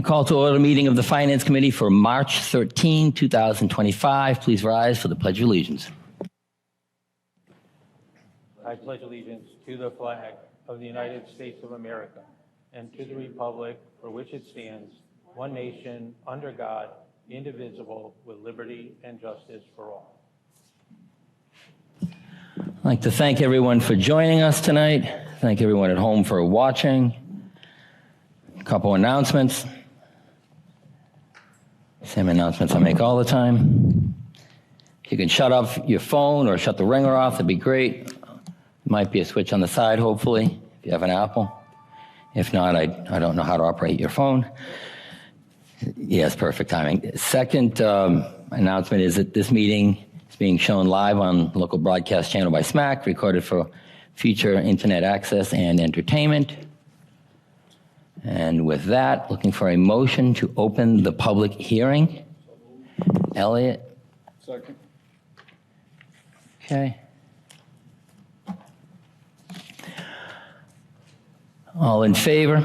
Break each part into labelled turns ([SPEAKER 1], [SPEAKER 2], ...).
[SPEAKER 1] I call to order the meeting of the Finance Committee for March 13, 2025. Please rise for the Pledge of Allegiance.
[SPEAKER 2] I pledge allegiance to the flag of the United States of America and to the republic for which it stands, one nation, under God, indivisible, with liberty and justice for all.
[SPEAKER 1] I'd like to thank everyone for joining us tonight. Thank everyone at home for watching. A couple announcements. Same announcements I make all the time. You can shut off your phone or shut the ringer off. That'd be great. Might be a switch on the side, hopefully, if you have an Apple. If not, I don't know how to operate your phone. Yes, perfect timing. Second announcement is that this meeting is being shown live on local broadcast channel by SMAC, recorded for future internet access and entertainment. And with that, looking for a motion to open the public hearing. Elliot?
[SPEAKER 3] Second.
[SPEAKER 1] Okay. All in favor?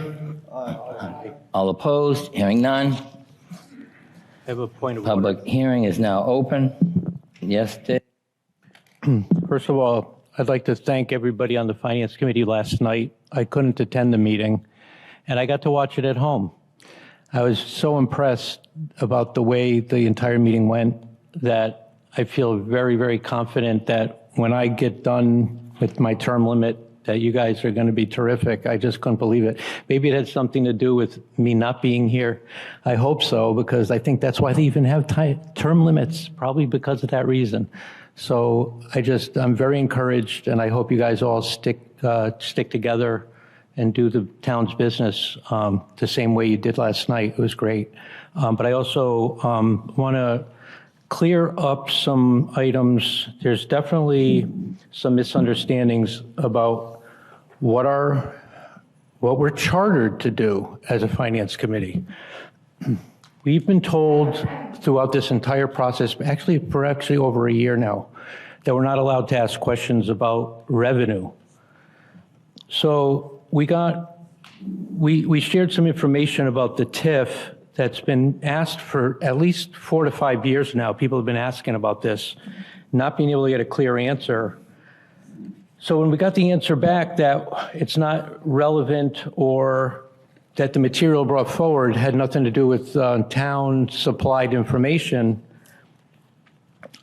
[SPEAKER 3] Aye.
[SPEAKER 1] All opposed? Hearing none.
[SPEAKER 2] I have a point of order.
[SPEAKER 1] Public hearing is now open. Yes, Dick?
[SPEAKER 2] First of all, I'd like to thank everybody on the Finance Committee last night. I couldn't attend the meeting, and I got to watch it at home. I was so impressed about the way the entire meeting went that I feel very, very confident that when I get done with my term limit, that you guys are going to be terrific. I just couldn't believe it. Maybe it had something to do with me not being here. I hope so, because I think that's why they even have term limits, probably because of that reason. So I'm very encouraged, and I hope you guys all stick together and do the town's business the same way you did last night. It was great. But I also want to clear up some items. There's definitely some misunderstandings about what we're chartered to do as a finance committee. We've been told throughout this entire process, for actually over a year now, that we're not allowed to ask questions about revenue. So we shared some information about the TIF that's been asked for at least 4 to 5 years now. People have been asking about this, not being able to get a clear answer. So when we got the answer back that it's not relevant, or that the material brought forward had nothing to do with town supplied information,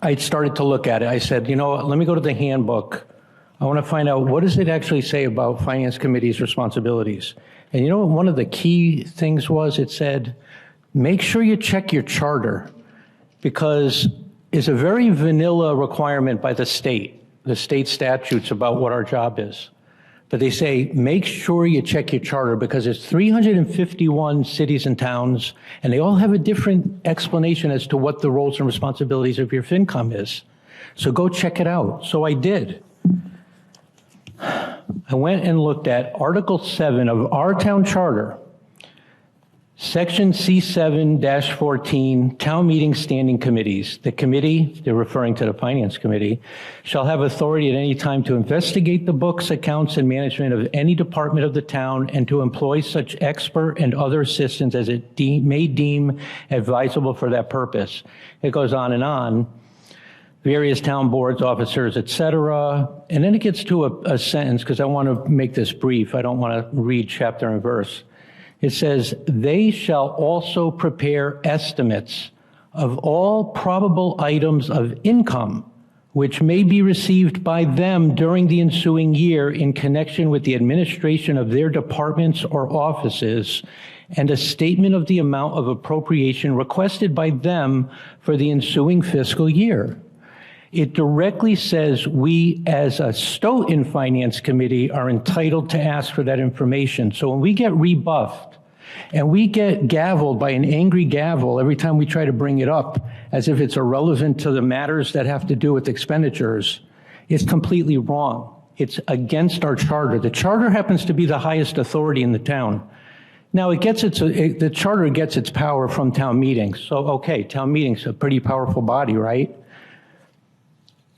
[SPEAKER 2] I started to look at it. I said, you know what, let me go to the handbook. I want to find out, what does it actually say about Finance Committee's responsibilities? And you know what one of the key things was? It said, make sure you check your charter, because it's a very vanilla requirement by the state statutes about what our job is. But they say, make sure you check your charter, because there's 351 cities and towns, and they all have a different explanation as to what the roles and responsibilities of your FinCom is. So go check it out. So I did. I went and looked at Article 7 of our town charter, Section C7-14, Town Meeting Standing Committees. The committee, they're referring to the Finance Committee, shall have authority at any time to investigate the books, accounts, and management of any department of the town, and to employ such expert and other assistants as it may deem advisable for that purpose. It goes on. Various town boards, officers, et cetera. And then it gets to a sentence, because I want to make this brief. I don't want to read chapter and verse. It says, they shall also prepare estimates of all probable items of income which may be received by them during the ensuing year in connection with the administration of their departments or offices, and a statement of the amount of appropriation requested by them for the ensuing fiscal year. It directly says we, as a Stoughton Finance Committee, are entitled to ask for that information. So when we get rebuffed and we get gavelled by an angry gavel every time we try to bring it up as if it's irrelevant to the matters that have to do with expenditures, it's completely wrong. It's against our charter. The charter happens to be the highest authority in the town. Now, the charter gets its power from town meetings. So, okay, town meetings, a pretty powerful body, right?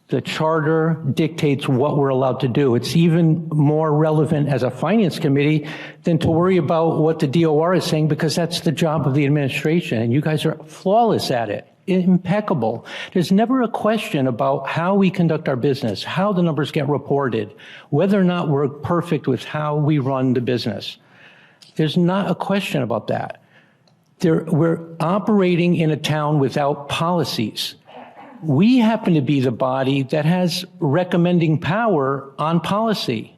[SPEAKER 2] The charter dictates what we're allowed to do. It's even more relevant as a finance committee than to worry about what the DOR is saying, because that's the job of the administration, and you guys are flawless at it, impeccable. There's never a question about how we conduct our business, how the numbers get reported, whether or not we're perfect with how we run the business. There's not a question about that. We're operating in a town without policies. We happen to be the body that has recommending power on policy.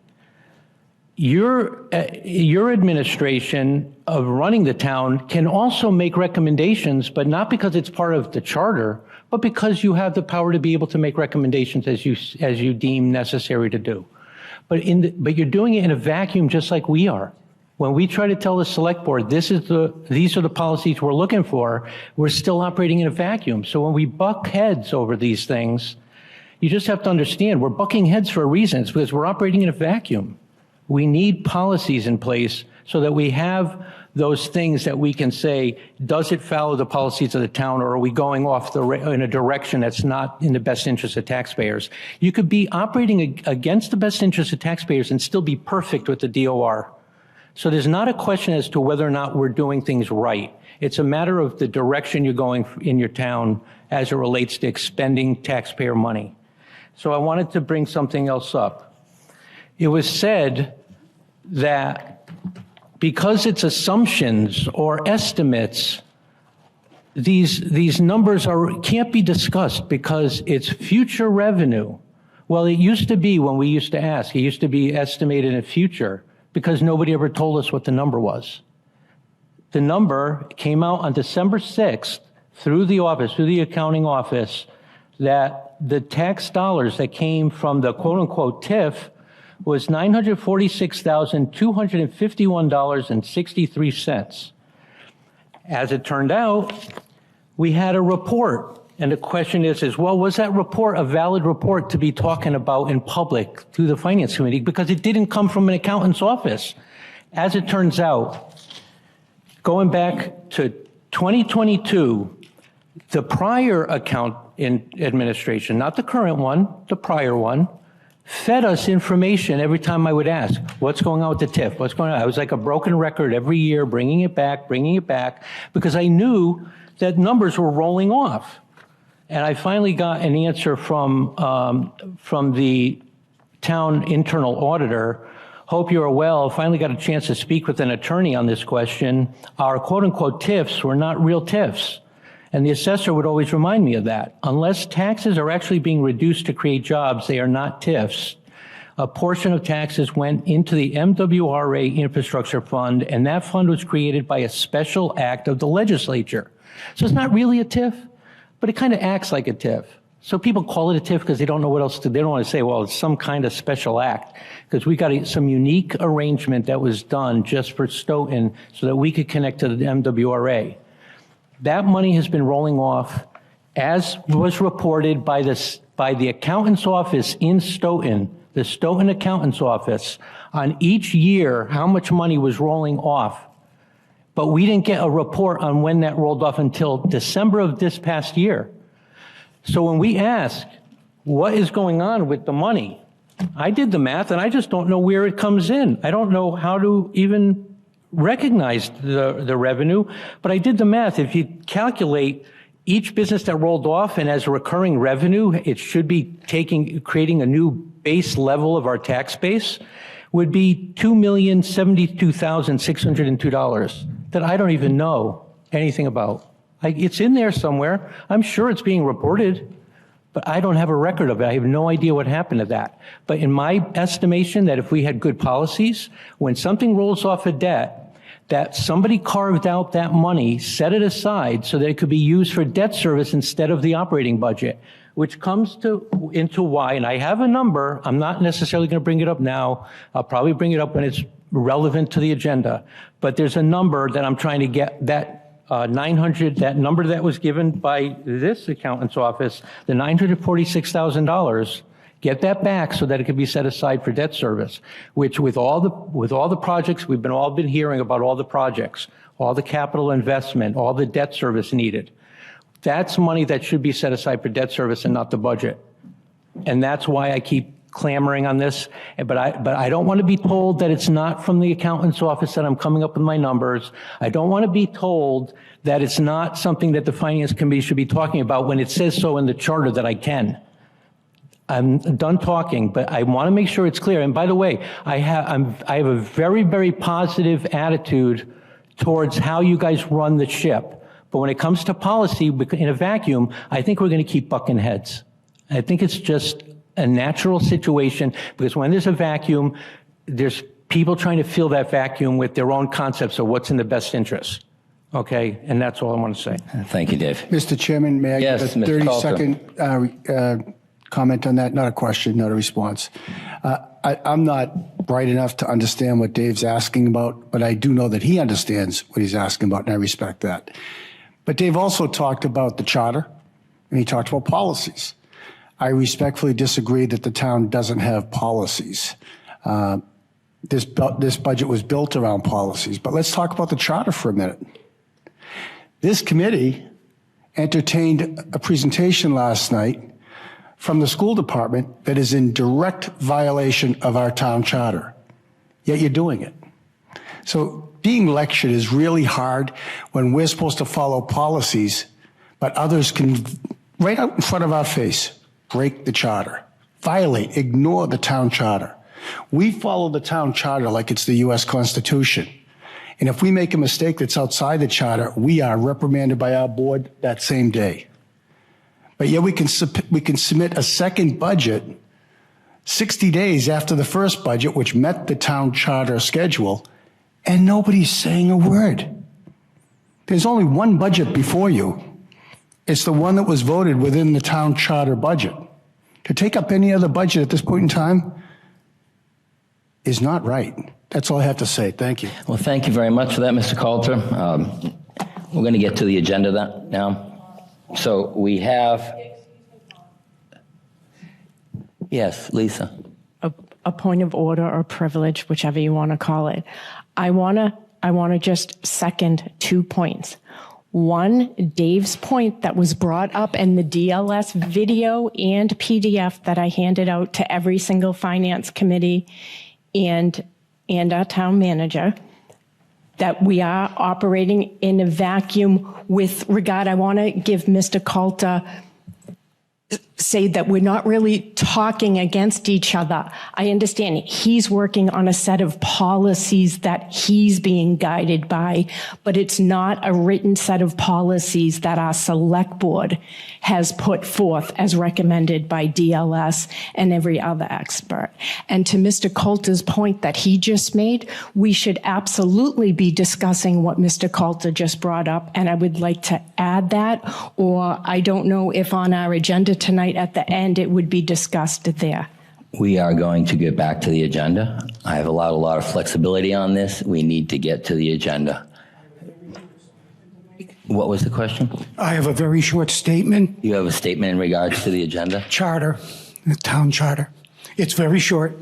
[SPEAKER 2] Your administration of running the town can also make recommendations, but not because it's part of the charter, but because you have the power to be able to make recommendations as you deem necessary to do. But you're doing it in a vacuum, just like we are. When we try to tell the select board, these are the policies we're looking for, we're still operating in a vacuum. So when we buck heads over these things, you just have to understand we're bucking heads for a reason. It's because we're operating in a vacuum. We need policies in place so that we have those things that we can say, does it follow the policies of the town, or are we going off in a direction that's not in the best interest of taxpayers? You could be operating against the best interest of taxpayers and still be perfect with the DOR. So there's not a question as to whether or not we're doing things right. It's a matter of the direction you're going in your town as it relates to expending taxpayer money. So I wanted to bring something else up. It was said that because it's assumptions or estimates, these numbers can't be discussed because it's future revenue. Well, it used to be when we used to ask, it used to be estimated in future, because nobody ever told us what the number was. The number came out on December 6th through the accounting office, that the tax dollars that came from the quote-unquote TIF was $946,251.63. As it turned out, we had a report. And the question is, well, was that report a valid report to be talking about in public through the Finance Committee? Because it didn't come from an accountant's office. As it turns out, going back to 2022, the prior account in administration, not the current one, the prior one, fed us information every time I would ask, what's going on with the TIF? What's going on? I was like a broken record every year, bringing it back, because I knew that numbers were rolling off. And I finally got an answer from the town internal auditor. Hope you are well. Finally got a chance to speak with an attorney on this question. Our quote-unquote TIFs were not real TIFs. And the assessor would always remind me of that. Unless taxes are actually being reduced to create jobs, they are not TIFs. A portion of taxes went into the MWRA Infrastructure Fund, and that fund was created by a special act of the legislature. So it's not really a TIF, but it kind of acts like a TIF. So people call it a TIF because they don't know what else to do. They don't want to say, well, it's some kind of special act, because we got some unique arrangement that was done just for Stoughton so that we could connect to the MWRA. That money has been rolling off, as was reported by the accountant's office in Stoughton, the Stoughton accountant's office, on each year how much money was rolling off. But we didn't get a report on when that rolled off until December of this past year. So when we ask, what is going on with the money? I did the math, and I just don't know where it comes in. I don't know how to even recognize the revenue, but I did the math. If you calculate each business that rolled off and as recurring revenue, it should be creating a new base level of our tax base, would be $2,072,602 that I don't even know anything about. It's in there somewhere. I'm sure it's being reported, but I don't have a record of it. I have no idea what happened to that. But in my estimation, that if we had good policies, when something rolls off a debt, that somebody carved out that money, set it aside so that it could be used for debt service instead of the operating budget, which comes into why, and I have a number, I'm not necessarily going to bring it up now, I'll probably bring it up when it's relevant to the agenda, but there's a number that I'm trying to get, that 900, that number that was given by this accountant's office, the $946,000, get that back so that it can be set aside for debt service, which with all the projects, we've all been hearing about all the projects, all the capital investment, all the debt service needed. That's money that should be set aside for debt service and not the budget. And that's why I keep clamoring on this. But I don't want to be told that it's not from the accountant's office that I'm coming up with my numbers. I don't want to be told that it's not something that the Finance Committee should be talking about when it says so in the charter that I can. I'm done talking, but I want to make sure it's clear. And by the way, I have a very, very positive attitude towards how you guys run the ship. But when it comes to policy in a vacuum, I think we're going to keep bucking heads. I think it's just a natural situation because when there's a vacuum, there's people trying to fill that vacuum with their own concepts of what's in the best interest. Okay, and that's all I want to say.
[SPEAKER 1] Thank you, Dave.
[SPEAKER 3] Mr. Chairman, may I
[SPEAKER 1] Yes,
[SPEAKER 3] give a
[SPEAKER 1] Mr. Coulter.
[SPEAKER 3] 30-second comment on that? Not a question, not a response. I'm not bright enough to understand what Dave's asking about, but I do know that he understands what he's asking about, and I respect that. But Dave also talked about the charter, and he talked about policies. I respectfully disagree that the town doesn't have policies. This budget was built around policies, but let's talk about the charter for a minute. This committee entertained a presentation last night from the school department that is in direct violation of our town charter, yet you're doing it. So being lectured is really hard when we're supposed to follow policies, but others can, right out in front of our face, break the charter, violate, ignore the town charter. We follow the town charter like it's the U.S. Constitution. And if we make a mistake that's outside the charter, we are reprimanded by our board that same day. But yet we can submit a second budget 60 days after the first budget, which met the town charter schedule, and nobody's saying a word. There's only one budget before you. It's the one that was voted within the town charter budget. To take up any other budget at this point in time is not right. That's all I have to say. Thank you.
[SPEAKER 1] Well, thank you very much for that, Mr. Coulter. We're going to get to the agenda now. So we have, yes, Lisa.
[SPEAKER 4] A point of order or privilege, whichever you want to call it. I want to just second 2 points. One, Dave's point that was brought up in the DLS video and PDF that I handed out to every single finance committee and our town manager, that we are operating in a vacuum with regard. I want to give Mr. Coulter say that we're not really talking against each other. I understand he's working on a set of policies that he's being guided by, but it's not a written set of policies that our select board has put forth as recommended by DLS and every other expert. And to Mr. Coulter's point that he just made, we should absolutely be discussing what Mr. Coulter just brought up. And I would like to add that, or I don't know if on our agenda tonight at the end it would be discussed there.
[SPEAKER 1] We are going to get back to the agenda. I have allowed a lot of flexibility on this. We need to get to the agenda. What was the question?
[SPEAKER 5] I have a very short statement.
[SPEAKER 1] You have a statement in regards to the agenda?
[SPEAKER 5] Charter, the town charter. It's very short.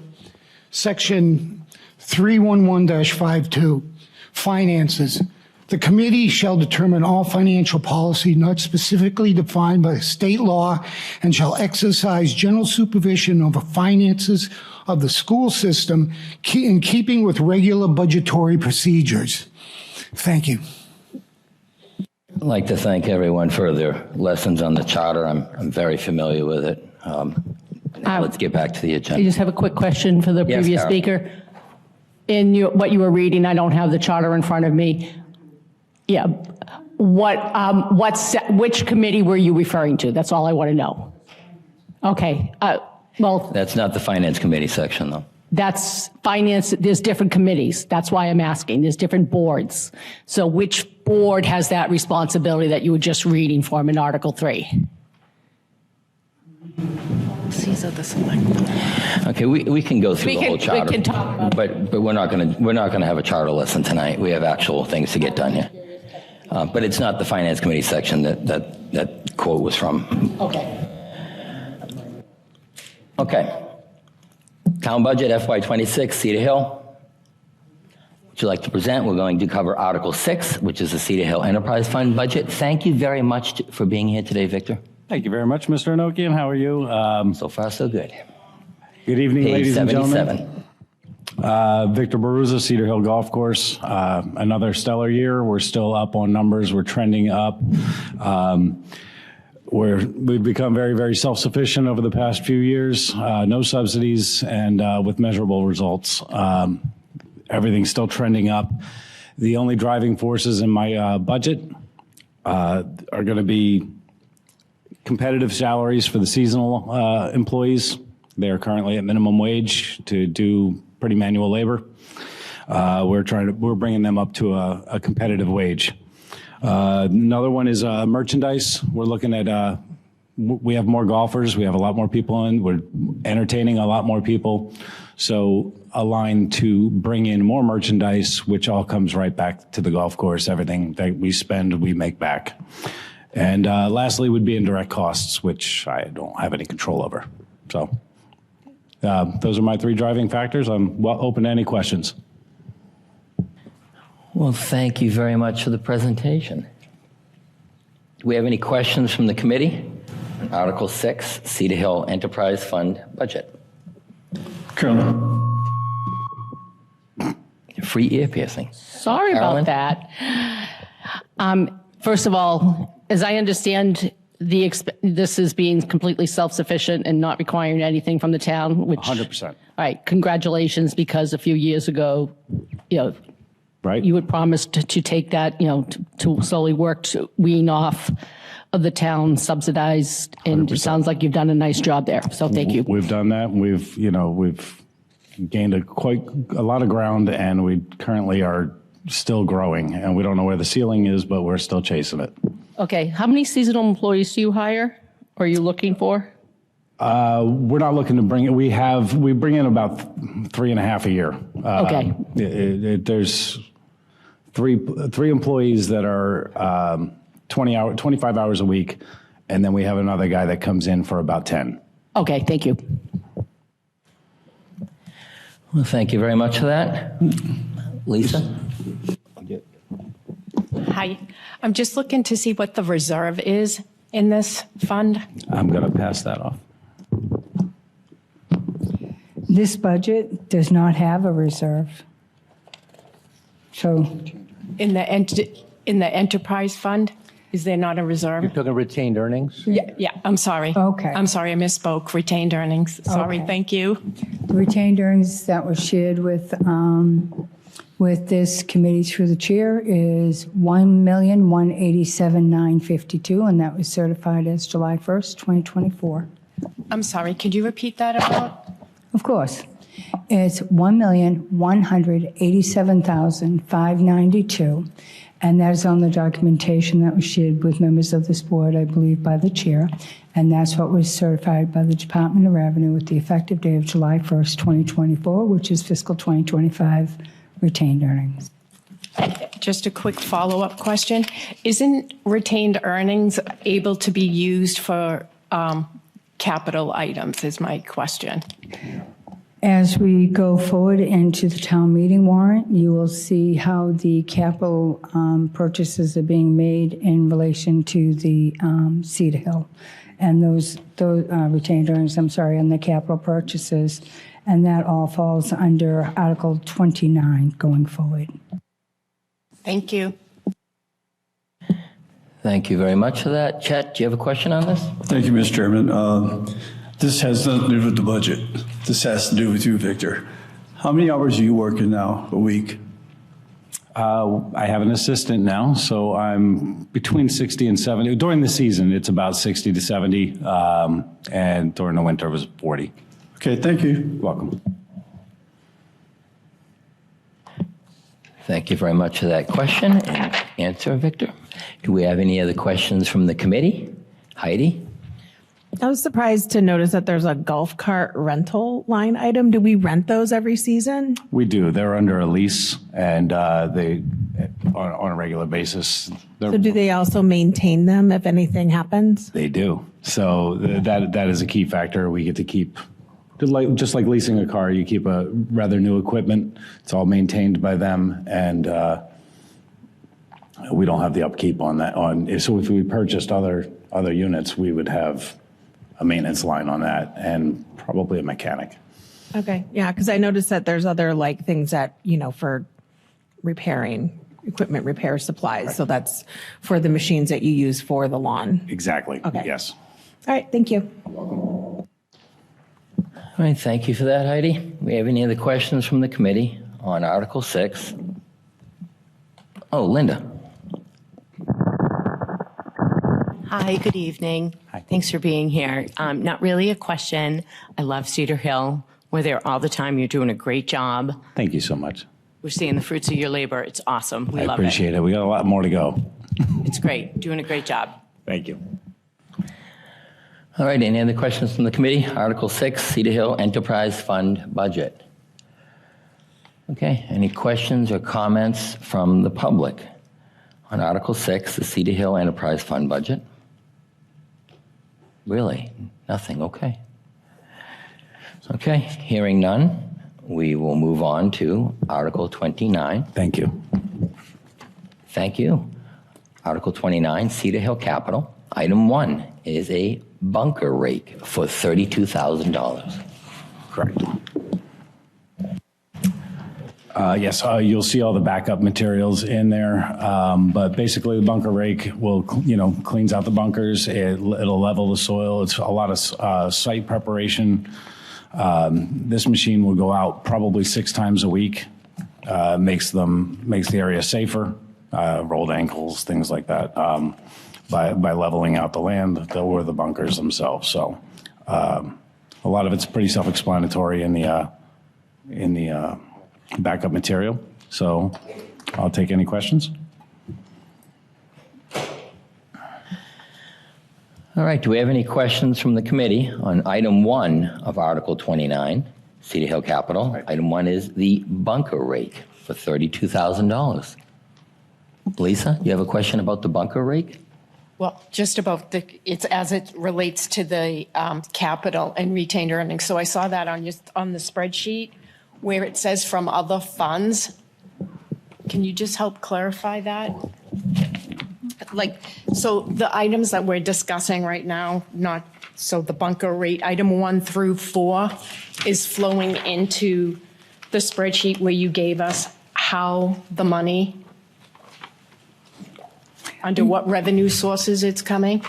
[SPEAKER 5] Section 311-52, finances. The committee shall determine all financial policy not specifically defined by state law and shall exercise general supervision over finances of the school system in keeping with regular budgetary procedures. Thank you.
[SPEAKER 1] I'd like to thank everyone for their lessons on the charter. I'm very familiar with it. Let's get back to the
[SPEAKER 6] I
[SPEAKER 1] agenda.
[SPEAKER 6] just have a quick question for the
[SPEAKER 1] Yes,
[SPEAKER 6] previous
[SPEAKER 1] Carol.
[SPEAKER 6] speaker. In what you were reading, I don't have the charter in front of me. Yeah. Which committee were you referring to? That's all I want to know. Okay. Well,
[SPEAKER 1] That's not the Finance Committee section, though.
[SPEAKER 6] that's finance. There's different committees. That's why I'm asking. There's different boards. So which board has that responsibility that you were just reading from in Article 3?
[SPEAKER 4] These are the select.
[SPEAKER 1] Okay, we can go through
[SPEAKER 6] We
[SPEAKER 1] the
[SPEAKER 6] can-
[SPEAKER 1] whole
[SPEAKER 6] we
[SPEAKER 1] charter.
[SPEAKER 6] can talk about
[SPEAKER 1] But we're not gonna have a charter lesson tonight. We have actual things to get done here. But it's not the Finance Committee section that quote was from.
[SPEAKER 6] Okay.
[SPEAKER 1] Okay. Town budget FY26, Cedar Hill. Would you like to present? We're going to cover Article 6, which is the Cedar Hill Enterprise Fund budget. Thank you very much for being here today, Victor.
[SPEAKER 7] Thank you very much, Mr. Enochian. How are you?
[SPEAKER 1] So far, so good.
[SPEAKER 7] Good evening,
[SPEAKER 1] Page
[SPEAKER 7] ladies and gentlemen.
[SPEAKER 1] 77.
[SPEAKER 7] Victor Baruzza, Cedar Hill Golf Course. Another stellar year. We're still up on numbers. We're trending up. We've become very, very self-sufficient over the past few years. No subsidies and with measurable results. Everything's still trending up. The only driving forces in my budget are going to be competitive salaries for the seasonal employees. They are currently at minimum wage to do pretty manual labor. We're bringing them up to a competitive wage. Another one is merchandise. We're looking at, we have more golfers. We have a lot more people in. We're entertaining a lot more people. So a line to bring in more merchandise, which all comes right back to the golf course. Everything that we spend, we make back. And lastly would be indirect costs, which I don't have any control over. So those are my three driving factors. I'm open to any questions.
[SPEAKER 1] Well, thank you very much for the presentation. Do we have any questions from the committee? Article 6, Cedar Hill Enterprise Fund Budget.
[SPEAKER 8] Carolyn.
[SPEAKER 1] Free ear piercing.
[SPEAKER 6] Sorry
[SPEAKER 1] Carolyn?
[SPEAKER 6] about that. First of all, as I understand, this is being completely self-sufficient and not requiring anything from the town, which
[SPEAKER 7] 100%.
[SPEAKER 6] All right, congratulations, because a few years ago,
[SPEAKER 7] Right?
[SPEAKER 6] you had promised to take that, to slowly work to wean off of the town subsidized, and it sounds like you've done a nice job there. So thank you.
[SPEAKER 7] We've done that. We've gained quite a lot of ground, and we currently are still growing, and we don't know where the ceiling is, but we're still chasing it.
[SPEAKER 6] Okay, how many seasonal employees do you hire, or are you looking for?
[SPEAKER 7] We're not looking to bring it. We bring in about 3.5 a year.
[SPEAKER 6] Okay.
[SPEAKER 7] There's three employees that are 25 hours a week, and then we have another guy that comes in for about 10.
[SPEAKER 6] Okay, thank you.
[SPEAKER 1] Well, thank you very much for that. Lisa?
[SPEAKER 4] Hi, I'm just looking to see what the reserve is in this fund.
[SPEAKER 7] I'm going to pass that off.
[SPEAKER 9] This budget does not have a reserve. So
[SPEAKER 4] In the enterprise fund, is there not a reserve?
[SPEAKER 2] You're talking retained earnings?
[SPEAKER 4] Yeah, I'm sorry.
[SPEAKER 9] Okay.
[SPEAKER 4] I'm sorry, I misspoke. Retained earnings. Sorry,
[SPEAKER 9] Okay.
[SPEAKER 4] thank you.
[SPEAKER 9] the retained earnings that was shared with this committee through the chair is $1,187,952, and that was certified as July 1st, 2024.
[SPEAKER 4] I'm sorry, could you repeat that about?
[SPEAKER 9] Of course. It's $1,187,592, and that is on the documentation that was shared with members of this board, I believe, by the chair, and that's what was certified by the Department of Revenue with the effective date of July 1st, 2024, which is fiscal 2025 retained earnings.
[SPEAKER 4] Just a quick follow-up question. Isn't retained earnings able to be used for capital items, is my question.
[SPEAKER 9] As we go forward into the town meeting warrant, you will see how the capital purchases are being made in relation to the Cedar Hill. And those retained earnings, on the capital purchases. And that all falls under Article 29 going forward.
[SPEAKER 4] Thank you.
[SPEAKER 1] Thank you very much for that. Chet, do you have a question on this?
[SPEAKER 8] Thank you, Mr. Chairman. This has nothing to do with the budget. This has to do with you, Victor. How many hours are you working now a week?
[SPEAKER 7] I have an assistant now, so I'm between 60 and 70. During the season, it's about 60 to 70, and during the winter, it was 40.
[SPEAKER 8] Okay, thank you.
[SPEAKER 7] Welcome.
[SPEAKER 1] Thank you very much for that question and answer, Victor. Do we have any other questions from the committee? Heidi?
[SPEAKER 10] I was surprised to notice that there's a golf cart rental line item. Do we rent those every season?
[SPEAKER 7] We do. They're under a lease, and they on a regular basis.
[SPEAKER 10] So do they also maintain them if anything happens?
[SPEAKER 7] They do. So that is a key factor. We get to keep, just like leasing a car, you keep a rather new equipment. It's all maintained by them, and we don't have the upkeep on that. So if we purchased other units, we would have a maintenance line on that and probably a mechanic.
[SPEAKER 10] Okay, yeah, because I noticed that there's other like things that, for repairing, equipment repair supplies. So that's for the machines that you use for the lawn.
[SPEAKER 7] Exactly.
[SPEAKER 10] Okay.
[SPEAKER 7] Yes.
[SPEAKER 10] All right, thank you.
[SPEAKER 1] All right, thank you for that, Heidi. We have any other questions from the committee on Article 6? Oh, Linda.
[SPEAKER 11] Hi, good evening.
[SPEAKER 7] Hi.
[SPEAKER 11] Thanks for being here. Not really a question. I love Cedar Hill. We're there all the time. You're doing a great job.
[SPEAKER 7] Thank you so much.
[SPEAKER 11] We're seeing the fruits of your labor. It's awesome. We
[SPEAKER 7] I
[SPEAKER 11] love
[SPEAKER 7] appreciate it. We got a lot more to go.
[SPEAKER 11] It's great. Doing a great job.
[SPEAKER 7] Thank you.
[SPEAKER 1] All right, any other questions from the committee? Article 6, Cedar Hill Enterprise Fund Budget. Okay, any questions or comments from the public on Article 6, the Cedar Hill Enterprise Fund Budget? Really? Nothing, okay. Okay, hearing none, we will move on to Article 29.
[SPEAKER 7] Thank you.
[SPEAKER 1] Thank you. Article 29, Cedar Hill Capital. Item 1 is a bunker rake for $32,000.
[SPEAKER 7] Correct. Yes, you'll see all the backup materials in there, but basically the bunker rake will, cleans out the bunkers. It'll level the soil. It's a lot of site preparation. This machine will go out probably 6 times a week. Makes the area safer, rolled ankles, things like that, by leveling out the land or the bunkers themselves. So a lot of it's pretty self-explanatory in the backup material. So I'll take any questions.
[SPEAKER 1] All right, do we have any questions from the committee on item 1 of Article 29, Cedar Hill Capital? Right. Item 1 is the bunker rake for $32,000. Lisa, you have a question about the bunker rake?
[SPEAKER 4] Well, just about it's as it relates to the capital and retained earnings. So I saw that on the spreadsheet where it says from other funds. Can you just help clarify that? So the items that we're discussing right now, so the bunker rate, item 1 through 4 is flowing into the spreadsheet where you gave us how the money, under what revenue sources it's coming?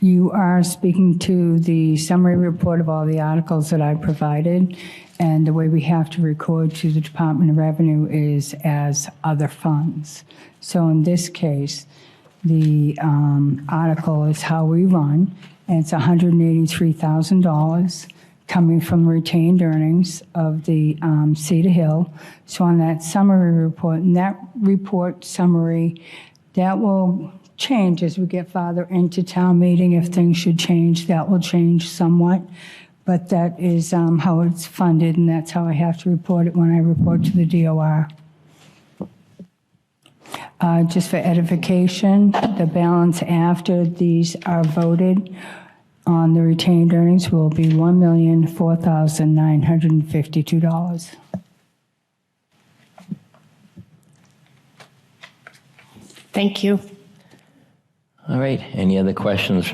[SPEAKER 9] You are speaking to the summary report of all the articles that I provided, and the way we have to record to the Department of Revenue is as other funds. So in this case, the article is how we run, and it's $183,000 coming from retained earnings of the Cedar Hill. So on that summary report, and that report summary, that will change as we get farther into town meeting. If things should change, that will change somewhat. But that is how it's funded, and that's how I have to report it when I report to the DOR. Just for edification, the balance after these are voted on the retained earnings will be $1,004,952.
[SPEAKER 4] Thank you.
[SPEAKER 1] All right, any other questions?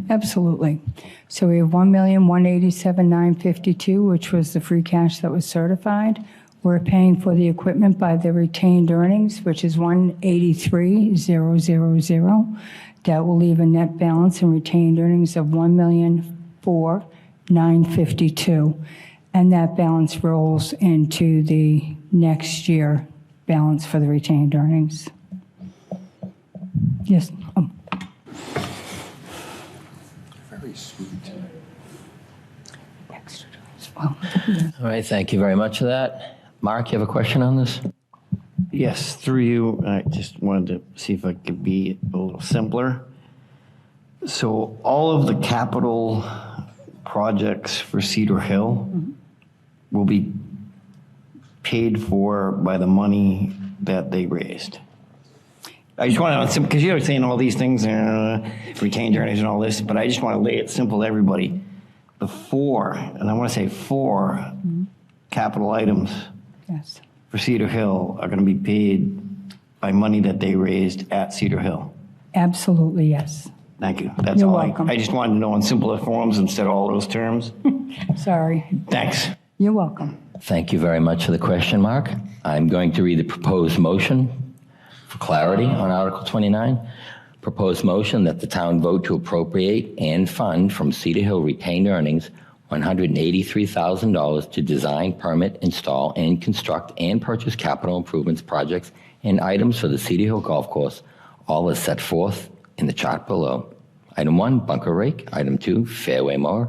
[SPEAKER 9] Absolutely. So we have $1,187,952, which was the free cash that was certified. We're paying for the equipment by the retained earnings, which is $183,000. That will leave a net balance in retained earnings of $1,004,952, and that balance rolls into the next year balance for the retained earnings. Yes.
[SPEAKER 1] All right, thank you very much for that. Mark, you have a question on this?
[SPEAKER 12] Yes, through you, I just wanted to see if I could be a little simpler. So all of the capital projects for Cedar Hill will be paid for by the money that they raised. I just want to, because you're saying all these things, retained earnings and all this, but I just want to lay it simple to everybody. The 4, and I want to say 4 capital items
[SPEAKER 9] Yes.
[SPEAKER 12] for Cedar Hill are going to be paid by money that they raised at Cedar Hill?
[SPEAKER 9] Absolutely, yes.
[SPEAKER 12] Thank you. That's
[SPEAKER 9] You're
[SPEAKER 12] all.
[SPEAKER 9] welcome.
[SPEAKER 12] I just wanted to know in simpler forms instead of all those terms.
[SPEAKER 9] Sorry.
[SPEAKER 12] Thanks.
[SPEAKER 9] You're welcome.
[SPEAKER 1] Thank you very much for the question, Mark. I'm going to read the proposed motion for clarity on Article 29. Proposed motion that the town vote to appropriate and fund from Cedar Hill retained earnings $183,000 to design, permit, install, and construct and purchase capital improvements projects and items for the Cedar Hill Golf Course, all as set forth in the chart below. Item 1, bunker rake. Item 2, fairway mower.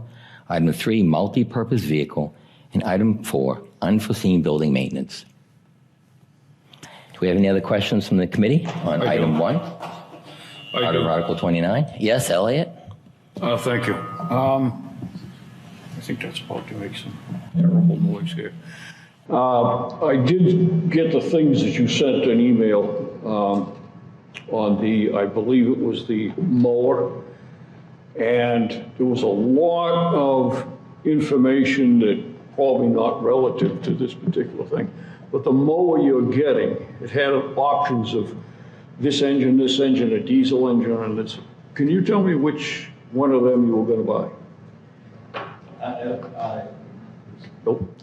[SPEAKER 1] Item 3, multi-purpose vehicle. And item 4, unforeseen building maintenance. Do we have any other questions from the committee on item 1? Part of Article 29? Yes, Elliot?
[SPEAKER 13] Thank you. I think that's about to make some terrible noise here. I did get the things that you sent an email on the, I believe it was the mower, and there was a lot of information that probably not relative to this particular thing, but the mower you're getting, it had options of this engine, a diesel engine, and this. Can you tell me which one of them you were going to buy? Nope.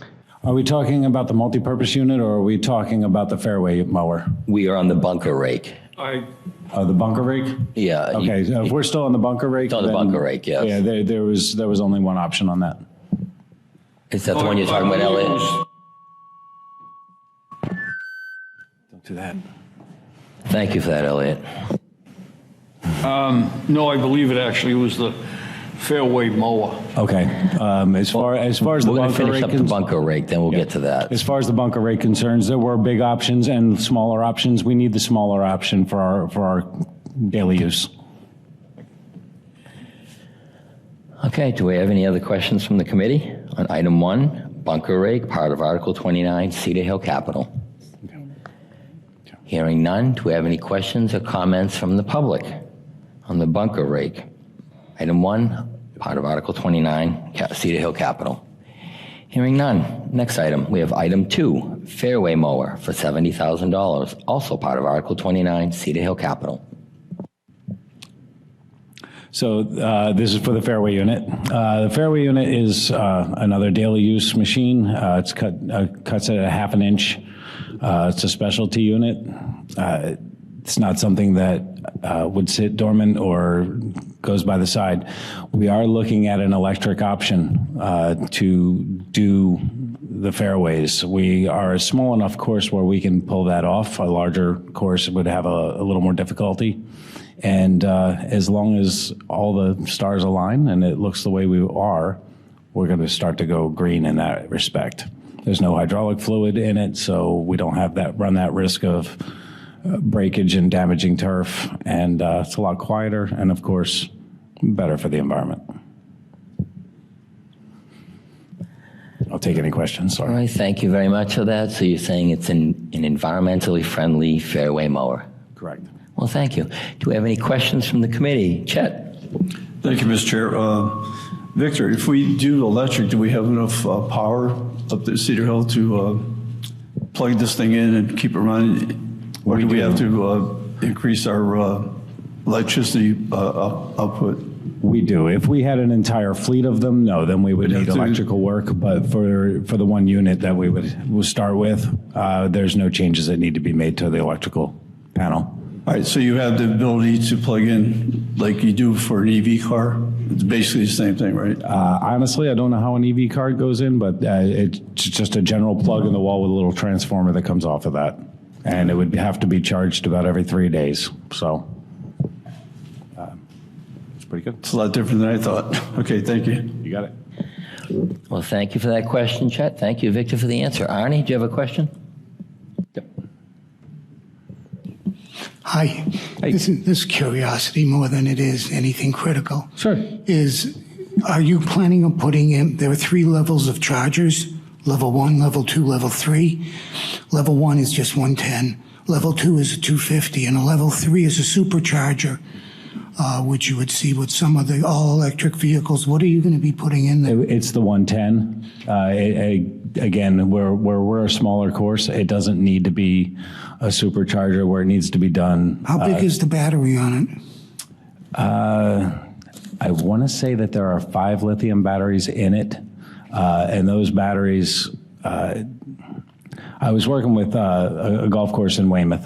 [SPEAKER 7] Are we talking about the multipurpose unit, or are we talking about the fairway mower?
[SPEAKER 1] We are on the bunker rake.
[SPEAKER 7] The bunker rake?
[SPEAKER 1] Yeah.
[SPEAKER 7] Okay, so if we're still on the bunker rake?
[SPEAKER 1] Still on the
[SPEAKER 7] then-
[SPEAKER 1] bunker rake, yes.
[SPEAKER 7] Yeah, there was only one option on that.
[SPEAKER 1] Is that the one you're talking about, Elliot?
[SPEAKER 7] Don't do that.
[SPEAKER 1] Thank you for that, Elliot.
[SPEAKER 13] No, I believe it actually was the fairway mower.
[SPEAKER 7] Okay, as far as the
[SPEAKER 1] We're going to
[SPEAKER 7] bunker
[SPEAKER 1] finish
[SPEAKER 7] rake
[SPEAKER 1] up the bunker rake, then we'll get to that.
[SPEAKER 7] As far as the bunker rate concerns, there were big options and smaller options. We need the smaller option for our daily use.
[SPEAKER 1] Okay, do we have any other questions from the committee on item 1, bunker rake, part of Article 29, Cedar Hill Capital? Hearing none, do we have any questions or comments from the public on the bunker rake? Item 1, part of Article 29, Cedar Hill Capital. Hearing none. Next item, we have item 2, fairway mower for $70,000, also part of Article 29, Cedar Hill Capital.
[SPEAKER 7] So this is for the fairway unit. The fairway unit is another daily use machine. It's cuts at a ½ inch. It's a specialty unit. It's not something that would sit dormant or goes by the side. We are looking at an electric option to do the fairways. We are a small enough course where we can pull that off. A larger course would have a little more difficulty. And as long as all the stars align and it looks the way we are, we're going to start to go green in that respect. There's no hydraulic fluid in it, so we don't have run that risk of breakage and damaging turf. And it's a lot quieter and, of course, better for the environment. I'll take any questions. Sorry.
[SPEAKER 1] All right, thank you very much for that. So you're saying it's an environmentally friendly fairway mower?
[SPEAKER 7] Correct.
[SPEAKER 1] Well, thank you. Do we have any questions from the committee? Chet?
[SPEAKER 8] Thank you, Mr. Chair. Victor, if we do electric, do we have enough power up at Cedar Hill to plug this thing in and keep it running? Or do we have to increase our electricity output?
[SPEAKER 7] We do. If we had an entire fleet of them, no, then we would need electrical work. But for the one unit that we'll start with, there's no changes that need to be made to the electrical panel.
[SPEAKER 8] All right, so you have the ability to plug in like you do for an EV car? It's basically the same thing, right?
[SPEAKER 7] Honestly, I don't know how an EV card goes in, but it's just a general plug in the wall with a little transformer that comes off of that. And it would have to be charged about every 3 days. So it's pretty good.
[SPEAKER 8] It's a lot different than I thought. Okay, thank you.
[SPEAKER 7] You got it.
[SPEAKER 1] Well, thank you for that question, Chet. Thank you, Victor, for the answer. Arnie, do you have a question?
[SPEAKER 7] Yep.
[SPEAKER 5] Hi.
[SPEAKER 7] Hey.
[SPEAKER 5] This is curiosity more than it is anything critical.
[SPEAKER 7] Sure.
[SPEAKER 5] Are you planning on putting in, there are 3 levels of chargers, level 1, level 2, level 3. Level 1 is just 110. Level 2 is a 250, and a level 3 is a supercharger, which you would see with some of the all-electric vehicles. What are you going to be putting in there?
[SPEAKER 7] It's the 110. again, where we're a smaller course, it doesn't need to be a supercharger where it needs to be done.
[SPEAKER 5] How big is the battery on it?
[SPEAKER 7] I want to say that there are 5 lithium batteries in it, and those batteries, I was working with a golf course in Weymouth.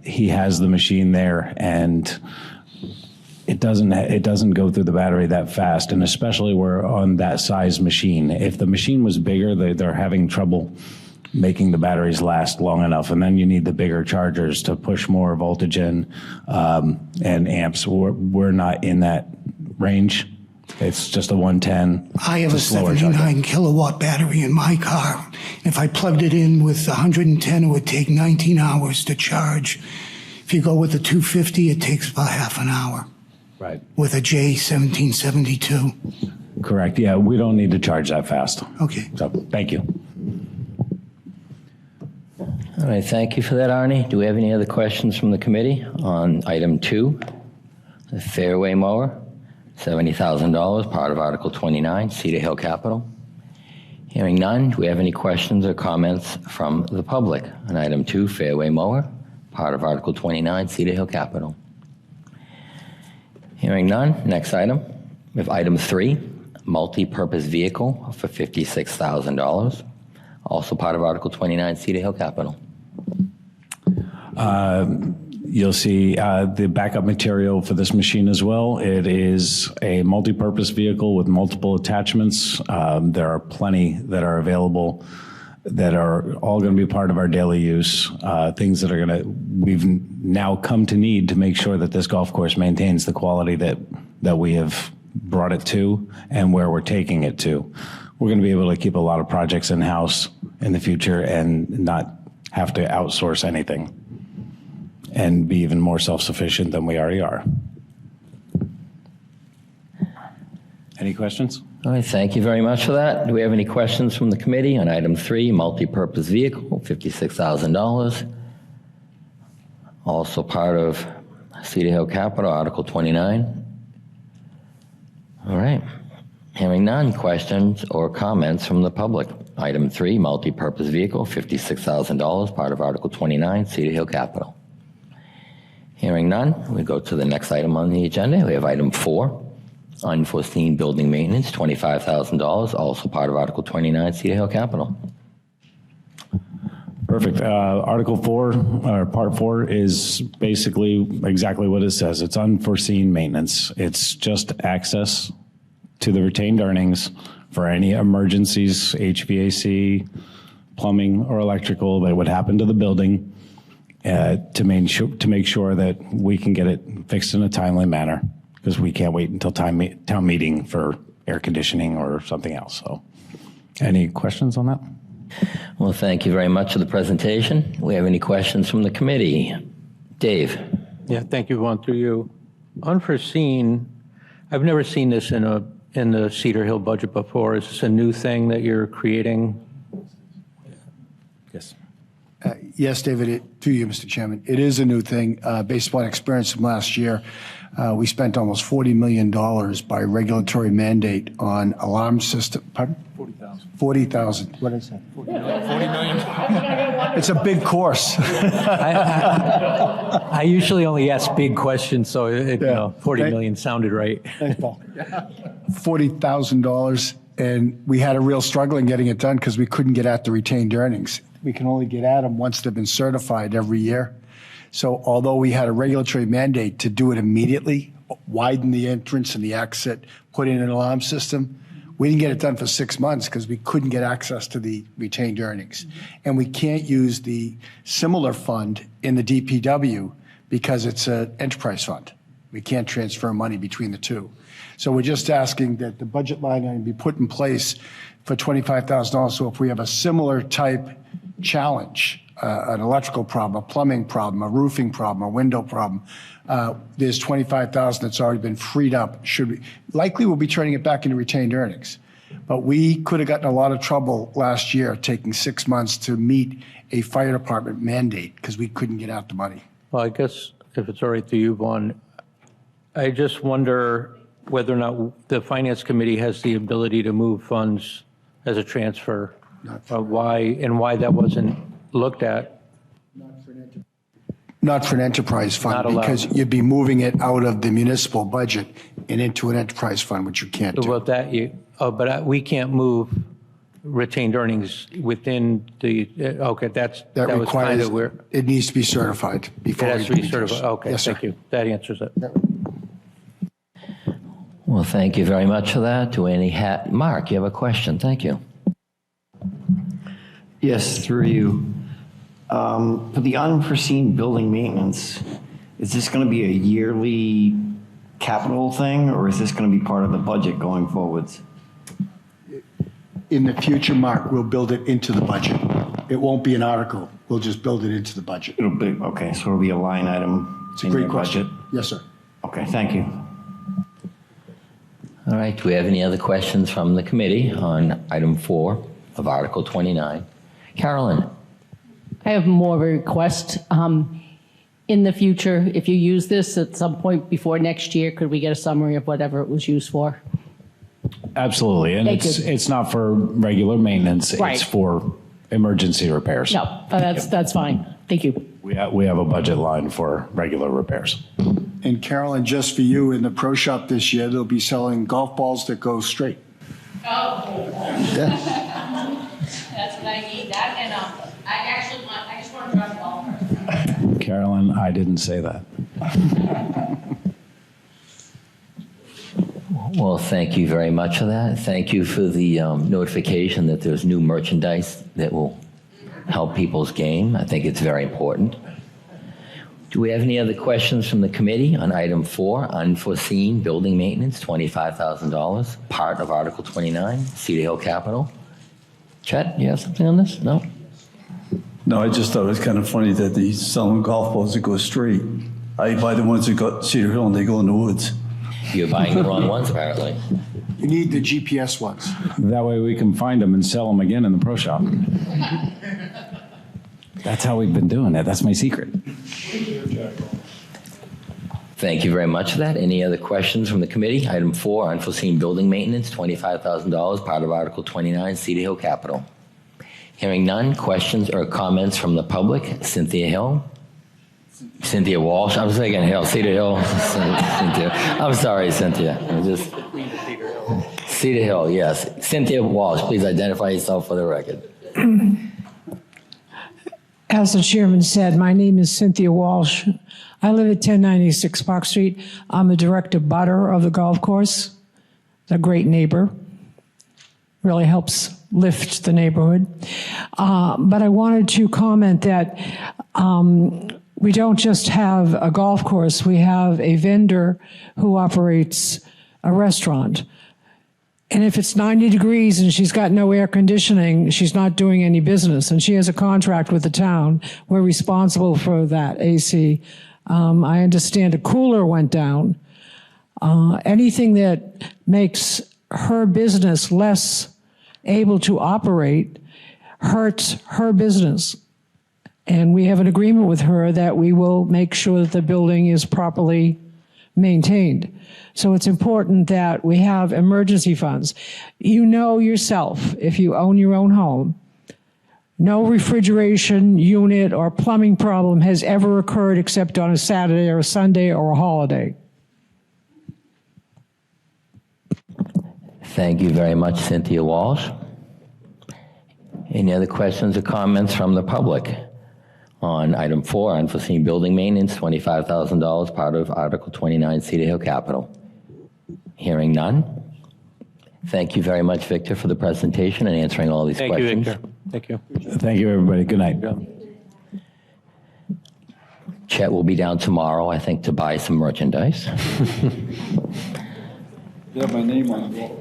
[SPEAKER 7] He has the machine there, and it doesn't go through the battery that fast, and especially we're on that size machine. If the machine was bigger, they're having trouble making the batteries last long enough, and then you need the bigger chargers to push more voltage in and amps. We're not in that range. It's just a 110.
[SPEAKER 5] I have a
[SPEAKER 7] slower
[SPEAKER 5] 79 kilowatt battery in my car. If I plugged it in with 110, it would take 19 hours to charge. If you go with the 250, it takes about half an hour.
[SPEAKER 7] Right.
[SPEAKER 5] With a J1772.
[SPEAKER 7] Correct. Yeah, we don't need to charge that fast.
[SPEAKER 5] Okay.
[SPEAKER 7] So, thank you.
[SPEAKER 1] All right, thank you for that, Arnie. Do we have any other questions from the committee on item 2, the fairway mower, $70,000, part of Article 29, Cedar Hill Capital? Hearing none, do we have any questions or comments from the public on item 2, fairway mower, part of Article 29, Cedar Hill Capital? Hearing none, next item. We have item 3, multi-purpose vehicle for $56,000, also part of Article 29, Cedar Hill Capital.
[SPEAKER 7] You'll see the backup material for this machine as well. It is a multi-purpose vehicle with multiple attachments. There are plenty that are available that are all going to be part of our daily use, things that are going to, we've now come to need to make sure that this golf course maintains the quality that we have brought it to and where we're taking it to. We're going to be able to keep a lot of projects in-house in the future and not have to outsource anything and be even more self-sufficient than we already are. Any questions?
[SPEAKER 1] All right, thank you very much for that. Do we have any questions from the committee on item 3, multi-purpose vehicle, $56,000? Also part of Cedar Hill Capital, Article 29. All right. Hearing none, questions or comments from the public. Item 3, multi-purpose vehicle, $56,000, part of Article 29, Cedar Hill Capital. Hearing none, we go to the next item on the agenda. We have item 4, unforeseen building maintenance, $25,000, also part of Article 29, Cedar Hill Capital.
[SPEAKER 7] Perfect. Article 4, or Part 4, is basically exactly what it says. It's unforeseen maintenance. It's just access to the retained earnings for any emergencies, HVAC, plumbing, or electrical that would happen to the building to make sure that we can get it fixed in a timely manner, because we can't wait until town meeting for air conditioning or something else. So, any questions on that?
[SPEAKER 1] Well, thank you very much for the presentation. Do we have any questions from the committee? Dave.
[SPEAKER 2] Yeah, thank you, Vaughn, through you. Unforeseen, I've never seen this in the Cedar Hill budget before. Is this a new thing that you're creating?
[SPEAKER 7] Yes.
[SPEAKER 3] Yes, David, to you, Mr. Chairman. It is a new thing based upon experience from last year. We spent almost $40 million by regulatory mandate on alarm system. Pardon? 40,000. 40,000. What did I say? 40 million. It's a big course.
[SPEAKER 2] I usually only ask big questions, so $40 million sounded right.
[SPEAKER 3] Thanks, Paul. $40,000, and we had a real struggle in getting it done because we couldn't get at the retained earnings. We can only get at them once they've been certified every year. So although we had a regulatory mandate to do it immediately, widen the entrance and the exit, put in an alarm system, we didn't get it done for 6 months because we couldn't get access to the retained earnings. And we can't use the similar fund in the DPW because it's an enterprise fund. We can't transfer money between the two. So we're just asking that the budget line item be put in place for $25,000. So if we have a similar type challenge, an electrical problem, a plumbing problem, a roofing problem, a window problem, there's $25,000 that's already been freed up. Likely we'll be turning it back into retained earnings. But we could have gotten a lot of trouble last year taking 6 months to meet a fire department mandate because we couldn't get out the money.
[SPEAKER 2] Well, I guess if it's all right to you, Vaughn, I just wonder whether or not the Finance Committee has the ability to move funds as a transfer why that wasn't looked at.
[SPEAKER 3] Not for an enterprise
[SPEAKER 2] Not
[SPEAKER 3] fund,
[SPEAKER 2] allowed.
[SPEAKER 3] because you'd be moving it out of the municipal budget and into an enterprise fund, which you can't do.
[SPEAKER 2] About that, we can't move retained earnings within the, okay, that was kind
[SPEAKER 3] requires,
[SPEAKER 2] of where,
[SPEAKER 3] it needs to be certified
[SPEAKER 2] it
[SPEAKER 3] before.
[SPEAKER 2] has to
[SPEAKER 3] we
[SPEAKER 2] be
[SPEAKER 3] do this.
[SPEAKER 2] certified. Okay,
[SPEAKER 3] Yes, sir.
[SPEAKER 2] thank you. That answers it.
[SPEAKER 1] Well, thank you very much for that. Mark, you have a question? Thank you.
[SPEAKER 12] Yes, through you. For the unforeseen building maintenance, is this going to be a yearly capital thing, or is this going to be part of the budget going forwards?
[SPEAKER 3] In the future, Mark, we'll build it into the budget. It won't be an article. We'll just build it into the budget.
[SPEAKER 12] It'll be, okay, so it'll be a line item
[SPEAKER 3] It's a
[SPEAKER 12] in
[SPEAKER 3] great
[SPEAKER 12] your
[SPEAKER 3] question.
[SPEAKER 12] budget?
[SPEAKER 3] Yes, sir.
[SPEAKER 12] Okay, thank you.
[SPEAKER 1] All right, do we have any other questions from the committee on item 4 of Article 29? Carolyn?
[SPEAKER 6] I have more of a request. In the future, if you use this at some point before next year, could we get a summary of whatever it was used for?
[SPEAKER 7] Absolutely, and
[SPEAKER 6] Thank you.
[SPEAKER 7] it's not for regular maintenance,
[SPEAKER 6] Right.
[SPEAKER 7] it's for emergency repairs.
[SPEAKER 6] No, that's fine. Thank you.
[SPEAKER 7] We have a budget line for regular repairs.
[SPEAKER 3] And Carolyn, just for you, in the pro shop this year, they'll be selling golf balls that go straight.
[SPEAKER 6] Oh,
[SPEAKER 3] Yeah.
[SPEAKER 6] that's what I need. That and I just want to drive a golf cart.
[SPEAKER 7] Carolyn, I didn't say that.
[SPEAKER 1] Well, thank you very much for that. Thank you for the notification that there's new merchandise that will help people's game. I think it's very important. Do we have any other questions from the committee on item 4, unforeseen building maintenance, $25,000, part of Article 29, Cedar Hill Capital? Chet, you have something on this? No?
[SPEAKER 8] No, I just thought it was kind of funny that he's selling golf balls that go straight. I buy the ones that got Cedar Hill and they go in the woods.
[SPEAKER 1] You're buying the wrong ones, apparently.
[SPEAKER 3] You need the GPS ones.
[SPEAKER 7] That way we can find them and sell them again in the pro shop. That's how we've been doing it. That's my secret.
[SPEAKER 1] Thank you very much for that. Any other questions from the committee? Item 4, unforeseen building maintenance, $25,000, part of Article 29, Cedar Hill Capital. Hearing none, questions or comments from the public? Cynthia Hill? Cynthia Walsh? I was thinking Hill, Cedar Hill. Cynthia. I'm sorry, Cynthia. Cedar Hill, yes. Cynthia Walsh, please identify yourself for the record.
[SPEAKER 14] As the chairman said, my name is Cynthia Walsh. I live at 1096 Park Street. I'm a direct abutter of the golf course. It's a great neighbor. Really helps lift the neighborhood. But I wanted to comment that we don't just have a golf course, we have a vendor who operates a restaurant. And if it's 90 degrees and she's got no air conditioning, she's not doing any business. And she has a contract with the town. We're responsible for that AC. I understand a cooler went down. Anything that makes her business less able to operate hurts her business. And we have an agreement with her that we will make sure that the building is properly maintained. So it's important that we have emergency funds. You know yourself, if you own your own home, no refrigeration unit or plumbing problem has ever occurred except on a Saturday or a Sunday or a holiday.
[SPEAKER 1] Thank you very much, Cynthia Walsh. Any other questions or comments from the public on item 4, unforeseen building maintenance, $25,000, part of Article 29, Cedar Hill Capital? Hearing none. Thank you very much, Victor, for the presentation and answering all these
[SPEAKER 2] Thank
[SPEAKER 1] questions.
[SPEAKER 2] you, Victor. Thank you.
[SPEAKER 7] Thank you, everybody. Good night.
[SPEAKER 1] Chet will be down tomorrow, I think, to buy some merchandise.
[SPEAKER 8] You have my name on it.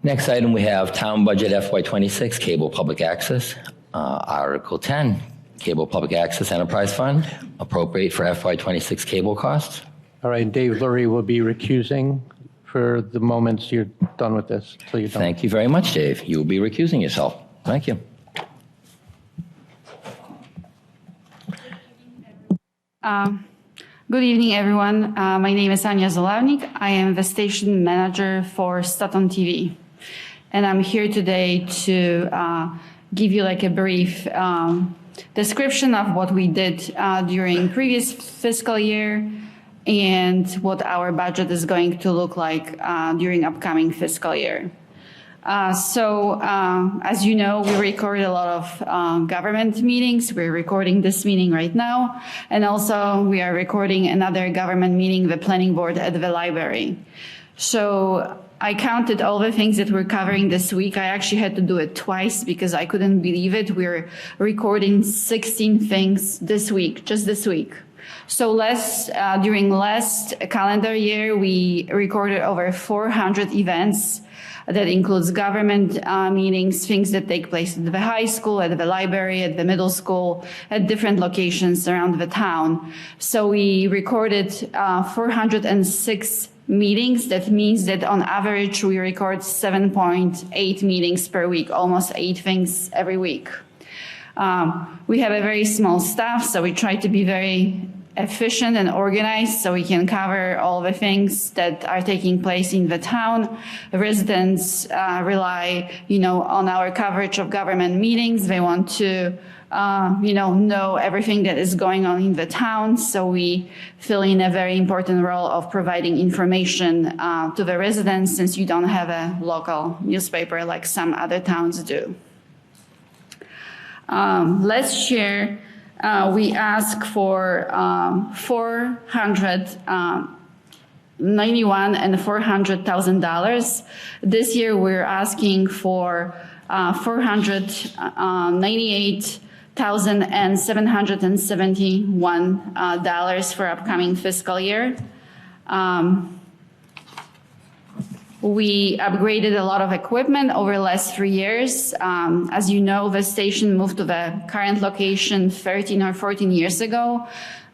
[SPEAKER 1] Next item, we have Town Budget FY26, Cable Public Access. Article 10, Cable Public Access Enterprise Fund, appropriate for FY26 cable costs.
[SPEAKER 2] All right, Dave Lurie will be recusing for the moments you're done with this. So you're done.
[SPEAKER 1] Thank you very much, Dave. You will be recusing yourself. Thank you.
[SPEAKER 15] Good evening, everyone. My name is Anya Zolavnik. I am the station manager for Staton TV. and I'm here today to give you like a brief description of what we did during previous fiscal year and what our budget is going to look like during upcoming fiscal year. As you know, we record a lot of government meetings. We're recording this meeting right now. And also we are recording another government meeting, the planning board at the library. So I counted all the things that we're covering this week. I actually had to do it twice because I couldn't believe it. We're recording 16 things this week, just this week. So during last calendar year, we recorded over 400 events. That includes government meetings, things that take place at the high school, at the library, at the middle school, at different locations around the town. So we recorded 406 meetings. That means that on average, we record 7.8 meetings per week, almost 8 things every week. We have a very small staff, so we try to be very efficient and organized so we can cover all the things that are taking place in the town. The residents rely, on our coverage of government meetings. They want to, know everything that is going on in the town. So we fill in a very important role of providing information to the residents since you don't have a local newspaper like some other towns do. Last year, we asked for $491,000 and $400,000. This year, we're asking for $498,000 and $771 for upcoming fiscal year. We upgraded a lot of equipment over the last 3 years. As you know, the station moved to the current location 13 or 14 years ago.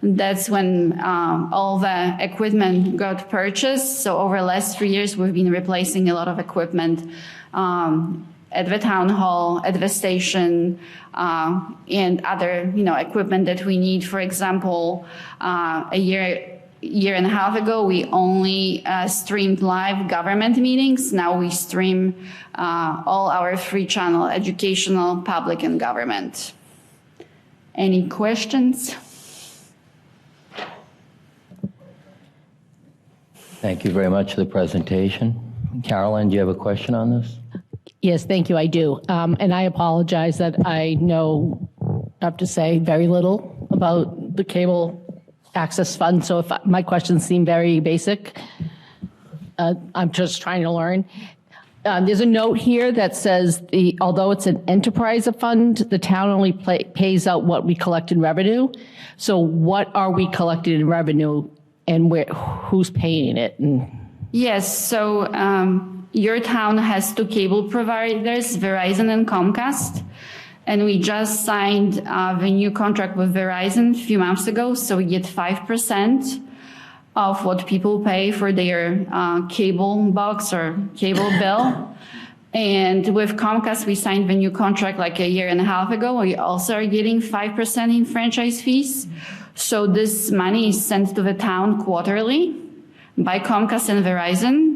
[SPEAKER 15] That's when all the equipment got purchased. So over the last 3 years, we've been replacing a lot of equipment at the town hall, at the station, and other equipment that we need. For example, a year and a half ago, we only streamed live government meetings. Now we stream all our free channel, educational, public, and government. Any questions?
[SPEAKER 1] Thank you very much for the presentation. Carolyn, do you have a question on this?
[SPEAKER 6] Yes, thank you, I do. And I apologize that I have to say very little about the cable access fund. So if my questions seem very basic, I'm just trying to learn. There's a note here that says although it's an enterprise fund, the town only pays out what we collect in revenue. So what are we collecting in revenue and who's paying it?
[SPEAKER 15] Yes, so your town has 2 cable providers, Verizon and Comcast. And we just signed the new contract with Verizon a few months ago. So we get 5% of what people pay for their cable box or cable bill. And with Comcast, we signed the new contract like a year and a half ago. We also are getting 5% in franchise fees. So this money is sent to the town quarterly by Comcast and Verizon.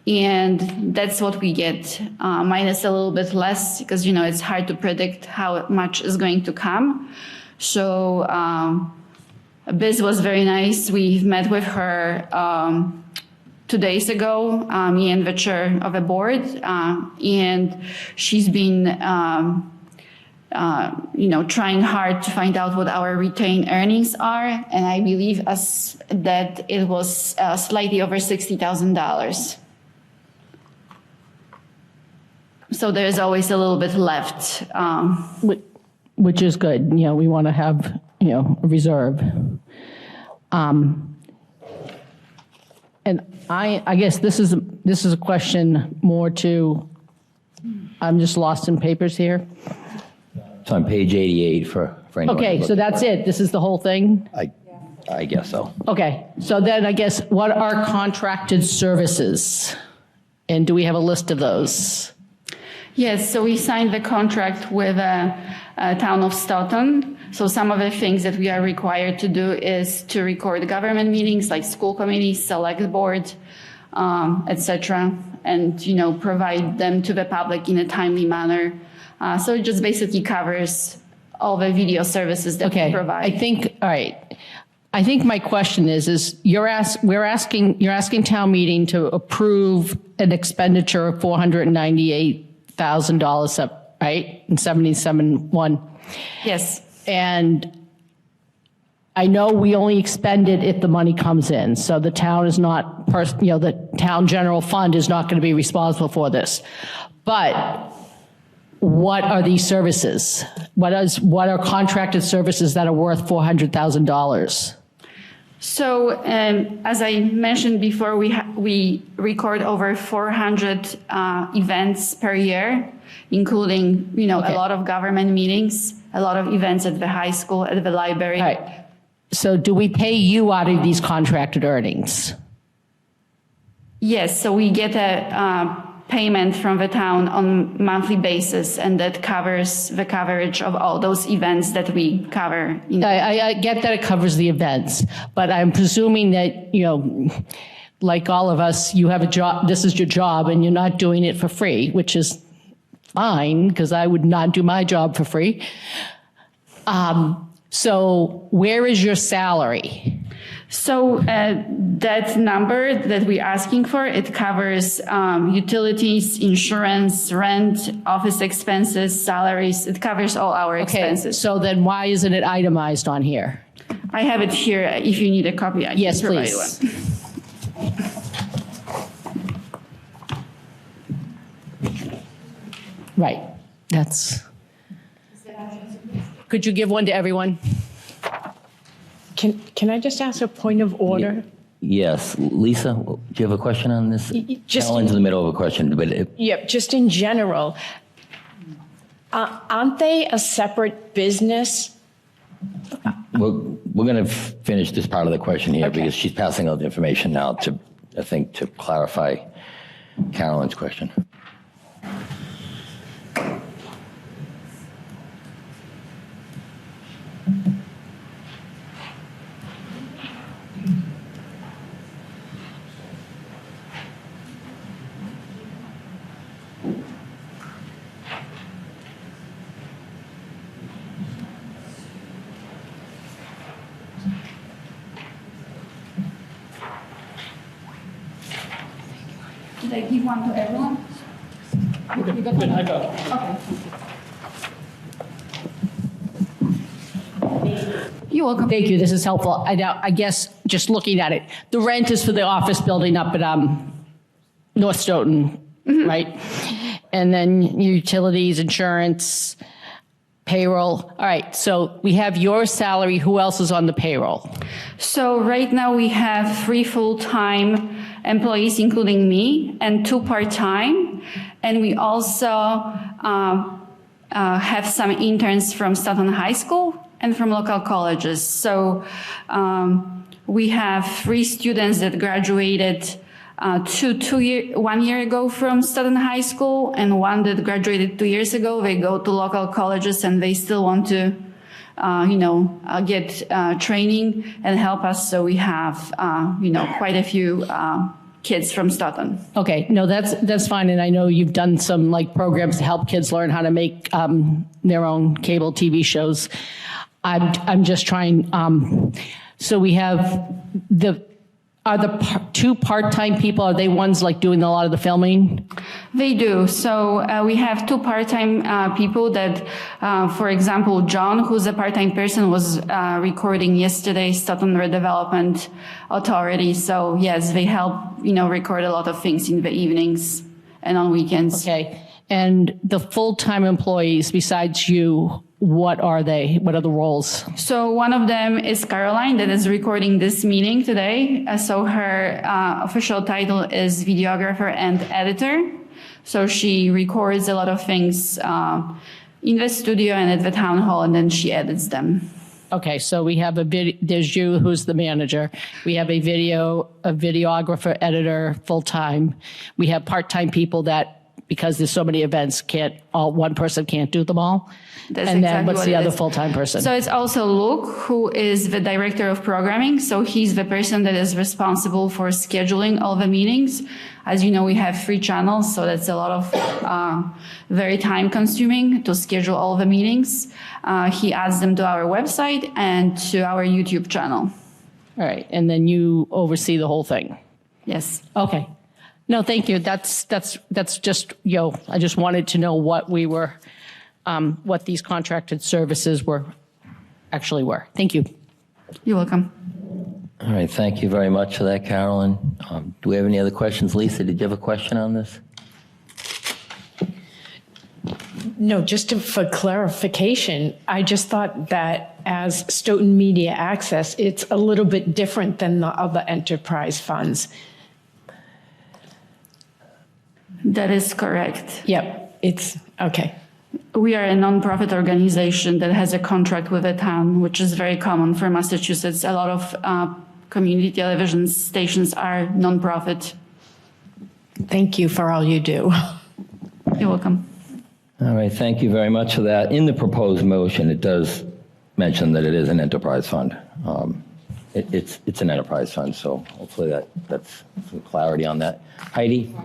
[SPEAKER 15] And that's what we get, minus a little bit less because, it's hard to predict how much is going to come. So Biz was very nice. We met with her 2 days ago, me and the chair of the board, and she's been, trying hard to find out what our retained earnings are. And I believe that it was slightly over $60,000. So there's always a little bit left.
[SPEAKER 6] Which is good. We want to have, a reserve. And I guess this is a question more to, I'm just lost in papers here.
[SPEAKER 1] It's on page 88 for anyone.
[SPEAKER 6] Okay, so that's it. This is the whole thing?
[SPEAKER 1] I guess so.
[SPEAKER 6] Okay, so then I guess what are contracted services? And do we have a list of those?
[SPEAKER 15] Yes, so we signed the contract with the town of Stoughton. So some of the things that we are required to do is to record government meetings like school committees, select board, etc., and provide them to the public in a timely manner. So it just basically covers all the video services that we provide.
[SPEAKER 6] I think my question is you're asking town meeting to approve an expenditure of $498,000, right? And 77.1.
[SPEAKER 15] Yes.
[SPEAKER 6] And I know we only expend it if the money comes in. So the town is not, the town general fund is not going to be responsible for this. But what are these services? What are contracted services that are worth $400,000?
[SPEAKER 15] So as I mentioned before, we record over 400 events per year, including a lot of government meetings, a lot of events at the high school, at the library.
[SPEAKER 6] All right. So do we pay you out of these contracted earnings?
[SPEAKER 15] Yes. So we get a payment from the town on monthly basis, and that covers the coverage of all those events that we cover.
[SPEAKER 6] I get that it covers the events, but I'm presuming that, like all of us, you have a job, this is your job, and you're not doing it for free, which is fine, because I would not do my job for free. So where is your salary?
[SPEAKER 15] So that number that we're asking for, it covers utilities, insurance, rent, office expenses, salaries. It covers all our expenses.
[SPEAKER 6] So then why isn't it itemized on here?
[SPEAKER 15] I have it here. If you need a copy, I can provide
[SPEAKER 6] please.
[SPEAKER 15] one.
[SPEAKER 6] Right. Could you give one to everyone?
[SPEAKER 4] Can I just ask a point of order?
[SPEAKER 1] Yes. Lisa, do you have a question on this? Helen's in the middle of a question, but
[SPEAKER 4] Just in general, aren't they a separate business?
[SPEAKER 1] we're going to finish this part of the question here because she's passing out the information now to, I think, to clarify Carolyn's question.
[SPEAKER 15] Did I give one to everyone? You got one? I got it. Okay.
[SPEAKER 6] You're welcome. Thank you. This is helpful. I guess just looking at it, the rent is for the office building up at North Stoughton, right? And then utilities, insurance, payroll. All right. So we have your salary. Who else is on the payroll?
[SPEAKER 15] So right now we have 3 full-time employees, including me, and 2 part-time. And we also have some interns from Stoughton High School and from local colleges. So we have 3 students that graduated 1 year ago from Stoughton High School, and 1 that graduated 2 years ago. They go to local colleges and they still want to get training and help us. So we have, quite a few kids from Stoughton.
[SPEAKER 6] Okay, no, that's fine. And I know you've done some programs to help kids learn how to make their own cable TV shows. I'm just trying. So we have are the 2 part-time people, are they ones doing a lot of the filming?
[SPEAKER 15] They do. So we have 2 part-time people that, for example, John, who's a part-time person, was recording yesterday, Stoughton Redevelopment Authority. So yes, they help, record a lot of things in the evenings and on weekends.
[SPEAKER 6] Okay. And the full-time employees besides you, what are they? What are the roles?
[SPEAKER 15] So one of them is Caroline that is recording this meeting today. So her official title is videographer and editor. So she records a lot of things in the studio and at the town hall, and then she edits them.
[SPEAKER 6] Okay, so we have there's you, who's the manager. We have a videographer, editor, full-time. We have part-time people that because there's so many events, one person can't do them all?
[SPEAKER 15] That's
[SPEAKER 6] And then
[SPEAKER 15] exactly
[SPEAKER 6] what's
[SPEAKER 15] what
[SPEAKER 6] the
[SPEAKER 15] it
[SPEAKER 6] other
[SPEAKER 15] is.
[SPEAKER 6] full-time person?
[SPEAKER 15] So it's also Luke, who is the director of programming. So he's the person that is responsible for scheduling all the meetings. As you know, we have 3 channels, so that's a lot of very time consuming to schedule all the meetings. He adds them to our website and to our YouTube channel.
[SPEAKER 6] All right, and then you oversee the whole thing?
[SPEAKER 15] Yes.
[SPEAKER 6] Okay. No, thank you. That's just, I just wanted to know what we were, what these contracted services actually were. Thank you.
[SPEAKER 15] You're welcome.
[SPEAKER 1] All right, thank you very much for that, Carolyn. Do we have any other questions? Lisa, did you have a question on this?
[SPEAKER 4] No, just for clarification, I just thought that as Stoughton Media Access, it's a little bit different than the other enterprise funds.
[SPEAKER 15] That is correct.
[SPEAKER 4] Yep, it's okay.
[SPEAKER 15] We are a nonprofit organization that has a contract with the town, which is very common for Massachusetts. A lot of community television stations are nonprofit.
[SPEAKER 4] Thank you for all you do.
[SPEAKER 15] You're welcome.
[SPEAKER 1] All right, thank you very much for that. In the proposed motion, it does mention that it is an enterprise fund. It's an enterprise fund, so hopefully that's some clarity on that. Heidi?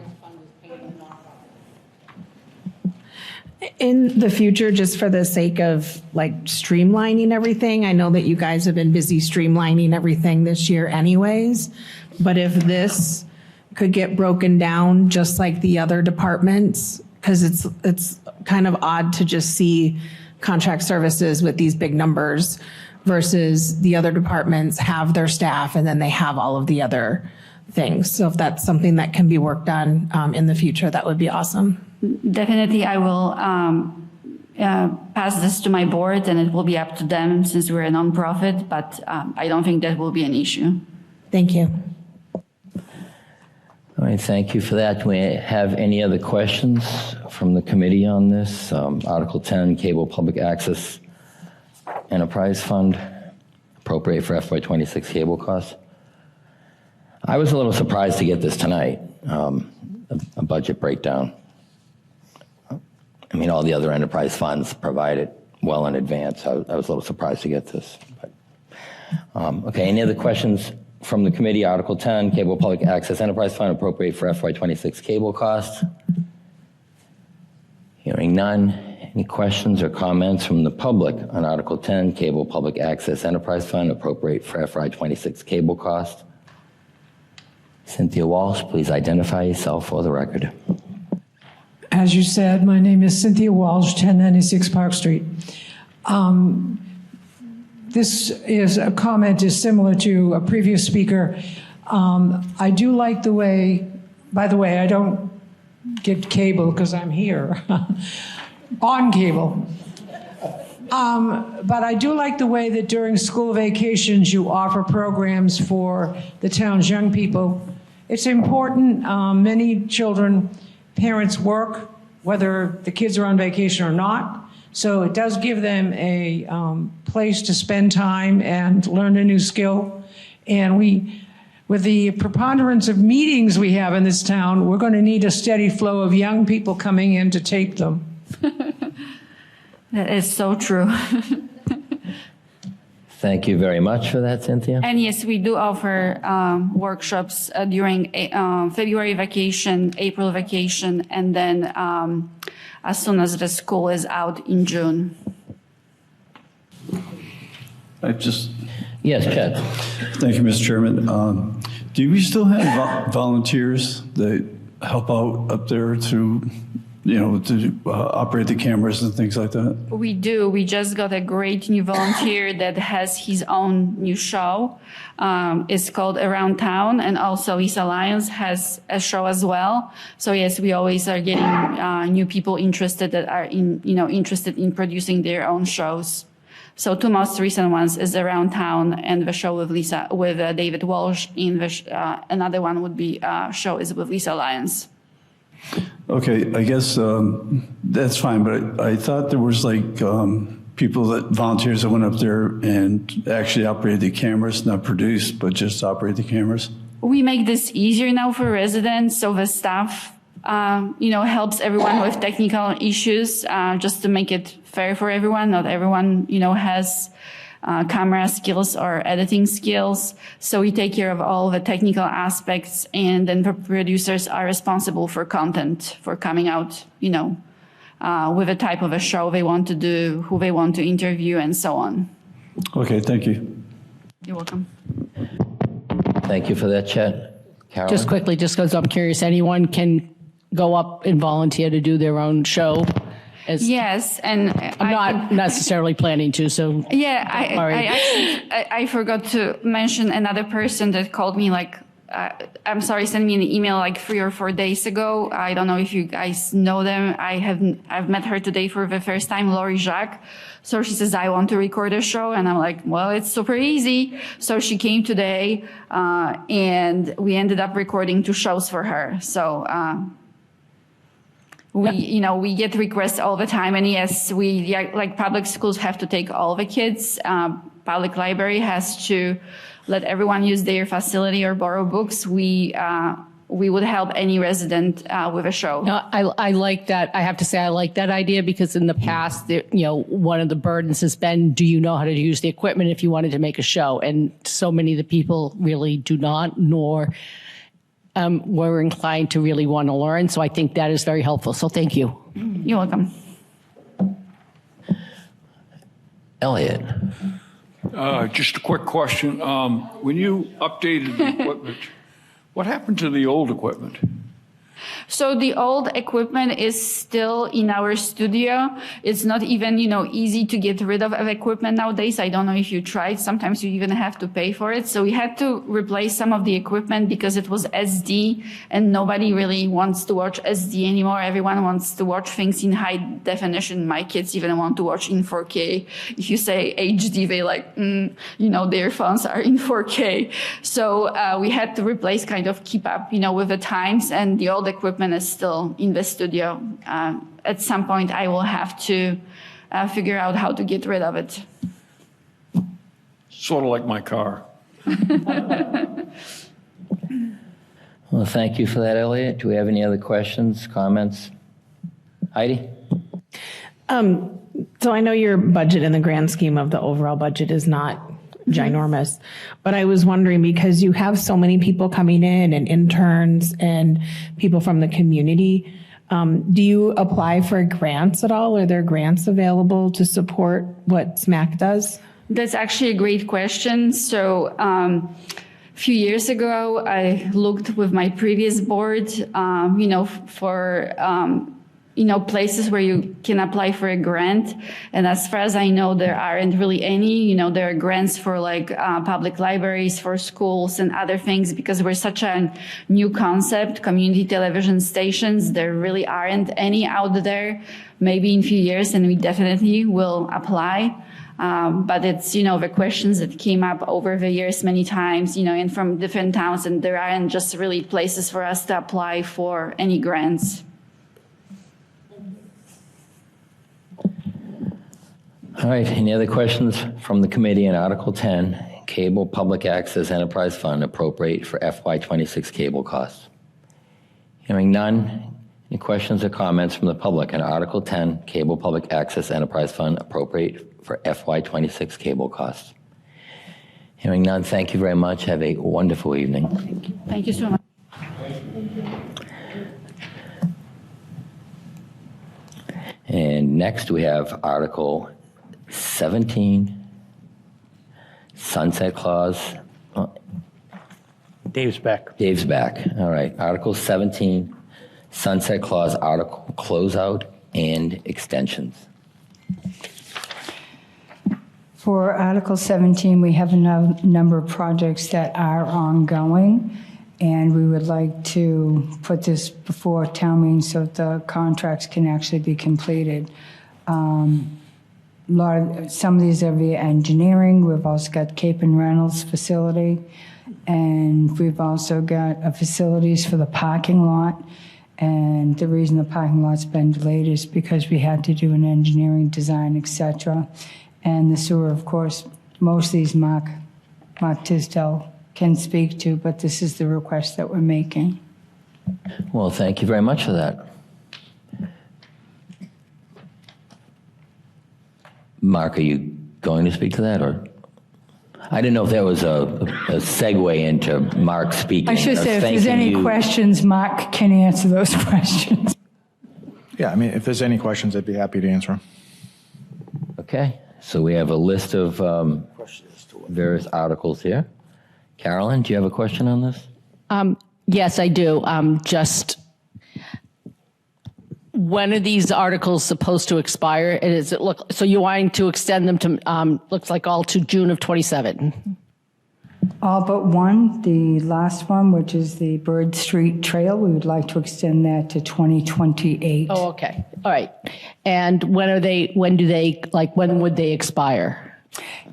[SPEAKER 10] In the future, just for the sake of like streamlining everything, I know that you guys have been busy streamlining everything this year anyways, but if this could get broken down just like the other departments, because it's kind of odd to just see contract services with these big numbers versus the other departments have their staff and then they have all of the other things. So if that's something that can be worked on in the future, that would be awesome.
[SPEAKER 15] Definitely, I will pass this to my board, and it will be up to them since we're a nonprofit, but I don't think that will be an issue.
[SPEAKER 10] Thank you.
[SPEAKER 1] All right, thank you for that. Do we have any other questions from the committee on this? Article 10, Cable Public Access Enterprise Fund, appropriate for FY26 cable costs. I was a little surprised to get this tonight, a budget breakdown. I mean, all the other enterprise funds provide it well in advance. I was a little surprised to get this. But, okay, any other questions from the committee? Article 10, Cable Public Access Enterprise Fund, appropriate for FY26 cable costs. Hearing none. Any questions or comments from the public on Article 10, Cable Public Access Enterprise Fund, appropriate for FY26 cable costs? Cynthia Walsh, please identify yourself for the record.
[SPEAKER 14] As you said, my name is Cynthia Walsh, 1096 Park Street. This is a comment is similar to a previous speaker. I do like the way, by the way, I don't get cable because I'm here on cable. But I do like the way that during school vacations you offer programs for the town's young people. It's important. Many children, parents work, whether the kids are on vacation or not. So it does give them a place to spend time and learn a new skill. And with the preponderance of meetings we have in this town, we're going to need a steady flow of young people coming in to tape them.
[SPEAKER 15] That is so true.
[SPEAKER 1] Thank you very much for that, Cynthia.
[SPEAKER 15] And yes, we do offer workshops during February vacation, April vacation, and then as soon as the school is out in June.
[SPEAKER 1] Yes, Chad.
[SPEAKER 8] Thank you, Mr. Chairman. Do we still have volunteers that help out up there to operate the cameras and things like that?
[SPEAKER 15] We do. We just got a great new volunteer that has his own new show. It's called Around Town, and also Lisa Lyons has a show as well. So yes, we always are getting new people interested that are interested in producing their own shows. So 2 most recent ones is Around Town and the show with David Walsh. Another one would be show is with Lisa Lyons.
[SPEAKER 8] Okay, I guess that's fine, but I thought there was volunteers that went up there and actually operated the cameras, not produced, but just operate the cameras.
[SPEAKER 15] We make this easier now for residents, so the staff helps everyone with technical issues, just to make it fair for everyone. Not everyone, has camera skills or editing skills. So we take care of all the technical aspects, and then the producers are responsible for content, for coming out, with a type of a show they want to do, who they want to interview, and so on.
[SPEAKER 8] Okay, thank you.
[SPEAKER 15] You're welcome.
[SPEAKER 1] Thank you for that, Chet. Carolyn?
[SPEAKER 6] Just quickly, just because I'm curious, anyone can go up and volunteer to do their own show?
[SPEAKER 15] Yes, and
[SPEAKER 6] I'm not necessarily planning to, so.
[SPEAKER 15] Yeah,
[SPEAKER 6] Sorry.
[SPEAKER 15] I forgot to mention another person that called me I'm sorry, sent me an email 3 or 4 days ago. I don't know if you guys know them. I've met her today for the first time, Lori Jacques. So she says, I want to record a show. And I'm like, well, it's super easy. So she came today, and we ended up recording 2 shows for her. So, we get requests all the time. And yes, public schools have to take all the kids. Public library has to let everyone use their facility or borrow books. We would help any resident with a show.
[SPEAKER 6] No, I like that. I have to say I like that idea, because in the past, one of the burdens has been, do you know how to use the equipment if you wanted to make a show? And so many of the people really do not, nor were inclined to really want to learn. So I think that is very helpful. So thank you.
[SPEAKER 15] You're welcome.
[SPEAKER 1] Elliot.
[SPEAKER 13] Just a quick question. When you updated the equipment, what happened to the old equipment?
[SPEAKER 15] So the old equipment is still in our studio. It's not even, easy to get rid of equipment nowadays. I don't know if you tried. Sometimes you even have to pay for it. So we had to replace some of the equipment because it was SD, and nobody really wants to watch SD anymore. Everyone wants to watch things in high definition. My kids even want to watch in 4K. If you say HD, they their phones are in 4K. So we had to replace, keep up, with the times, and the old equipment is still in the studio. At some point, I will have to figure out how to get rid of it.
[SPEAKER 13] Sort of like my car.
[SPEAKER 1] Well, thank you for that, Elliot. Do we have any other questions, comments? Heidi?
[SPEAKER 10] So I know your budget in the grand scheme of the overall budget is not ginormous, but I was wondering, because you have so many people coming in and interns and people from the community, do you apply for grants at all? Are there grants available to support what SMAC does?
[SPEAKER 15] That's actually a great question. So a few years ago, I looked with my previous board, for places where you can apply for a grant. And as far as I know, there aren't really any. There are grants for public libraries, for schools and other things, because we're such a new concept, community television stations. There really aren't any out there. Maybe in a few years, and we definitely will apply. But it's, the questions that came up over the years many times, and from different towns, and there aren't just really places for us to apply for any grants.
[SPEAKER 1] All right, any other questions from the committee on Article 10, Cable Public Access Enterprise Fund, appropriate for FY26 cable costs? Hearing none, any questions or comments from the public on Article 10, Cable Public Access Enterprise Fund, appropriate for FY26 cable costs? Hearing none, thank you very much. Have a wonderful evening.
[SPEAKER 15] Thank you so much.
[SPEAKER 1] And next we have Article 17, Sunset Clause.
[SPEAKER 2] Dave's back.
[SPEAKER 1] Dave's back. All right. Article 17, Sunset Clause, Article Closeout and Extensions.
[SPEAKER 9] For Article 17, we have a number of projects that are ongoing, and we would like to put this before town meeting so that the contracts can actually be completed. Some of these are via engineering. We've also got Cape and Reynolds facility, and we've also got facilities for the parking lot. And the reason the parking lot's been delayed is because we had to do an engineering design, et cetera. And the sewer, of course, most of these Mark Tisdale can speak to, but this is the request that we're making.
[SPEAKER 1] Well, thank you very much for that. Mark, are you going to speak to that, or? I didn't know if there was a segue into Mark speaking.
[SPEAKER 9] I should
[SPEAKER 1] or
[SPEAKER 9] say, if there's
[SPEAKER 1] thanking
[SPEAKER 9] any
[SPEAKER 1] you.
[SPEAKER 9] questions, Mark can answer those questions.
[SPEAKER 16] Yeah, I mean, if there's any questions, I'd be happy to answer them.
[SPEAKER 1] Okay, so we have a list of various articles here. Carolyn, do you have a question on this?
[SPEAKER 6] Yes, I do. Just when are these articles supposed to expire? And does it look, so you're wanting to extend them to, looks like all to June of 27?
[SPEAKER 9] All but one, the last one, which is the Bird Street Trail, we would like to extend that to 2028.
[SPEAKER 6] Oh, okay. All right. And when would they expire?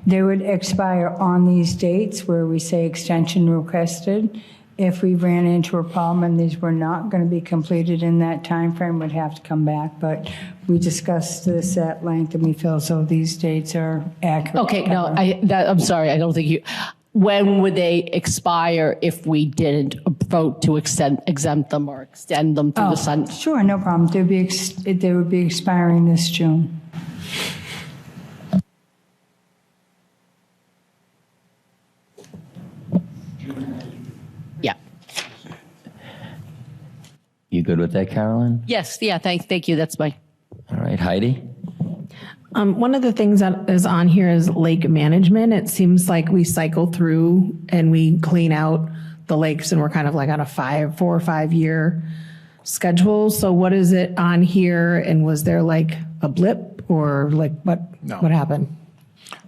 [SPEAKER 9] They would expire on these dates where we say extension requested. If we ran into a problem and these were not going to be completed in that time frame, we'd have to come back. But we discussed this at length, and we feel as though these dates are accurate.
[SPEAKER 6] Okay, no, I'm sorry. I don't think you. When would they expire if we didn't vote to exempt them or extend them through the sun?
[SPEAKER 9] Sure, no problem. They would be expiring this June.
[SPEAKER 6] Yeah.
[SPEAKER 1] You good with that, Carolyn?
[SPEAKER 6] Yes. Yeah. Thank you. That's my.
[SPEAKER 1] All right, Heidi?
[SPEAKER 10] One of the things that is on here is lake management. It seems like we cycle through and we clean out the lakes and we're kind of like on a 4 or 5 year schedule. So what is it on here? And was there like a blip or like what happened?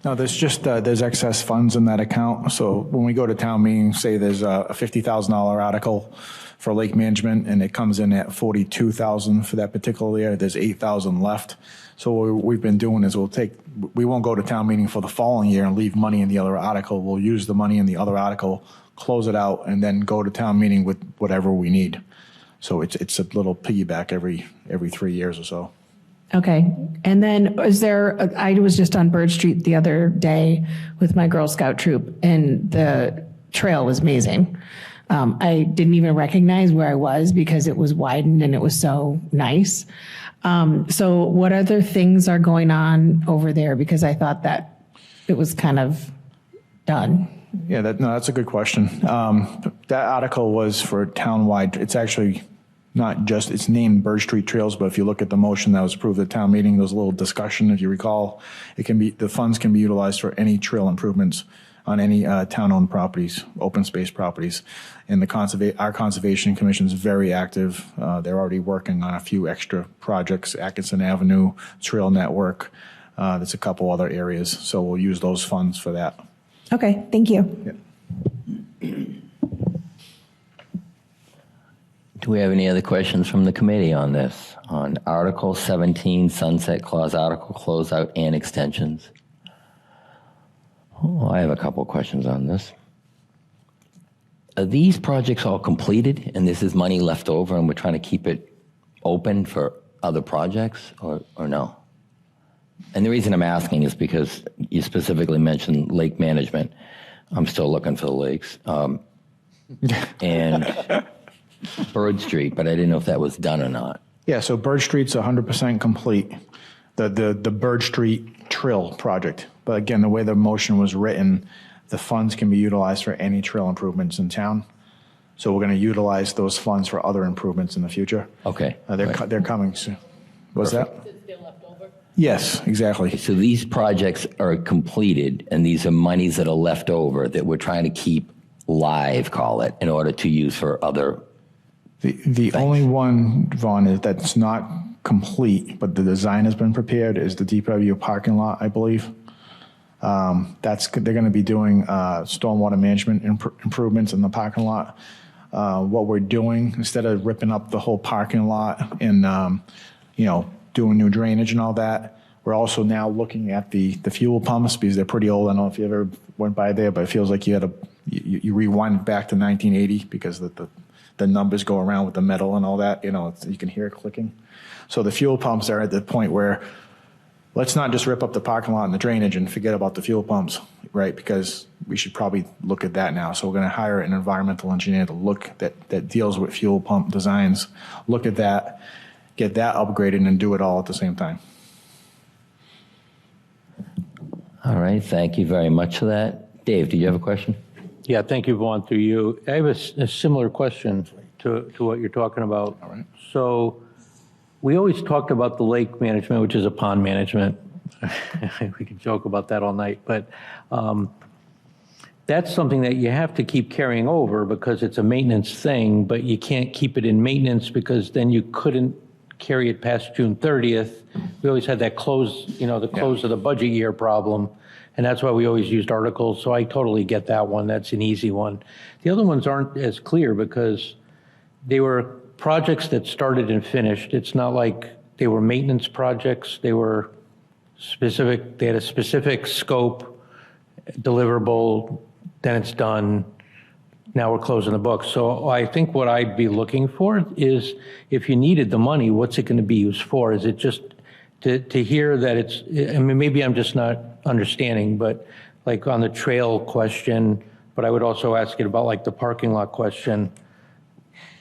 [SPEAKER 16] No, there's just, there's excess funds in that account. So when we go to town meeting, say there's a $50,000 article for lake management and it comes in at $42,000 for that particular year, there's $8,000 left. So what we've been doing is we won't go to town meeting for the following year and leave money in the other article. We'll use the money in the other article, close it out, and then go to town meeting with whatever we need. So it's a little piggyback every 3 years or so.
[SPEAKER 10] Okay. And then I was just on Bird Street the other day with my Girl Scout troop and the trail was amazing. I didn't even recognize where I was because it was widened and it was so nice. So what other things are going on over there? Because I thought that it was kind of done.
[SPEAKER 16] Yeah, that's a good question. That article was for townwide. It's actually not just, it's named Bird Street Trails, but if you look at the motion that was approved at town meeting, there was a little discussion, if you recall. The funds can be utilized for any trail improvements on any town-owned properties, open space properties. And our Conservation Commission is very active. They're already working on a few extra projects, Atkinson Avenue, Trail Network. There's a couple other areas. So we'll use those funds for that.
[SPEAKER 10] Okay, thank you.
[SPEAKER 16] Yeah.
[SPEAKER 1] Do we have any other questions from the committee on this? On Article 17, Sunset Clause, Article Closeout and Extensions? Oh, I have a couple of questions on this. Are these projects all completed and this is money left over and we're trying to keep it open for other projects or no? And the reason I'm asking is because you specifically mentioned lake management. I'm still looking for the lakes. And Bird Street, but I didn't know if that was done or not.
[SPEAKER 16] Yeah, so Bird Street's 100% complete, the Bird Street Trail project. But again, the way the motion was written, the funds can be utilized for any trail improvements in town. So we're going to utilize those funds for other improvements in the future.
[SPEAKER 1] Okay.
[SPEAKER 16] They're coming soon. What's
[SPEAKER 1] Perfect.
[SPEAKER 16] that? Yes, exactly.
[SPEAKER 1] So these projects are completed and these are monies that are left over that we're trying to keep live, call it, in order to use for other.
[SPEAKER 16] The only one, Vaughn, is that's not complete, but the design has been prepared is the DPW parking lot, I believe. They're going to be doing stormwater management improvements in the parking lot. What we're doing, instead of ripping up the whole parking lot and doing new drainage and all that, we're also now looking at the fuel pumps because they're pretty old. I don't know if you ever went by there, but it feels like you rewind back to 1980 because the numbers go around with the metal and all that. You can hear it clicking. So the fuel pumps are at the point where let's not just rip up the parking lot and the drainage and forget about the fuel pumps, right? Because we should probably look at that now. So we're going to hire an environmental engineer to look that deals with fuel pump designs, look at that, get that upgraded, and do it all at the same time.
[SPEAKER 1] All right, thank you very much for that. Dave, do you have a question?
[SPEAKER 2] Yeah, thank you, Vaughn, through you. I have a similar question to what you're talking about.
[SPEAKER 16] All right.
[SPEAKER 2] So we always talked about the lake management, which is a pond management. We could joke about that all night, but that's something that you have to keep carrying over because it's a maintenance thing, but you can't keep it in maintenance because then you couldn't carry it past June 30th. We always had that close, the close of the budget year problem, and that's why we always used articles. So I totally get that one. That's an easy one. The other ones aren't as clear because they were projects that started and finished. It's not like they were maintenance projects. They were specific. They had a specific scope, deliverable, then it's done. Now we're closing the book. So I think what I'd be looking for is if you needed the money, what's it going to be used for? Is it just to hear that it's, I mean, maybe I'm just not understanding, but like on the trail question, but I would also ask it about like the parking lot question.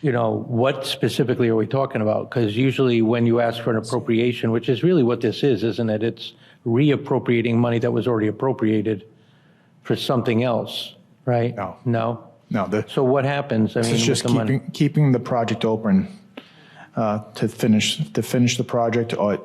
[SPEAKER 2] What specifically are we talking about? Because usually when you ask for an appropriation, which is really what this is, isn't it? It's reappropriating money that was already appropriated for something else, right? No?
[SPEAKER 16] No.
[SPEAKER 2] So what happens? I mean,
[SPEAKER 16] It's just
[SPEAKER 2] with the money?
[SPEAKER 16] keeping the project open to finish the project. Or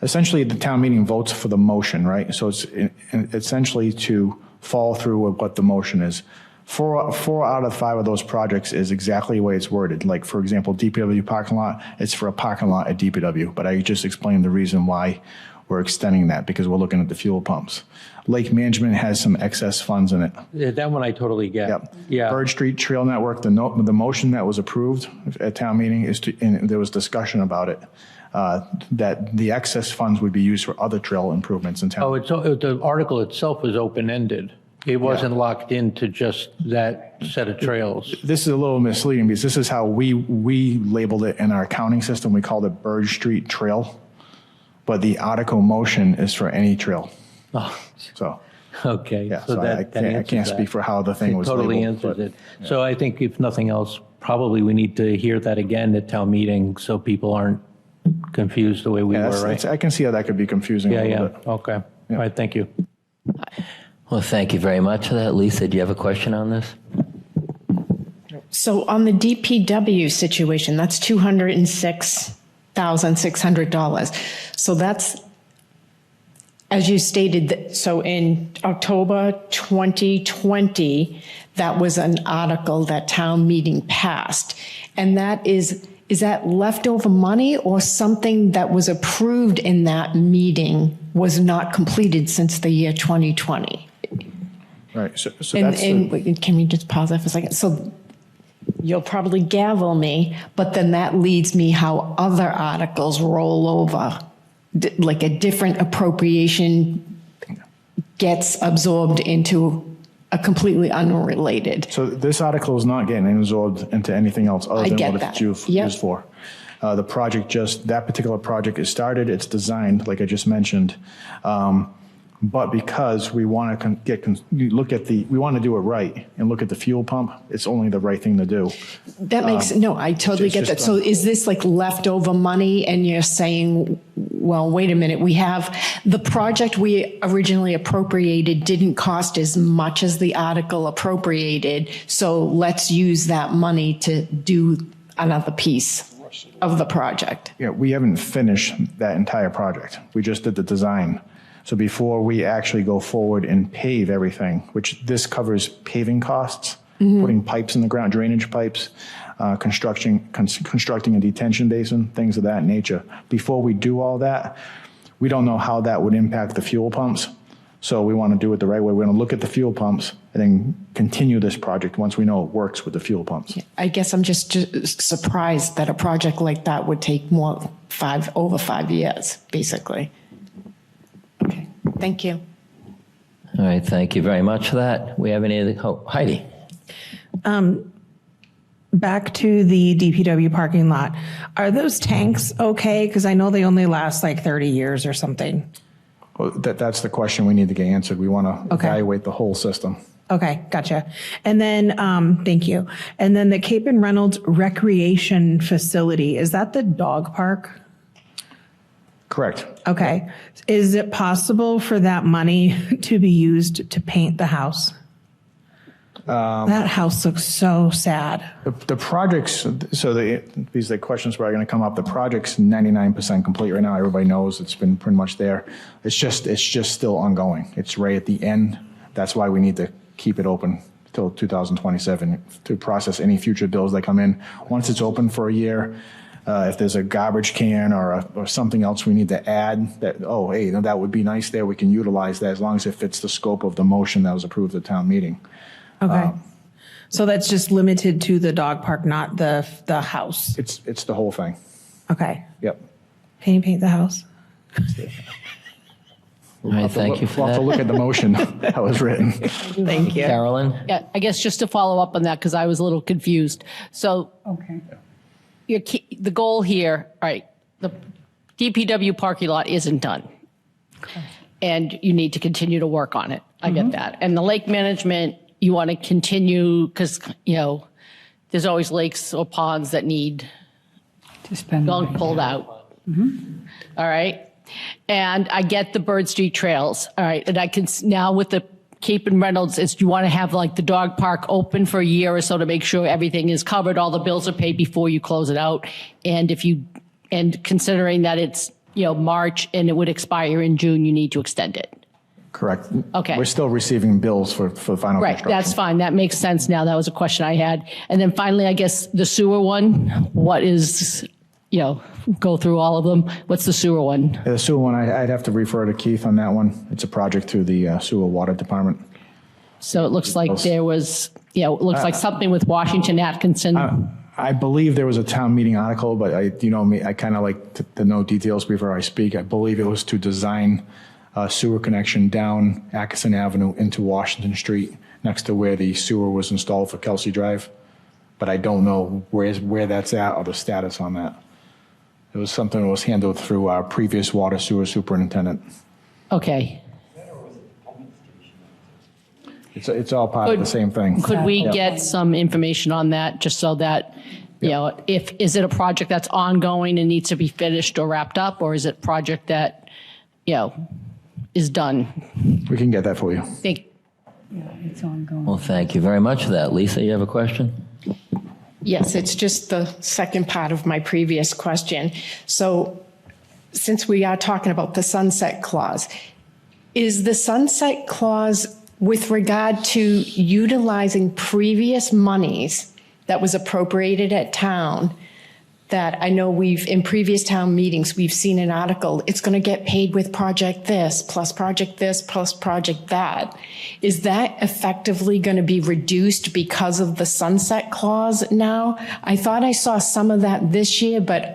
[SPEAKER 16] essentially, the town meeting votes for the motion, right? So it's essentially to follow through with what the motion is. Four out of 5 of those projects is exactly the way it's worded. Like, for example, DPW parking lot, it's for a parking lot at DPW. But I just explained the reason why we're extending that, because we're looking at the fuel pumps. Lake management has some excess funds in it.
[SPEAKER 2] Yeah, that one I totally get.
[SPEAKER 16] Yep.
[SPEAKER 2] Yeah.
[SPEAKER 16] Bird Street Trail Network, the motion that was approved at town meeting is and there was discussion about it, that the excess funds would be used for other trail improvements in town.
[SPEAKER 2] Oh, the article itself was open-ended. It wasn't locked into just that set of trails.
[SPEAKER 16] This is a little misleading because this is how we labeled it in our accounting system. We called it Bird Street Trail, but the article motion is for any trail.
[SPEAKER 2] Oh,
[SPEAKER 16] So,
[SPEAKER 2] okay.
[SPEAKER 16] yeah,
[SPEAKER 2] So
[SPEAKER 16] so
[SPEAKER 2] that
[SPEAKER 16] I
[SPEAKER 2] answers
[SPEAKER 16] can't
[SPEAKER 2] that.
[SPEAKER 16] speak for how the thing
[SPEAKER 2] It
[SPEAKER 16] was
[SPEAKER 2] totally
[SPEAKER 16] labeled.
[SPEAKER 2] answers
[SPEAKER 16] but-
[SPEAKER 2] it. So I think if nothing else, probably we need to hear that again at town meeting so people aren't confused the way we
[SPEAKER 16] Yeah,
[SPEAKER 2] were, right?
[SPEAKER 16] I can see how that could be confusing a little bit.
[SPEAKER 2] Okay. All right, thank you.
[SPEAKER 1] Well, thank you very much for that. Lisa, do you have a question on this?
[SPEAKER 4] So on the DPW situation, that's $206,600. So that's, as you stated, so in October 2020, that was an article that town meeting passed. And that is that leftover money or something that was approved in that meeting was not completed since the year 2020?
[SPEAKER 16] Right, so
[SPEAKER 4] And,
[SPEAKER 16] that's.
[SPEAKER 4] and can we just pause that for a second? So you'll probably gavel me, but then that leads me how other articles roll over. Like a different appropriation gets absorbed into a completely unrelated.
[SPEAKER 16] So this article is not getting absorbed into anything else other
[SPEAKER 4] I
[SPEAKER 16] than
[SPEAKER 4] get
[SPEAKER 16] what
[SPEAKER 4] that.
[SPEAKER 16] it's used
[SPEAKER 4] Yep.
[SPEAKER 16] for. The project that particular project is started, it's designed, like I just mentioned. But because we want to we want to do it right and look at the fuel pump, it's only the right thing to do.
[SPEAKER 4] That makes, no, I totally
[SPEAKER 16] it's
[SPEAKER 4] get that.
[SPEAKER 16] just,
[SPEAKER 4] So is this like leftover money and you're saying, well, wait a minute, we have, the project we originally appropriated didn't cost as much as the article appropriated, so let's use that money to do another piece of the project.
[SPEAKER 16] Yeah, we haven't finished that entire project. We just did the design. So before we actually go forward and pave everything, which this covers paving costs, putting pipes in the ground, drainage pipes, constructing a detention basin, things of that nature. Before we do all that, we don't know how that would impact the fuel pumps. So we want to do it the right way. We're going to look at the fuel pumps and then continue this project once we know it works with the fuel pumps.
[SPEAKER 4] I guess I'm just surprised that a project like that would take over 5 years, basically. Okay, thank you.
[SPEAKER 1] All right, thank you very much for that. We have any other, Heidi?
[SPEAKER 10] Back to the DPW parking lot. Are those tanks okay? Because I know they only last like 30 years or something.
[SPEAKER 16] Well, that's the question we need to get answered. We want to evaluate the whole system.
[SPEAKER 10] Okay, gotcha. And then, thank you. And then the Cape and Reynolds Recreation Facility, is that the dog park?
[SPEAKER 16] Correct.
[SPEAKER 10] Okay. Is it possible for that money to be used to paint the house? That house looks so sad.
[SPEAKER 16] The projects, so these are the questions where are going to come up. The project's 99% complete right now. Everybody knows it's been pretty much there. It's just still ongoing. It's right at the end. That's why we need to keep it open till 2027 to process any future bills that come in. Once it's open for a year, if there's a garbage can or something else we need to add, that, oh, hey, that would be nice there, we can utilize that as long as it fits the scope of the motion that was approved at town meeting.
[SPEAKER 10] Okay. So that's just limited to the dog park, not the house?
[SPEAKER 16] It's the whole thing.
[SPEAKER 10] Okay.
[SPEAKER 16] Yep.
[SPEAKER 10] Can you paint the house?
[SPEAKER 1] All right, thank you for
[SPEAKER 16] We'll have to
[SPEAKER 1] that.
[SPEAKER 16] look at the motion that was written.
[SPEAKER 10] Thank you.
[SPEAKER 1] Carolyn?
[SPEAKER 6] Yeah, I guess just to follow up on that, because I was a little confused. So
[SPEAKER 9] Okay.
[SPEAKER 6] the goal here, all right, the DPW parking lot isn't done. And you need to continue to work on it. I get that. And the lake management, you want to continue because, there's always lakes or ponds that need
[SPEAKER 9] To spend
[SPEAKER 6] going
[SPEAKER 9] money.
[SPEAKER 6] pulled out. All right. And I get the Bird Street trails. All right. And I can now with the Cape and Reynolds is you want to have like the dog park open for a year or so to make sure everything is covered. All the bills are paid before you close it out. And and considering that it's, March and it would expire in June, you need to extend it.
[SPEAKER 16] Correct.
[SPEAKER 6] Okay.
[SPEAKER 16] We're still receiving bills for final
[SPEAKER 6] Right.
[SPEAKER 16] construction.
[SPEAKER 6] That's fine. That makes sense now. That was a question I had. And then finally, I guess the sewer one, what is, go through all of them. What's the sewer one?
[SPEAKER 16] Yeah, the sewer one, I'd have to refer to Keith on that one. It's a project through the sewer water department.
[SPEAKER 6] So it looks like there was, it looks like something with Washington Atkinson.
[SPEAKER 16] I believe there was a town meeting article, but I kind of like to know details before I speak. I believe it was to design a sewer connection down Atkinson Avenue into Washington Street next to where the sewer was installed for Kelsey Drive. But I don't know where that's at or the status on that. It was something that was handled through our previous water sewer superintendent.
[SPEAKER 6] Okay.
[SPEAKER 16] It's all part of the same thing.
[SPEAKER 6] Could we
[SPEAKER 16] Yep.
[SPEAKER 6] get some information on that just so that, is it a project that's ongoing and needs to be finished or wrapped up? Or is it a project that, is done?
[SPEAKER 16] We can get that for you.
[SPEAKER 6] Thank
[SPEAKER 9] It's ongoing.
[SPEAKER 1] Well, thank you very much for that. Lisa, you have a question?
[SPEAKER 4] Yes, it's just the second part of my previous question. So since we are talking about the sunset clause, is the sunset clause with regard to utilizing previous monies that was appropriated at town that I know in previous town meetings, we've seen an article, it's going to get paid with project this, plus project this, plus project that. Is that effectively going to be reduced because of the sunset clause now? I thought I saw some of that this year, but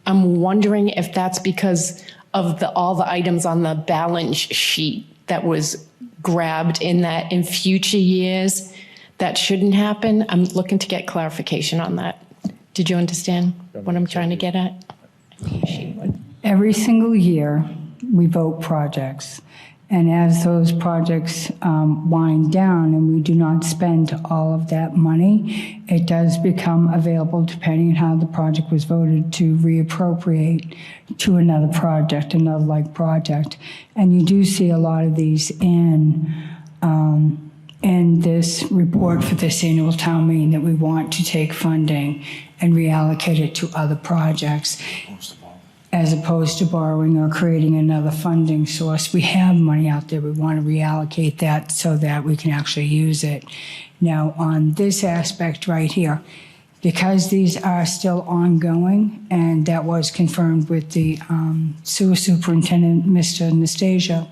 [SPEAKER 4] I'm wondering if that's because of all the items on the balance sheet that was grabbed in future years that shouldn't happen. I'm looking to get clarification on that. Did you understand what I'm trying to get at?
[SPEAKER 9] Every single year, we vote projects. And as those projects wind down and we do not spend all of that money, it does become available, depending on how the project was voted, to reappropriate to another project, another like project. And you do see a lot of these in this report for this annual town meeting, that we want to take funding and reallocate it to other projects, as opposed to borrowing or creating another funding source. We have money out there. We want to reallocate that so that we can actually use it. Now, on this aspect right here, because these are still ongoing, and that was confirmed with the sewer superintendent, Mr. Anastasia,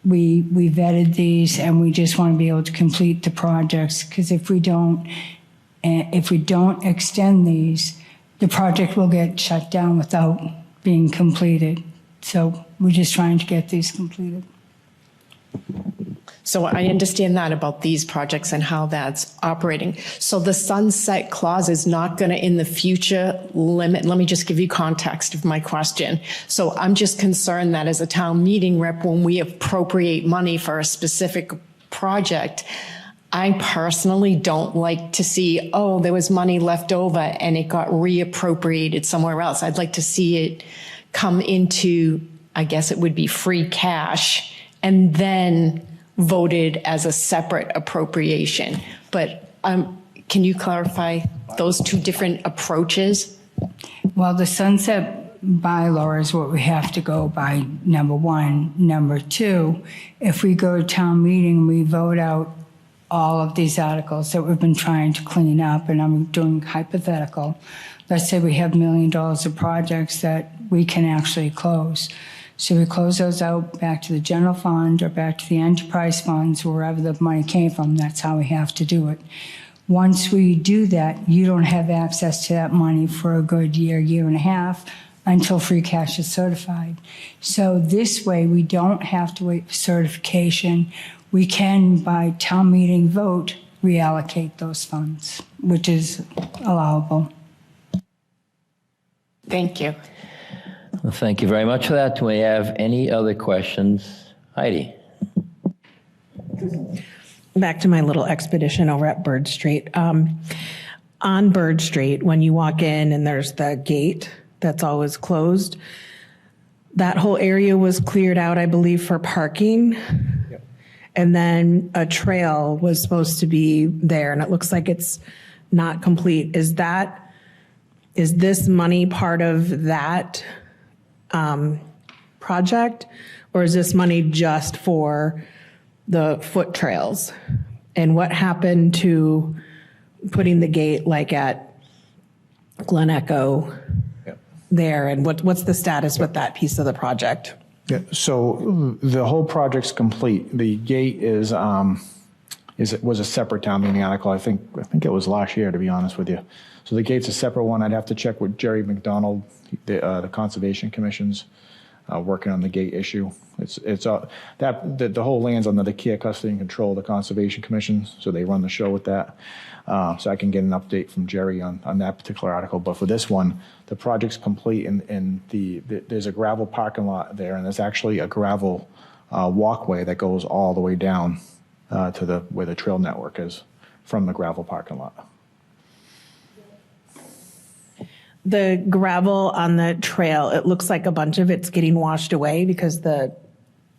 [SPEAKER 9] we vetted these, and we just want to be able to complete the projects, because if we don't extend these, the project will get shut down without being completed. So we're just trying to get these completed.
[SPEAKER 4] So I understand that about these projects and how that's operating. So the sunset clause is not going to in the future limit. Let me just give you context of my question. So I'm just concerned that as a town meeting rep, when we appropriate money for a specific project, I personally don't like to see, oh, there was money left over and it got reappropriated somewhere else. I'd like to see it come into, I guess it would be free cash, and then voted as a separate appropriation. But can you clarify those two different approaches?
[SPEAKER 9] Well, the sunset bylaw is what we have to go by, number one. Number two, if we go to town meeting, we vote out all of these articles that we've been trying to clean up, and I'm doing hypothetical. Let's say we have $1 million of projects that we can actually close. So we close those out back to the general fund or back to the enterprise funds, wherever the money came from. That's how we have to do it. Once we do that, you don't have access to that money for a good year, year and a half, until free cash is certified. So this way, we don't have to wait for certification. We can, by town meeting vote, reallocate those funds, which is allowable.
[SPEAKER 4] Thank you.
[SPEAKER 1] Well, thank you very much for that. Do we have any other questions? Heidi?
[SPEAKER 10] Back to my little expedition over at Bird Street. On Bird Street, when you walk in and there's the gate that's always closed, that whole area was cleared out, I believe, for parking. Yep. And then a trail was supposed to be there, and it looks like it's not complete. Is this money part of that project, or is this money just for the foot trails? And what happened to putting the gate like at Glen Echo there? And what's the status with that piece of the project?
[SPEAKER 16] Yeah, so the whole project's complete. The gate was a separate town meeting article. I think it was last year, to be honest with you. So the gate's a separate one. I'd have to check with Jerry McDonald, the Conservation Commission's working on the gate issue. The whole land's under the care, custody, and control of the Conservation Commission, so they run the show with that. So I can get an update from Jerry on that particular article. But for this one, the project's complete, and there's a gravel parking lot there, and there's actually a gravel walkway that goes all the way down to where the trail network is from the gravel parking lot.
[SPEAKER 10] The gravel on the trail, it looks like a bunch of it's getting washed away because the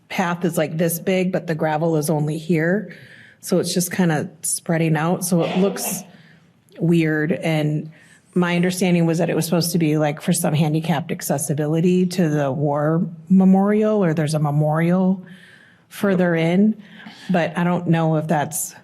[SPEAKER 10] path is like this big, but the gravel is only here. So it's just kind of spreading out. So it looks weird. And my understanding was that it was supposed to be like for some handicapped accessibility to the war memorial, or there's a memorial further in, but I don't know if that's...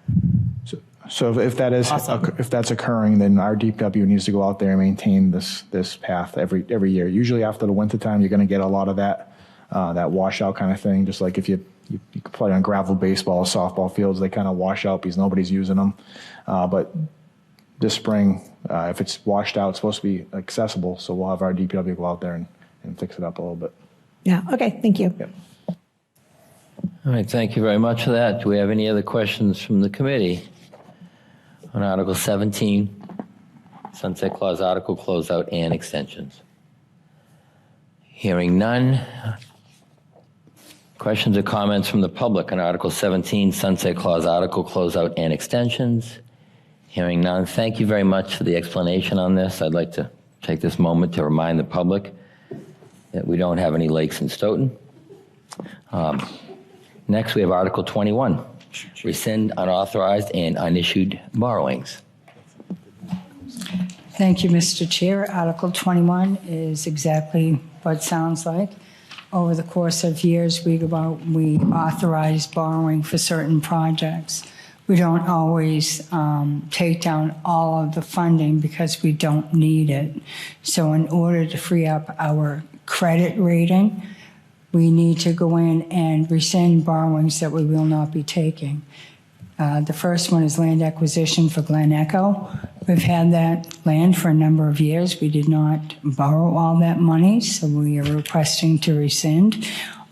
[SPEAKER 16] So if that is
[SPEAKER 10] awesome.
[SPEAKER 16] If that's occurring, then our DPW needs to go out there and maintain this path every year. Usually after the wintertime, you're going to get a lot of that washout kind of thing. Just like if you could play on gravel baseball, softball fields, they kind of wash out because nobody's using them. But this spring, if it's washed out, it's supposed to be accessible. So we'll have our DPW go out there and fix it up a little bit.
[SPEAKER 10] Yeah. Okay. Thank you.
[SPEAKER 16] Yep.
[SPEAKER 1] All right, thank you very much for that. Do we have any other questions from the committee on Article 17, Sunset Clause Article Closeout and Extensions? Hearing none. Questions or comments from the public on Article 17, Sunset Clause Article Closeout and Extensions? Hearing none. Thank you very much for the explanation on this. I'd like to take this moment to remind the public that we don't have any lakes in Stoughton. Next, we have Article 21, rescind unauthorized and unissued borrowings.
[SPEAKER 9] Thank you, Mr. Chair. Article 21 is exactly what it sounds like. Over the course of years, we authorize borrowing for certain projects. We don't always take down all of the funding because we don't need it. So in order to free up our credit rating, we need to go in and rescind borrowings that we will not be taking. The first one is land acquisition for Glen Echo. We've had that land for a number of years. We did not borrow all that money, so we are requesting to rescind.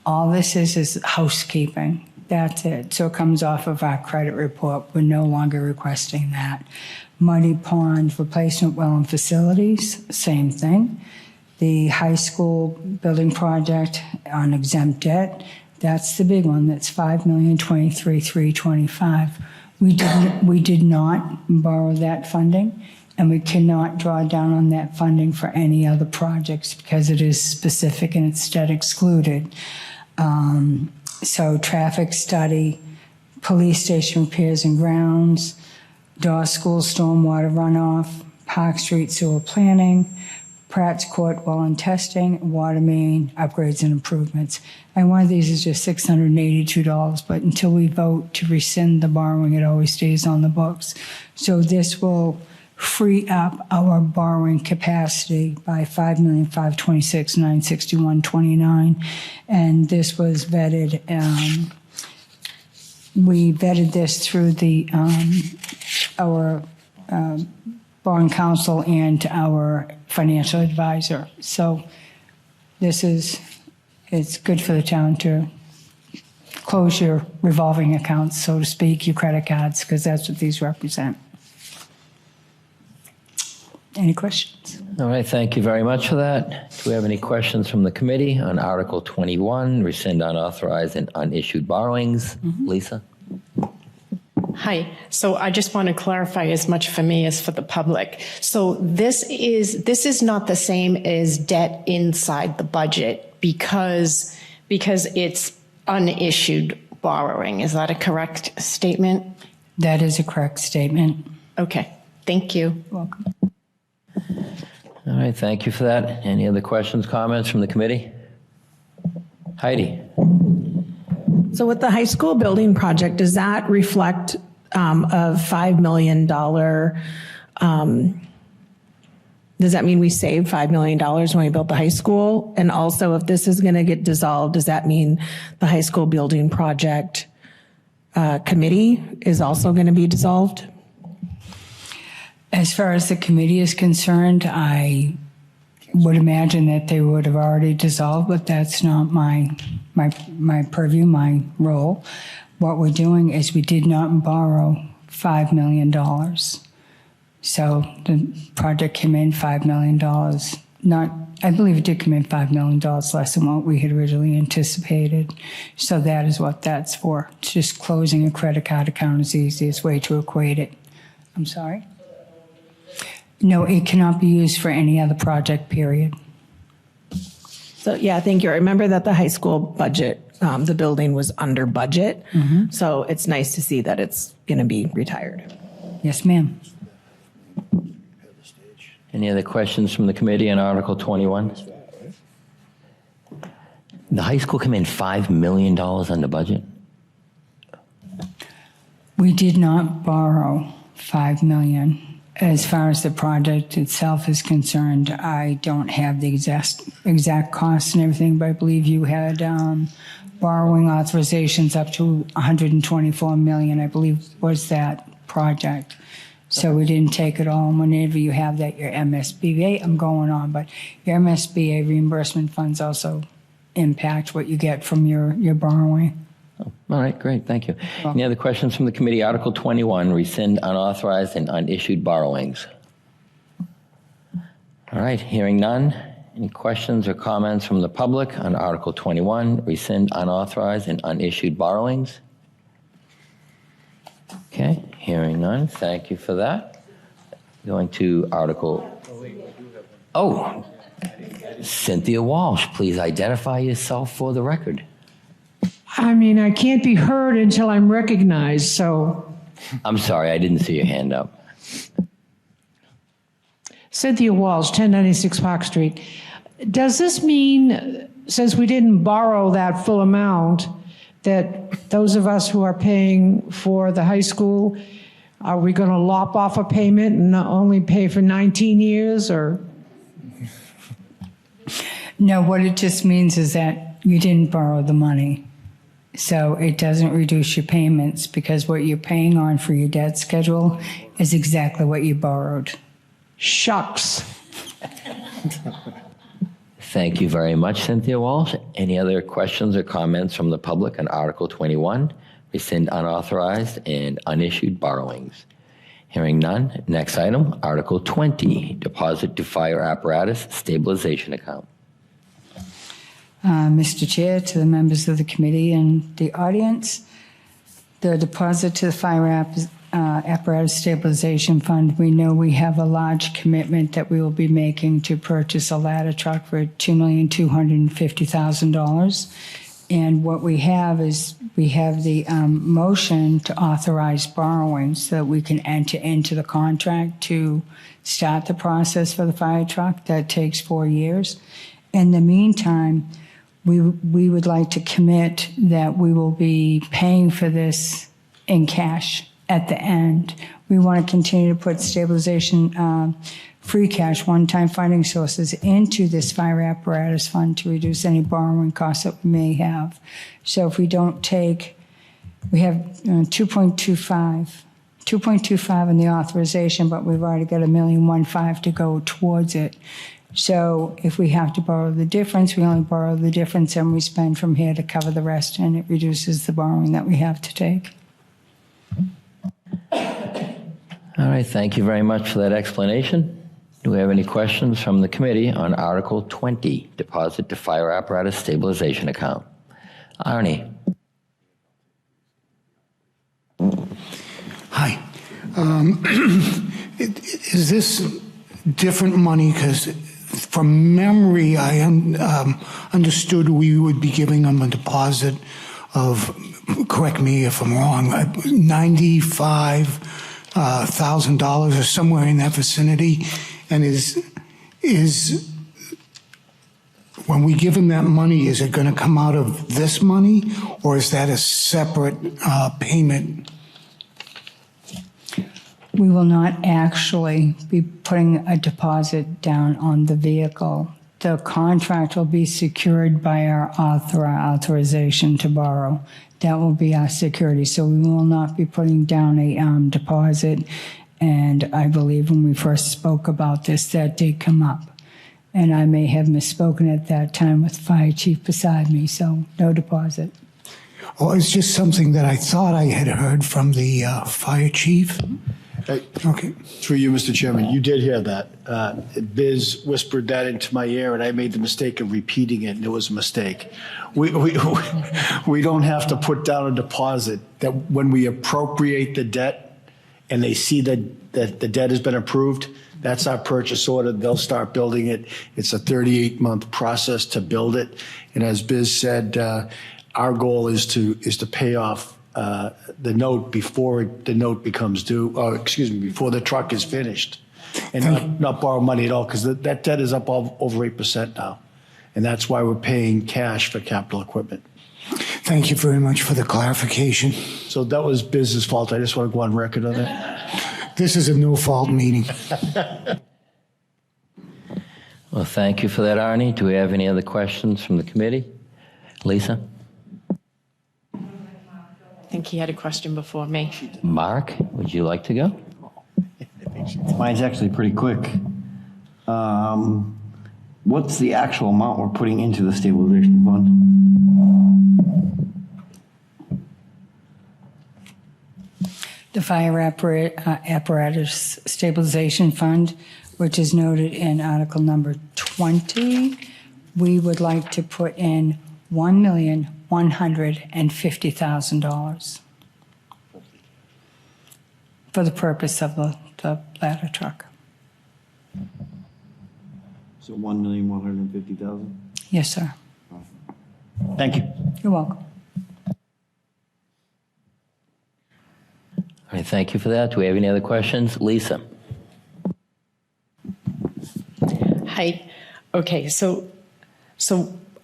[SPEAKER 9] All this is housekeeping. That's it. So it comes off of our credit report. We're no longer requesting that. Muddy Pond replacement well and facilities, same thing. The high school building project on exempt debt, That's the big one. That's $5,023,325. We did not borrow that funding, and we cannot draw down on that funding for any other projects because it is specific and it's debt excluded. So traffic study, police station repairs and grounds, Dawes School stormwater runoff, Park Street sewer planning, Pratt's Court well and testing, water main upgrades and improvements. And one of these is just $682, but until we vote to rescind the borrowing, it always stays on the books. So this will free up our borrowing capacity by $5,526,961.29. And this was vetted. We vetted this through our bond counsel and our financial advisor. So it's good for the town to close your revolving accounts, so to speak, your credit cards, because that's what these represent. Any questions?
[SPEAKER 1] All right, thank you very much for that. Do we have any questions from the committee on Article 21, rescind unauthorized and unissued borrowings? Lisa?
[SPEAKER 4] Hi. So I just want to clarify as much for me as for the public. So this is not the same as debt inside the budget because it's unissued borrowing. Is that a correct statement?
[SPEAKER 9] That is a correct statement.
[SPEAKER 4] Okay. Thank you.
[SPEAKER 9] You're welcome.
[SPEAKER 1] All right, thank you for that. Any other questions, comments from the committee? Heidi?
[SPEAKER 10] So with the high school building project, does that reflect a $5 million? Does that mean we saved $5 million when we built the high school? And also, if this is going to get dissolved, does that mean the high school building project committee is also going to be dissolved?
[SPEAKER 9] As far as the committee is concerned, I would imagine that they would have already dissolved, but that's not my purview, my role. What we're doing is we did not borrow $5 million. So the project came in $5 million. I believe it did come in $5 million less than what we had originally anticipated. So that is what that's for. It's just closing a credit card account is the easiest way to equate it. I'm sorry? No, it cannot be used for any other project, period.
[SPEAKER 10] So, yeah, thank you. I remember that the high school budget, the building was under budget. So it's nice to see that it's going to be retired.
[SPEAKER 9] Yes, ma'am.
[SPEAKER 1] Any other questions from the committee on Article 21? The high school came in $5 million under budget?
[SPEAKER 9] We did not borrow $5 million. As far as the project itself is concerned, I don't have the exact costs and everything, but I believe you had borrowing authorizations up to $124 million, I believe was that project. So we didn't take it all. And whenever you have that, your MSBA, I'm going on, but your MSBA reimbursement funds also impact what you get from your borrowing.
[SPEAKER 1] All right, great, thank you. Any other questions from the committee? Article 21, rescind unauthorized and unissued borrowings. All right, hearing none. Any questions or comments from the public on Article 21, rescind unauthorized and unissued borrowings? Okay, hearing none, thank you for that. Going to Article... Oh, Cynthia Walsh, please identify yourself for the record.
[SPEAKER 14] I mean, I can't be heard until I'm recognized, so.
[SPEAKER 1] I'm sorry, I didn't see your hand up.
[SPEAKER 14] Cynthia Walsh, 1096 Park Street. Does this mean, since we didn't borrow that full amount, that those of us who are paying for the high school, are we going to lop off a payment and not only pay for 19 years, or?
[SPEAKER 9] No, what it just means is that you didn't borrow the money. So it doesn't reduce your payments because what you're paying on for your debt schedule is exactly what you borrowed.
[SPEAKER 14] Shucks.
[SPEAKER 1] Thank you very much, Cynthia Walsh. Any other questions or comments from the public on Article 21, rescind unauthorized and unissued borrowings? Hearing none. Next item, Article 20, deposit to fire apparatus stabilization account.
[SPEAKER 9] Mr. Chair, to the members of the committee and the audience, the deposit to the Fire Apparatus Stabilization Fund, we know we have a large commitment that we will be making to purchase a ladder truck for $2,250,000. And what we have is we have the motion to authorize borrowing so that we can enter into the contract to start the process for the fire truck. That takes 4 years. In the meantime, we would like to commit that we will be paying for this in cash at the end. We want to continue to put stabilization free cash, one-time funding sources into this fire apparatus fund to reduce any borrowing costs that we may have. So if we don't take, we have 2.25 in the authorization, but we've already got $1.15 million to go towards it. So if we have to borrow the difference, we only borrow the difference and we spend from here to cover the rest, and it reduces the borrowing that we have to take.
[SPEAKER 1] All right, thank you very much for that explanation. Do we have any questions from the committee on Article 20, Deposit to Fire Apparatus Stabilization Account? Arnie.
[SPEAKER 5] Hi. Is this different money? Because from memory, I understood we would be giving them a deposit of, correct me if I'm wrong, $95,000 or somewhere in that vicinity. And is when we give them that money, is it going to come out of this money, or is that a separate payment?
[SPEAKER 9] We will not actually be putting a deposit down on the vehicle. The contract will be secured by our authorization to borrow. That will be our security. So we will not be putting down a deposit. And I believe when we first spoke about this, that did come up. And I may have misspoken at that time with Fire Chief beside me, so no deposit.
[SPEAKER 5] Well, it's just something that I thought I had heard from the Fire Chief. Okay.
[SPEAKER 17] Through you, Mr. Chairman, you did hear that. Biz whispered that into my ear, and I made the mistake of repeating it, and it was a mistake. We don't have to put down a deposit. That when we appropriate the debt and they see that the debt has been approved, that's our purchase order. They'll start building it. It's a 38-month process to build it. And as Biz said, our goal is to pay off the note before the note becomes due, or excuse me, before the truck is finished, and not borrow money at all, because that debt is up over 8% now. And that's why we're paying cash for capital equipment.
[SPEAKER 5] Thank you very much for the clarification.
[SPEAKER 17] So that was Biz's fault. I just want to go on record on that.
[SPEAKER 5] This is a no-fault meeting.
[SPEAKER 1] Well, thank you for that, Arnie. Do we have any other questions from the committee? Lisa?
[SPEAKER 4] I think he had a question before me.
[SPEAKER 1] Mark, would you like to go?
[SPEAKER 12] Mine's actually pretty quick. What's the actual amount we're putting into the stabilization fund?
[SPEAKER 9] The Fire Apparatus Stabilization Fund, which is noted in Article number 20, we would like to put in $1,150,000 for the purpose of the ladder truck.
[SPEAKER 12] So $1,150,000?
[SPEAKER 9] Yes, sir.
[SPEAKER 12] Thank you.
[SPEAKER 9] You're welcome.
[SPEAKER 1] All right, thank you for that. Do we have any other questions? Lisa?
[SPEAKER 4] Hi. Okay, so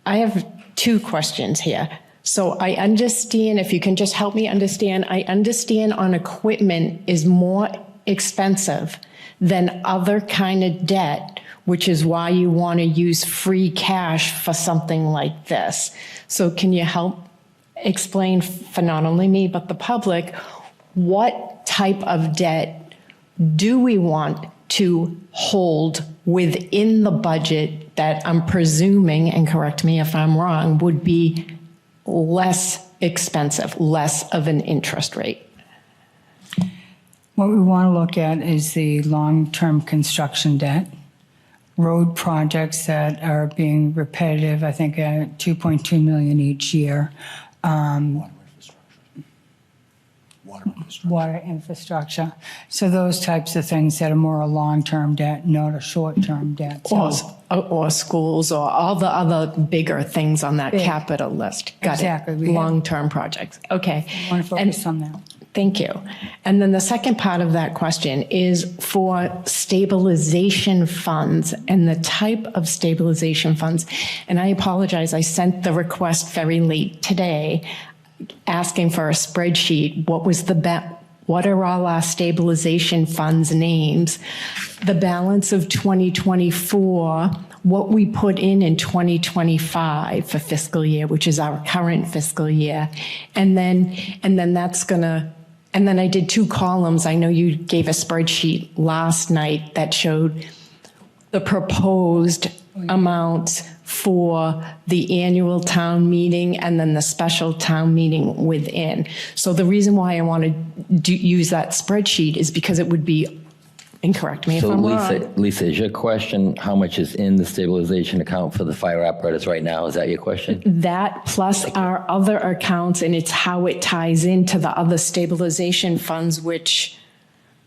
[SPEAKER 4] I have two questions here. So I understand, if you can just help me understand, I understand on equipment is more expensive than other kind of debt, which is why you want to use free cash for something like this. So can you help explain for not only me, but the public, what type of debt do we want to hold within the budget that I'm presuming, and correct me if I'm wrong, would be less expensive, less of an interest rate?
[SPEAKER 9] What we want to look at is the long-term construction debt. road projects that are being repetitive, I think 2.2 million each year. Water infrastructure. So those types of things that are more a long-term debt, not a short-term debt. So-
[SPEAKER 4] Or schools, or all the other bigger things on that
[SPEAKER 9] Big.
[SPEAKER 4] capital list. Got
[SPEAKER 9] Exactly.
[SPEAKER 4] it.
[SPEAKER 9] We have-
[SPEAKER 4] Long-term projects. Okay.
[SPEAKER 9] I want to focus on that.
[SPEAKER 4] Thank you. And then the second part of that question is for stabilization funds and the type of stabilization funds. And I apologize, I sent the request very late today asking for a spreadsheet. What are all our stabilization funds names? The balance of 2024, what we put in 2025 for fiscal year, which is our current fiscal year. And then that's gonna, and then I did 2 columns. I know you gave a spreadsheet last night that showed the proposed amounts for the annual town meeting and then the special town meeting within. So the reason why I want to use that spreadsheet is because it would be, and correct me if
[SPEAKER 1] So
[SPEAKER 4] I'm wrong.
[SPEAKER 1] Lisa, is your question how much is in the stabilization account for the fire apparatus right now? Is that your question?
[SPEAKER 4] That plus our other accounts, and it's how it ties into the other stabilization funds, which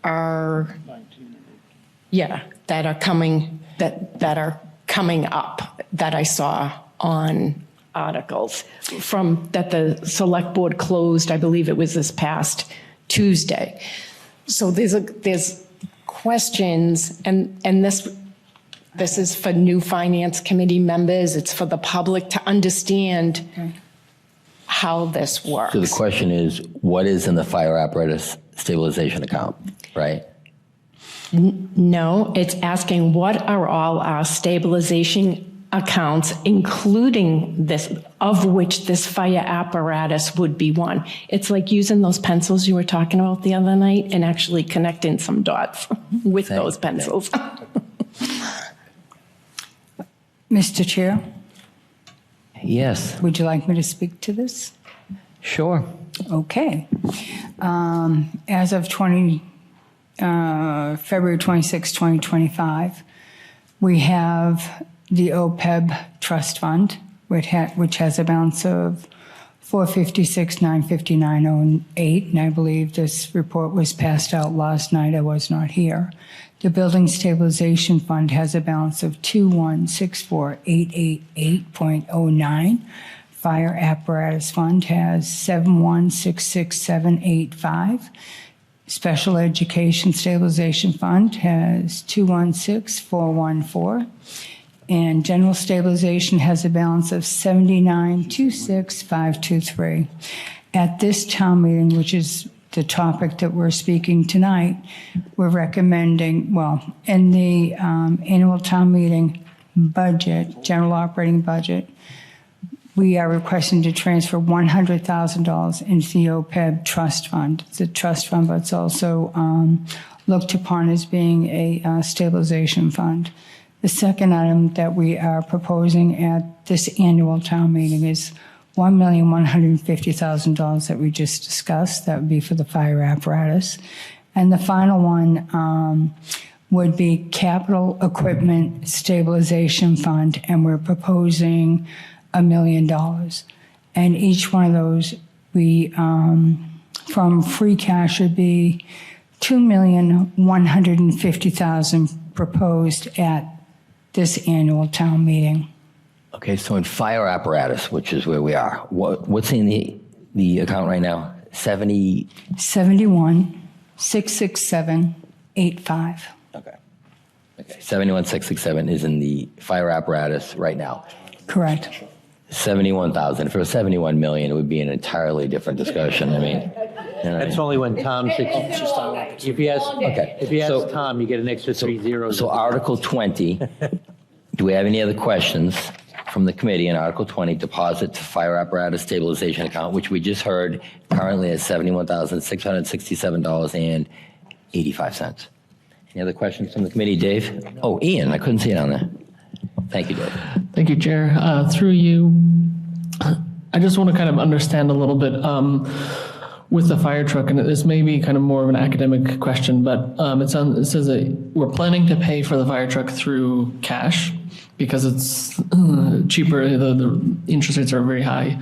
[SPEAKER 4] are, that are coming, that are coming up, that I saw on articles from, that the select board closed, I believe it was this past Tuesday. So there's questions, and this is for new finance committee members, it's for the public to understand how this works.
[SPEAKER 1] So the question is, what is in the fire apparatus stabilization account, right?
[SPEAKER 4] No, it's asking what are all our stabilization accounts, including this, of which this fire apparatus would be one. It's like using those pencils you were talking about the other night and actually connecting some dots with those pencils.
[SPEAKER 9] Mr. Chair,
[SPEAKER 1] Yes,
[SPEAKER 9] would you like me to speak to this?
[SPEAKER 1] sure.
[SPEAKER 9] Okay. As of February 26, 2025, we have the OPEB trust fund, which has a balance of $456,959.08, and I believe this report was passed out last night. I was not here. The Building Stabilization Fund has a balance of $2,164,888.09. Fire Apparatus Fund has $7,166,785. Special Education Stabilization Fund has $216,414. And General Stabilization has a balance of $79,26523. At this town meeting, which is the topic that we're speaking tonight, we're recommending, in the annual town meeting budget, general operating budget, we are requesting to transfer $100,000 into the OPEB trust fund. It's a trust fund, but it's also looked upon as being a stabilization fund. The second item that we are proposing at this annual town meeting is $1,150,000 that we just discussed. That would be for the fire apparatus. And the final one would be Capital Equipment Stabilization Fund, and we're proposing $1 million. And each one of those, we, from free cash, would be $2,150,000 proposed at this annual town meeting.
[SPEAKER 1] Okay, so in fire apparatus, which is where we are, what's in the account right now?
[SPEAKER 9] 71,667,85.
[SPEAKER 1] Okay. 71,667 is in the fire apparatus right now.
[SPEAKER 9] Correct.
[SPEAKER 1] 71,000. If it was 71 million, it would be an entirely different discussion. I mean,
[SPEAKER 2] That's only when Tom's, if you ask, Tom, you get an extra 3 zeros.
[SPEAKER 1] So Article 20, do we have any other questions from the committee on Article 20, deposit to fire apparatus stabilization account, which we just heard currently is $71,667.85. Any other questions from the committee? Dave? Oh, Ian, I couldn't see it on there. Thank you, Dave.
[SPEAKER 18] Thank you, Chair. Through you, I just want to kind of understand a little bit. with the fire truck, and this may be kind of more of an academic question, but it says that we're planning to pay for the fire truck through cash because it's cheaper. The interest rates are very high.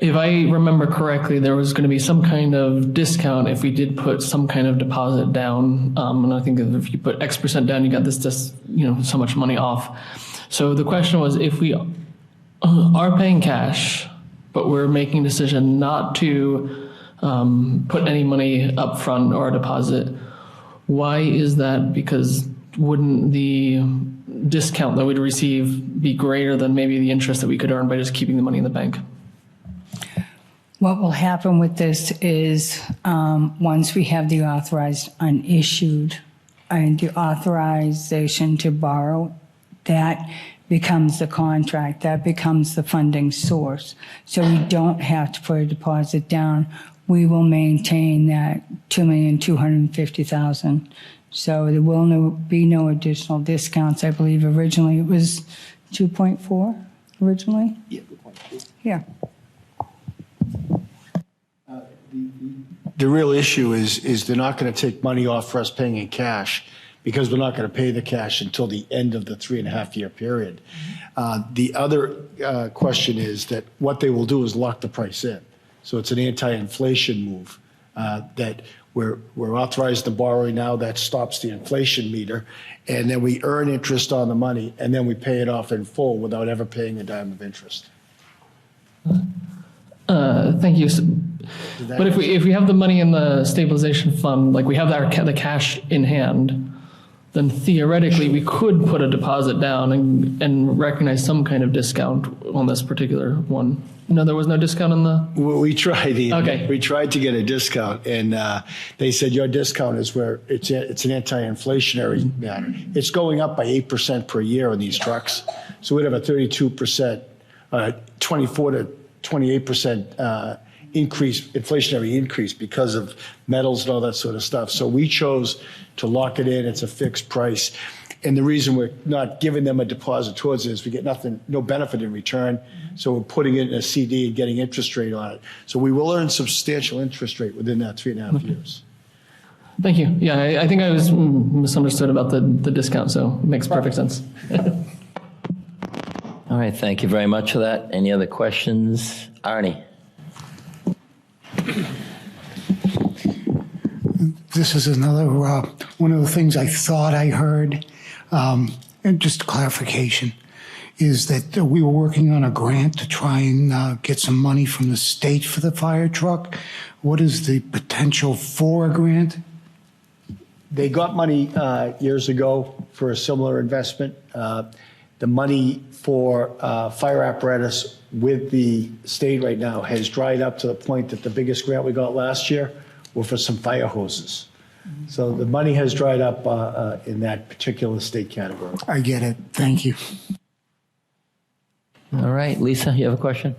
[SPEAKER 18] If I remember correctly, there was going to be some kind of discount if we did put some kind of deposit down. And I think if you put X percent down, you got this so much money off. So the question was, if we are paying cash, but we're making a decision not to put any money up front or a deposit, why is that? Because wouldn't the discount that we'd receive be greater than maybe the interest that we could earn by just keeping the money in the bank?
[SPEAKER 9] What will happen with this is once we have the authorized unissued and the authorization to borrow, that becomes the contract, that becomes the funding source. So we don't have to put a deposit down. We will maintain that $2,250,000. So there will be no additional discounts. I believe originally it was 2.4 originally? Yeah. Yeah.
[SPEAKER 17] The real issue is they're not going to take money off for us paying in cash because we're not going to pay the cash until the end of the 3.5-year period. The other question is that what they will do is lock the price in. So it's an anti-inflation move that we're authorized to borrow now. That stops the inflation meter. And then we earn interest on the money, and then we pay it off in full without ever paying a dime of interest.
[SPEAKER 18] Thank you. But if we have the money in the stabilization fund, like we have the cash in hand, then theoretically we could put a deposit down and recognize some kind of discount on this particular one. No, there was no discount on the.
[SPEAKER 17] We tried.
[SPEAKER 18] Okay.
[SPEAKER 17] We tried to get a discount, and they said your discount is where it's an anti-inflationary matter. It's going up by 8% per year on these trucks, so we'd have a 32%, 24 to 28% inflationary increase because of metals and all that sort of stuff. So we chose to lock it in. It's a fixed price. And the reason we're not giving them a deposit towards it is we get no benefit in return. So we're putting it in a CD and getting interest rate on it. So we will earn substantial interest rate within that 3.5 years.
[SPEAKER 18] Thank you. Yeah, I think I was misunderstood about the discount, so it makes perfect sense.
[SPEAKER 1] All right, thank you very much for that. Any other questions? Arnie?
[SPEAKER 5] This is another one of the things I thought I heard, and just clarification, is that we were working on a grant to try and get some money from the state for the fire truck. What is the potential for a grant?
[SPEAKER 17] They got money years ago for a similar investment. The money for fire apparatus with the state right now has dried up to the point that the biggest grant we got last year were for some fire hoses. So the money has dried up in that particular state category.
[SPEAKER 5] I get it. Thank you.
[SPEAKER 1] All right, Lisa, you have a question?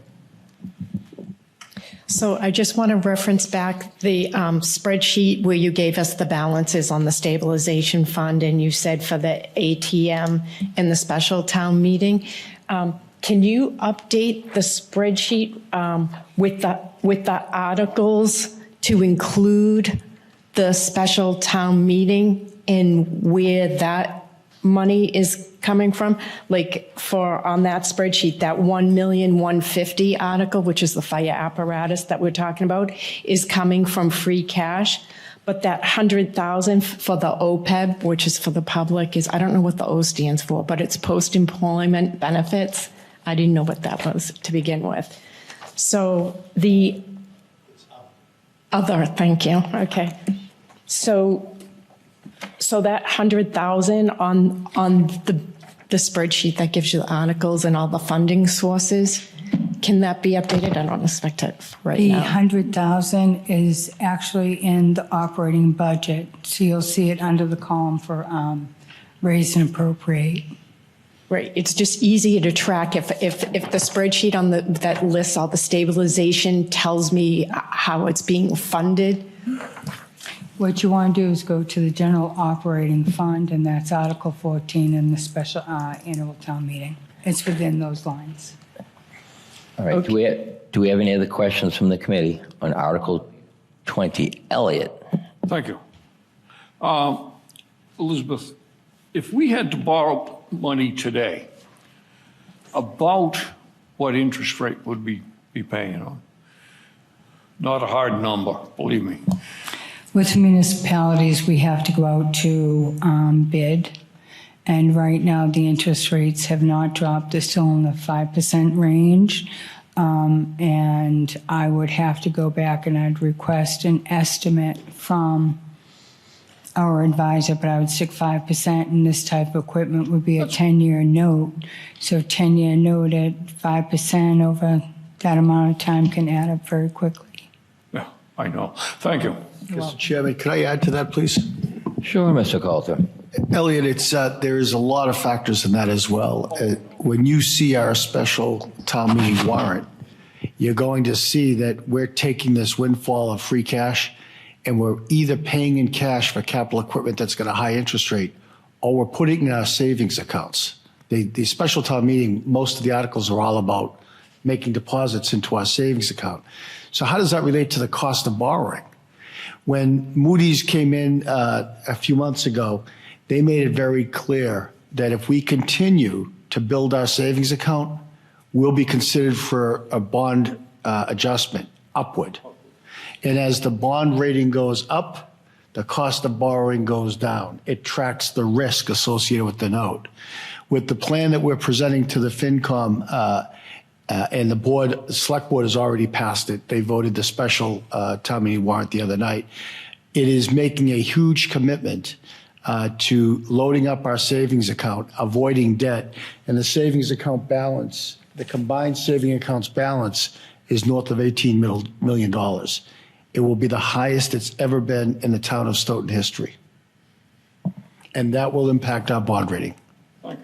[SPEAKER 4] So I just want to reference back the spreadsheet where you gave us the balances on the stabilization fund, and you said for the ATM and the special town meeting. Can you update the spreadsheet with the articles to include the special town meeting and where that money is coming from? Like on that spreadsheet, that 1,150,000 article, which is the fire apparatus that we're talking about, is coming from free cash. But that 100,000 for the OPEB, which is for the public, is, I don't know what the O stands for, but it's post-employment benefits. I didn't know what that was to begin with. So the other, thank you. Okay. So that 100,000 on the spreadsheet that gives you the articles and all the funding sources, can that be updated? I don't expect it right
[SPEAKER 9] The
[SPEAKER 4] now.
[SPEAKER 9] 100,000 is actually in the operating budget. So you'll see it under the column for raise and appropriate.
[SPEAKER 4] Right. It's just easier to track if the spreadsheet on that lists all the stabilization tells me how it's being funded.
[SPEAKER 9] What you want to do is go to the general operating fund, and that's Article 14 in the special annual town meeting. It's within those lines.
[SPEAKER 1] All right, Do we have any other questions from the committee on Article 20? Elliot?
[SPEAKER 13] Thank you. Elizabeth, if we had to borrow money today, about what interest rate would we be paying on? Not a hard number, believe me.
[SPEAKER 9] With municipalities, we have to go out to bid. And right now, the interest rates have not dropped. They're still in the 5% range. And I would have to go back and I'd request an estimate from our advisor, but I would stick 5%, and this type of equipment would be a 10-year note. So 10-year note at 5% over that amount of time can add up very quickly.
[SPEAKER 13] Yeah, I know. Thank you.
[SPEAKER 17] Mr. Chairman, could I add to that, please?
[SPEAKER 1] Sure, Mr. Coulter.
[SPEAKER 17] Elliot, there is a lot of factors in that as well. When you see our special town meeting warrant, you're going to see that we're taking this windfall of free cash and we're either paying in cash for capital equipment that's got a high interest rate, or we're putting it in our savings accounts. The special town meeting, most of the articles are all about making deposits into our savings account. So how does that relate to the cost of borrowing? When Moody's came in a few months ago, they made it very clear that if we continue to build our savings account, we'll be considered for a bond adjustment upward. And as the bond rating goes up, the cost of borrowing goes down. It tracks the risk associated with the note. With the plan that we're presenting to the FinCom, and the select board has already passed it. They voted the special town meeting warrant the other night. It is making a huge commitment to loading up our savings account, avoiding debt, and the savings account balance, the combined saving accounts balance is north of $18 million. It will be the highest it's ever been in the town of Stoughton history. And that will impact our bond rating.
[SPEAKER 1] All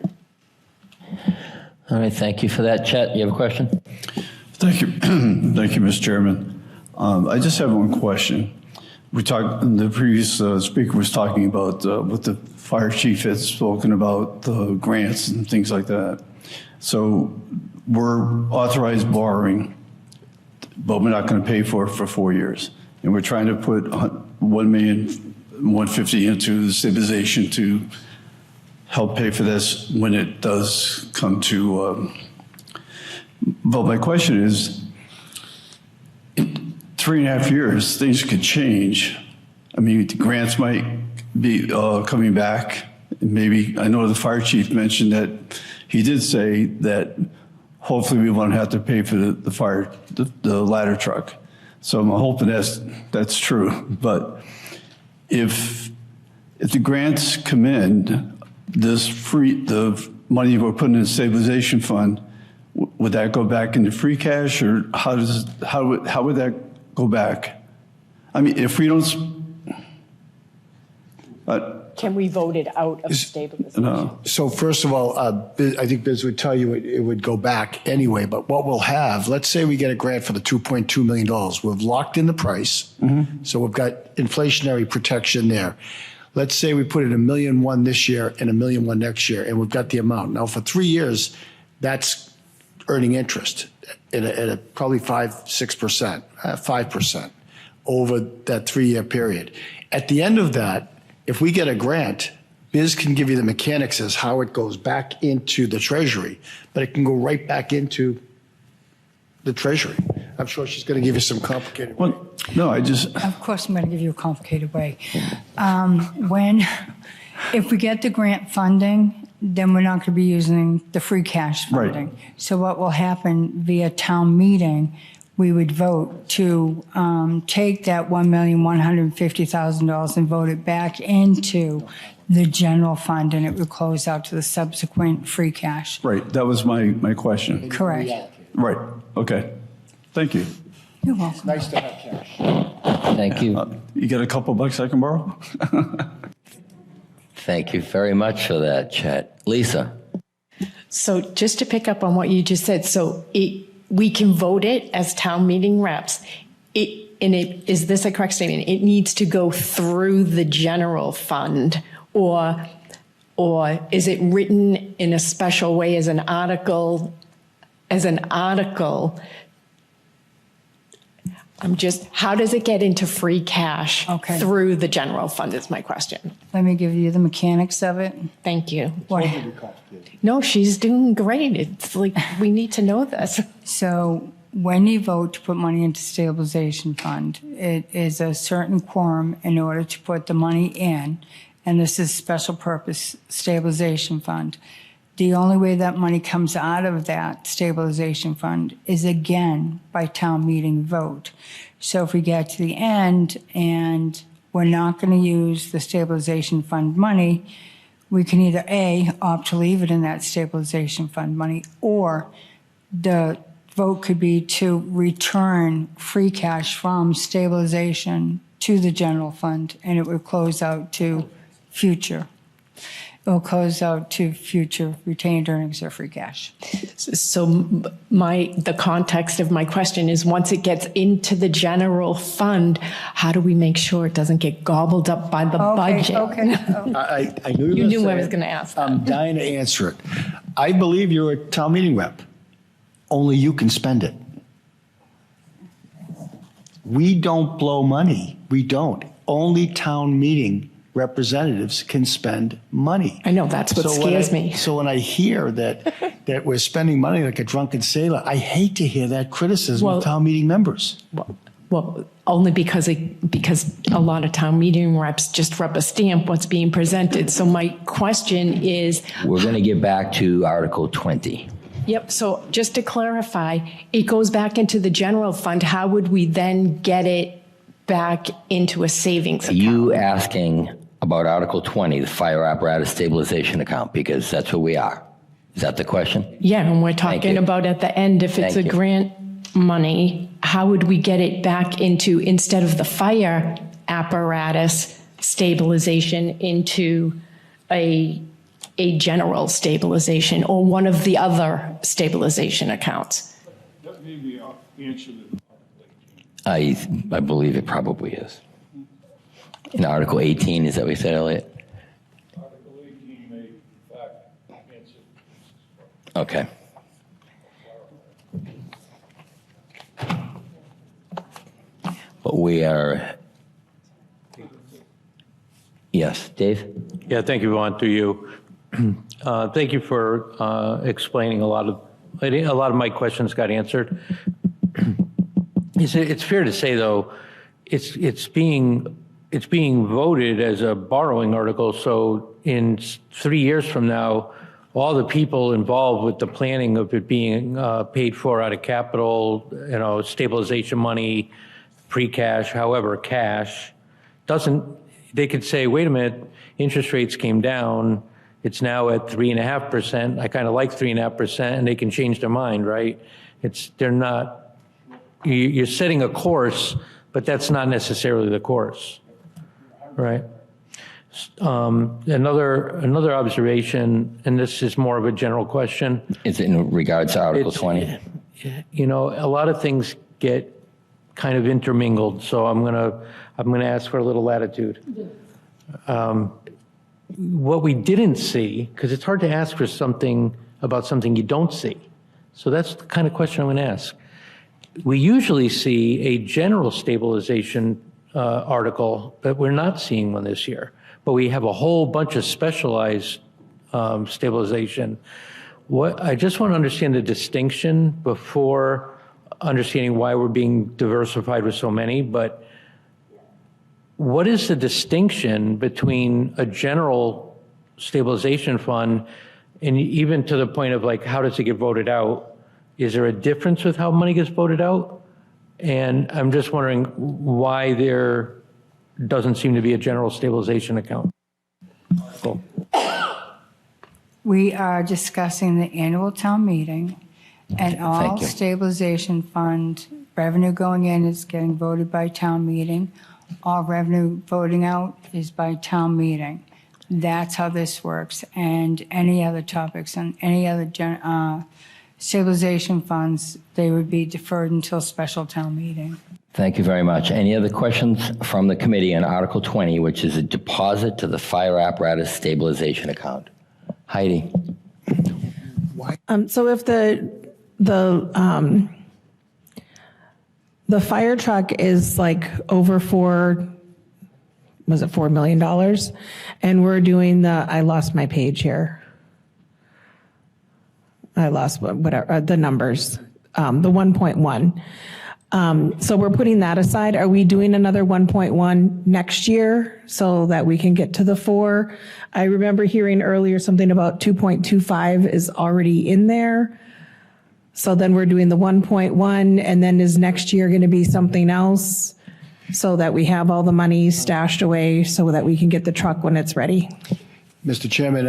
[SPEAKER 1] right, thank you for that. Chet, you have a question?
[SPEAKER 8] Thank you. Thank you, Mr. Chairman. I just have one question. The previous speaker was talking about what the fire chief had spoken about, the grants and things like that. So we're authorized borrowing, but we're not going to pay for it for 4 years. And we're trying to put $1,150,000 into the stabilization to help pay for this when it does come to. But my question is, in 3.5 years, things could change. I mean, the grants might be coming back. Maybe, I know the fire chief mentioned that he did say that hopefully we won't have to pay for the ladder truck. So I'm hoping that's true. But if the grants come in, the money we're putting in the stabilization fund, would that go back into free cash, or how would that go back? I mean, if we don't.
[SPEAKER 4] Can we vote it out of stabilization?
[SPEAKER 8] No.
[SPEAKER 3] So first of all, I think Biz would tell you it would go back anyway, but what we'll have, let's say we get a grant for the $2.2 million. We've locked in the price, so we've got inflationary protection there. Let's say we put in $1.1 million this year and $1.1 million next year, and we've got the amount. Now for 3 years, that's earning interest at a probably 5% over that 3-year period. At the end of that, if we get a grant, Biz can give you the mechanics as how it goes back into the Treasury, but it can go right back into the Treasury. I'm sure she's going to give you some complicated way.
[SPEAKER 8] No,
[SPEAKER 9] Of course, I'm going to give you a complicated way. If we get the grant funding, then we're not going to be using the free cash funding.
[SPEAKER 8] Right.
[SPEAKER 9] So what will happen via town meeting, we would vote to take that $1,150,000 and vote it back into the general fund, and it would close out to the subsequent free cash.
[SPEAKER 8] Right. That was my question.
[SPEAKER 9] Correct.
[SPEAKER 8] Right. Okay. Thank you.
[SPEAKER 9] You're welcome.
[SPEAKER 3] It's nice to have cash.
[SPEAKER 1] Thank you.
[SPEAKER 8] You got a couple bucks I can borrow?
[SPEAKER 1] Thank you very much for that, Chet. Lisa?
[SPEAKER 4] So just to pick up on what you just said, we can vote it as town meeting reps. Is this a correct statement? It needs to go through the general fund, or is it written in a special way as an article How does it get into free cash through the general fund is my question.
[SPEAKER 9] Let me give you the mechanics of it.
[SPEAKER 4] Thank you. No, she's doing great. It's like, we need to know this.
[SPEAKER 9] So when you vote to put money into stabilization fund, it is a certain quorum in order to put the money in, and this is special purpose stabilization fund. The only way that money comes out of that stabilization fund is again by town meeting vote. So if we get to the end and we're not going to use the stabilization fund money, we can either A, opt to leave it in that stabilization fund money, or the vote could be to return free cash from stabilization to the general fund, and it would close out to future. It will close out to future retained earnings or free cash.
[SPEAKER 4] So the context of my question is, once it gets into the general fund, how do we make sure it doesn't get gobbled up by the budget?
[SPEAKER 17] I knew
[SPEAKER 4] You knew
[SPEAKER 17] gonna
[SPEAKER 4] I was
[SPEAKER 17] say it.
[SPEAKER 4] going to ask.
[SPEAKER 17] I'm dying to answer it. I believe you're a town meeting rep. Only you can spend it. We don't blow money. We don't. Only town meeting representatives can spend money.
[SPEAKER 4] I know, that's what scares me.
[SPEAKER 17] So when I hear that we're spending money like a drunken sailor, I hate to hear that criticism of town meeting members.
[SPEAKER 4] Well, only because a lot of town meeting reps just rub a stamp what's being presented. So my question is.
[SPEAKER 1] We're going to get back to Article 20.
[SPEAKER 4] Yep, so just to clarify, it goes back into the general fund. How would we then get it back into a savings account?
[SPEAKER 1] You asking about Article 20, the fire apparatus stabilization account, because that's where we are. Is that the question?
[SPEAKER 4] Yeah, and we're talking
[SPEAKER 1] you.
[SPEAKER 4] about at the end, if it's
[SPEAKER 1] Thank
[SPEAKER 4] a
[SPEAKER 1] you.
[SPEAKER 4] grant money, how would we get it back into, instead of the fire apparatus stabilization, into a general stabilization or one of the other stabilization accounts?
[SPEAKER 13] That may be answered in
[SPEAKER 1] I believe it probably is. In Article 18, is that what you said, Elliot?
[SPEAKER 13] Article 18 may, in fact, answer.
[SPEAKER 1] Okay. But we are, yes, Dave?
[SPEAKER 2] Yeah, thank you, Vaughn, to you. Thank you for explaining a lot of my questions got answered. It's fair to say, though, it's being voted as a borrowing article. So in 3 years from now, all the people involved with the planning of it being paid for out of capital, stabilization money, free cash, however, cash, they could say, wait a minute, interest rates came down. It's now at 3.5%. I kind of like 3.5%, and they can change their mind, right? You're setting a course, but that's not necessarily the course, right? Another observation, and this is more of a general question.
[SPEAKER 1] Is it in regards to Article 20?
[SPEAKER 2] A lot of things get kind of intermingled, so I'm gonna ask for a little latitude. What we didn't see, because it's hard to ask for something about something you don't see. So that's the kind of question I'm going to ask. We usually see a general stabilization article, but we're not seeing one this year. But we have a whole bunch of specialized stabilization. I just want to understand the distinction before understanding why we're being diversified with so many, but what is the distinction between a general stabilization fund and even to the point of like, how does it get voted out? Is there a difference with how money gets voted out? And I'm just wondering why there doesn't seem to be a general stabilization account. Cool.
[SPEAKER 9] We are discussing the annual town meeting, and all
[SPEAKER 1] Thank you.
[SPEAKER 9] stabilization fund revenue going in is getting voted by town meeting. All revenue voting out is by town meeting. That's how this works. And any other topics and any other stabilization funds, they would be deferred until special town meeting.
[SPEAKER 1] Thank you very much. Any other questions from the committee on Article 20, which is a deposit to the fire apparatus stabilization account? Heidi?
[SPEAKER 10] So if the The fire truck is like over $4 million? And we're doing I lost my page here. I lost whatever, the numbers, the 1.1. So we're putting that aside. Are we doing another 1.1 next year so that we can get to the 4? I remember hearing earlier something about 2.25 is already in there. So then we're doing the 1.1, and then is next year going to be something else so that we have all the money stashed away so that we can get the truck when it's ready?
[SPEAKER 3] Mr. Chairman,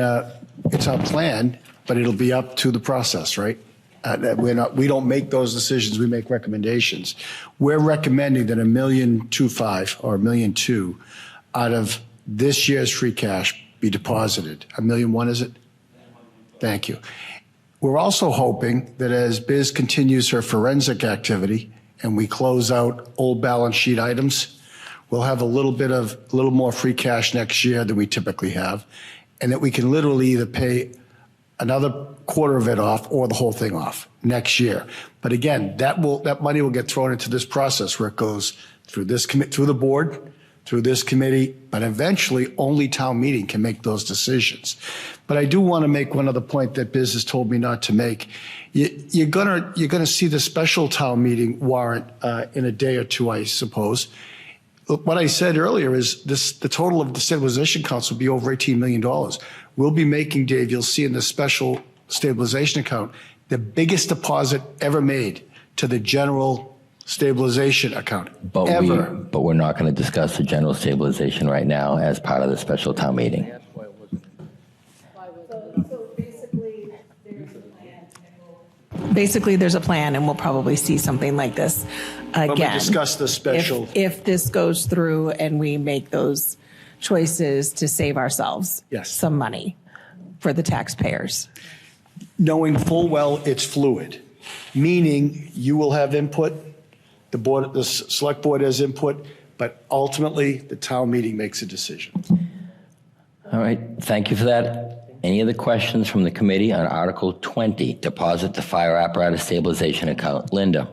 [SPEAKER 3] it's our plan, but it'll be up to the process, right? We don't make those decisions, we make recommendations. We're recommending that $1.25 million or $1.2 million out of this year's free cash be deposited. $1.1 million, is it? Thank you. We're also hoping that as Biz continues her forensic activity and we close out old balance sheet items, we'll have a little more free cash next year than we typically have, and that we can literally either pay another quarter of it off or the whole thing off next year. But again, that money will get thrown into this process where it goes through through the board, through this committee, but eventually only town meeting can make those decisions. But I do want to make one other point that Biz has told me not to make. You're gonna see the special town meeting warrant in a day or two, I suppose. What I said earlier is the total of the stabilization accounts will be over $18 million. We'll be making, Dave, you'll see in the special stabilization account, the biggest deposit ever made to the general stabilization account, ever.
[SPEAKER 1] But we're not going to discuss the general stabilization right now as part of the special town meeting.
[SPEAKER 10] Basically, there's a plan, and we'll probably see something like this again.
[SPEAKER 3] When we discuss the special.
[SPEAKER 10] If this goes through and we make those choices to save ourselves some money for the taxpayers.
[SPEAKER 3] Knowing full well it's fluid, meaning you will have input, the select board has input, but ultimately the town meeting makes a decision.
[SPEAKER 1] All right, thank you for that. Any other questions from the committee on Article 20, deposit to fire apparatus stabilization account? Linda.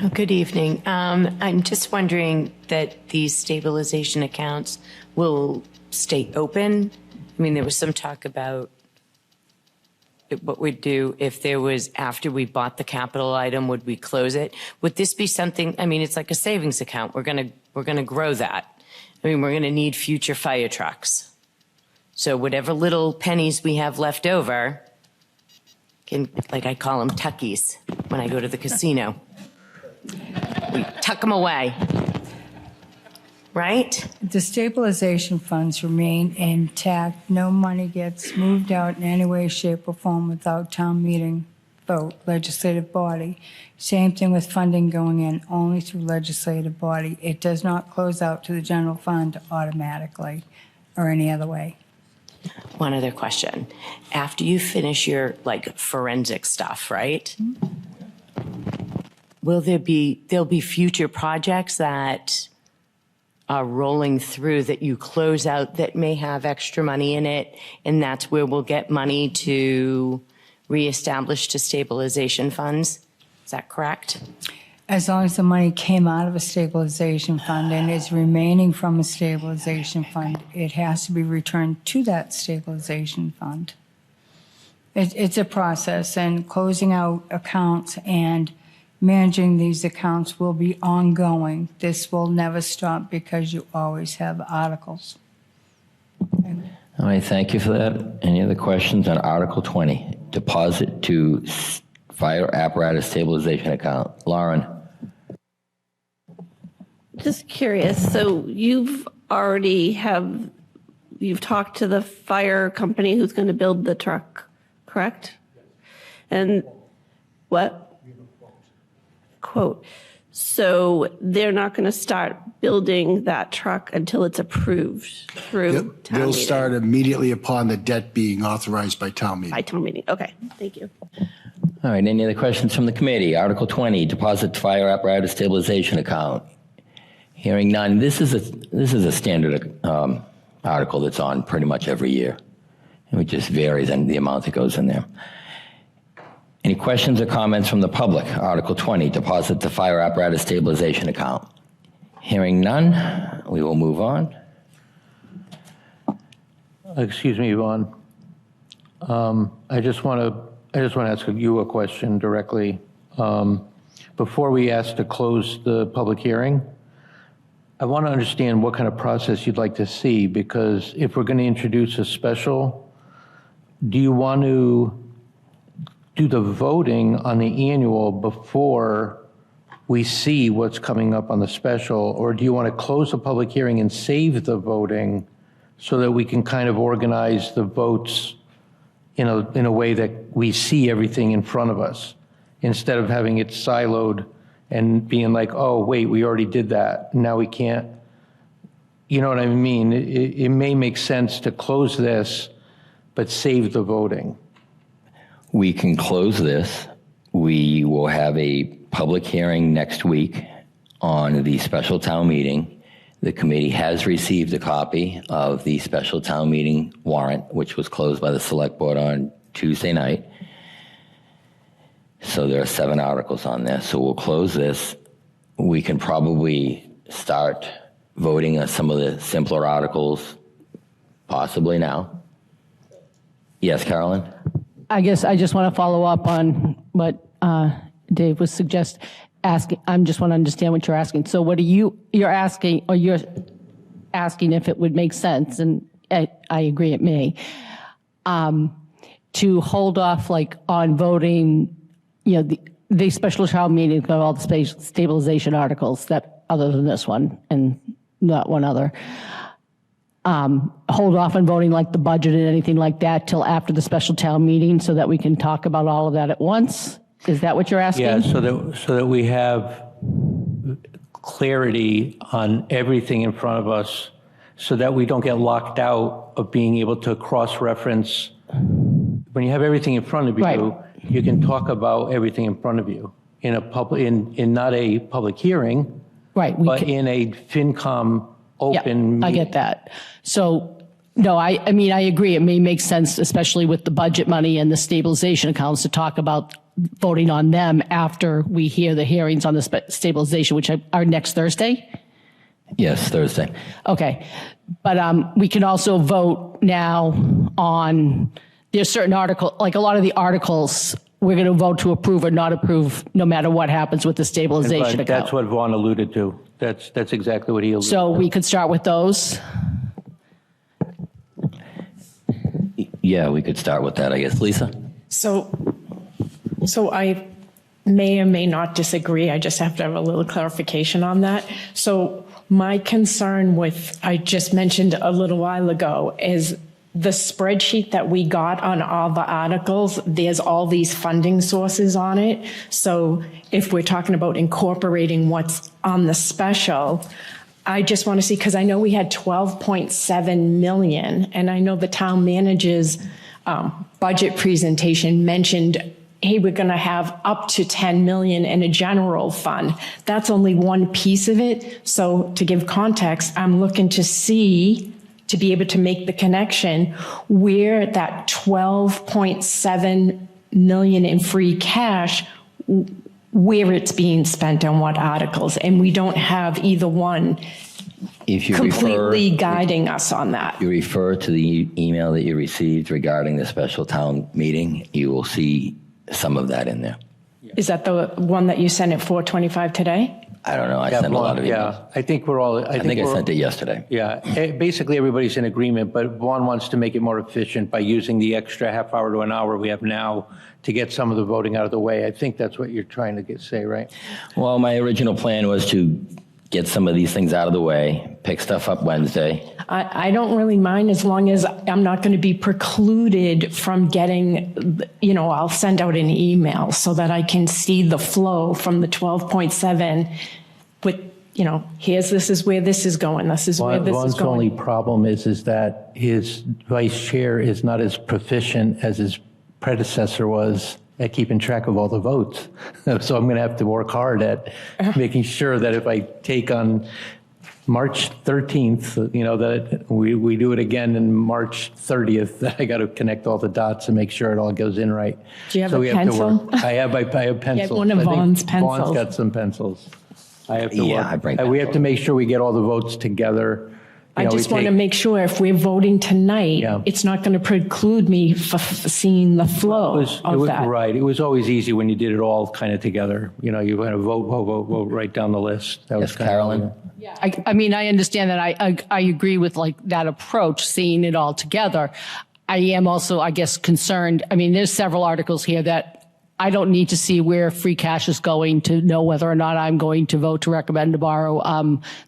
[SPEAKER 11] Oh, good evening. I'm just wondering that these stabilization accounts will stay open. I mean, there was some talk about what we'd do if there was, after we bought the capital item, would we close it? Would this be something, I mean, it's like a savings account. We're gonna grow that. I mean, we're gonna need future fire trucks. So whatever little pennies we have left over, like I call them tuckies when I go to the casino. We tuck them away, right?
[SPEAKER 9] The stabilization funds remain intact. No money gets moved out in any way, shape, or form without town meeting vote, legislative body. Same thing with funding going in only through legislative body. It does not close out to the general fund automatically or any other way.
[SPEAKER 11] One other question. After you finish your forensic stuff, right? Will there'll be future projects that are rolling through that you close out that may have extra money in it, and that's where we'll get money to reestablish to stabilization funds? Is that correct?
[SPEAKER 9] As long as the money came out of a stabilization fund and is remaining from a stabilization fund, it has to be returned to that stabilization fund. It's a process, and closing out accounts and managing these accounts will be ongoing. This will never stop because you always have articles.
[SPEAKER 1] All right, thank you for that. Any other questions on Article 20, deposit to fire apparatus stabilization account? Lauren.
[SPEAKER 19] Just curious, so you've talked to the fire company who's going to build the truck, correct? And what? Quote. So they're not going to start building that truck until it's approved through town
[SPEAKER 3] They'll
[SPEAKER 19] meeting?
[SPEAKER 3] start immediately upon the debt being authorized by town meeting.
[SPEAKER 19] By town meeting, okay, thank you.
[SPEAKER 1] All right, any other questions from the committee? Article 20, deposit to fire apparatus stabilization account. Hearing none. This is a standard article that's on pretty much every year. It just varies in the amount that goes in there. Any questions or comments from the public? Article 20, deposit the fire apparatus stabilization account. Hearing none, we will move on.
[SPEAKER 2] Excuse me, Yvonne. I just want to ask you a question directly. Before we ask to close the public hearing, I want to understand what kind of process you'd like to see, because if we're going to introduce a special, do you want to do the voting on the annual before we see what's coming up on the special, or do you want to close the public hearing and save the voting so that we can kind of organize the votes in a way that we see everything in front of us, instead of having it siloed and being like, oh, wait, we already did that, now we can't. You know what I mean? It may make sense to close this, but save the voting.
[SPEAKER 1] We can close this. We will have a public hearing next week on the special town meeting. The committee has received a copy of the special town meeting warrant, which was closed by the select board on Tuesday night. So there are 7 articles on there. So we'll close this. We can probably start voting on some of the simpler articles possibly now. Yes, Carolyn?
[SPEAKER 6] I guess I just want to follow up on what Dave was asking. I just want to understand what you're asking. So what you're asking if it would make sense, and I agree it may, to hold off like on voting, the special town meeting got all the stabilization articles that other than this one and not one other. Hold off on voting like the budget and anything like that till after the special town meeting so that we can talk about all of that at once? Is that what you're asking?
[SPEAKER 2] Yeah, so that we have clarity on everything in front of us so that we don't get locked out of being able to cross-reference. When you have everything in front of you, right, you can talk about everything in front of you in in not a public hearing,
[SPEAKER 6] right?
[SPEAKER 2] But in a FinCom open meeting.
[SPEAKER 6] I get that. So, no, I mean, I agree. It may make sense, especially with the budget money and the stabilization accounts, to talk about voting on them after we hear the hearings on the stabilization, which are next Thursday?
[SPEAKER 1] Yes, Thursday.
[SPEAKER 6] Okay. But we can also vote now on, there's certain articles, like a lot of the articles, we're going to vote to approve or not approve no matter what happens with the stabilization account.
[SPEAKER 2] That's what Vaughn alluded to. That's exactly what he alluded to.
[SPEAKER 6] So we could start with those?
[SPEAKER 1] Yeah, we could start with that, I guess. Lisa?
[SPEAKER 4] So I may or may not disagree. I just have to have a little clarification on that. So my concern with, I just mentioned a little while ago, is the spreadsheet that we got on all the articles, there's all these funding sources on it. So if we're talking about incorporating what's on the special, I just want to see, because I know we had 12.7 million, and I know the town manager's budget presentation mentioned, hey, we're going to have up to 10 million in a general fund. That's only one piece of it. So to give context, I'm looking to see, to be able to make the connection where that 12.7 million in free cash, where it's being spent on what articles. And we don't have either one completely guiding us on that.
[SPEAKER 1] You refer to the email that you received regarding the special town meeting, you will see some of that in there.
[SPEAKER 4] Is that the one that you sent at 4:25 today?
[SPEAKER 1] I don't know. I sent a lot of emails.
[SPEAKER 2] Yeah, I think we're all.
[SPEAKER 1] I think I sent it yesterday.
[SPEAKER 2] Yeah, basically everybody's in agreement, but Vaughn wants to make it more efficient by using the extra half hour to an hour we have now to get some of the voting out of the way. I think that's what you're trying to say, right?
[SPEAKER 1] Well, my original plan was to get some of these things out of the way, pick stuff up Wednesday.
[SPEAKER 4] I don't really mind as long as I'm not going to be precluded from getting, I'll send out an email so that I can see the flow from the 12.7 with, this is where this is going, this is where this is
[SPEAKER 2] Vaughn's
[SPEAKER 4] going.
[SPEAKER 2] only problem is that his vice chair is not as proficient as his predecessor was at keeping track of all the votes. So I'm going to have to work hard at making sure that if I take on March 13th, that we do it again in March 30th, that I got to connect all the dots and make sure it all goes in right.
[SPEAKER 4] Do you have
[SPEAKER 2] So
[SPEAKER 4] a
[SPEAKER 2] we have to
[SPEAKER 4] pencil?
[SPEAKER 2] work. I have pencils.
[SPEAKER 4] one of
[SPEAKER 2] I think
[SPEAKER 4] Vaughn's
[SPEAKER 2] Vaughn's
[SPEAKER 4] pencils.
[SPEAKER 2] got some pencils. I have to
[SPEAKER 1] Yeah,
[SPEAKER 2] work.
[SPEAKER 1] I bring
[SPEAKER 2] We have to make sure we get all the votes together.
[SPEAKER 4] I
[SPEAKER 2] You know, we
[SPEAKER 4] just want to
[SPEAKER 2] take-
[SPEAKER 4] make sure if we're voting tonight,
[SPEAKER 2] Yeah.
[SPEAKER 4] it's not going to preclude me from seeing the flow of that.
[SPEAKER 2] Right. It was always easy when you did it all kind of together. You kind of vote right down the list. That was kind of-
[SPEAKER 1] Carolyn?
[SPEAKER 6] I mean, I understand that. I agree with like that approach, seeing it all together. I am also, I guess, concerned. I mean, there's several articles here that I don't need to see where free cash is going to know whether or not I'm going to vote to recommend to borrow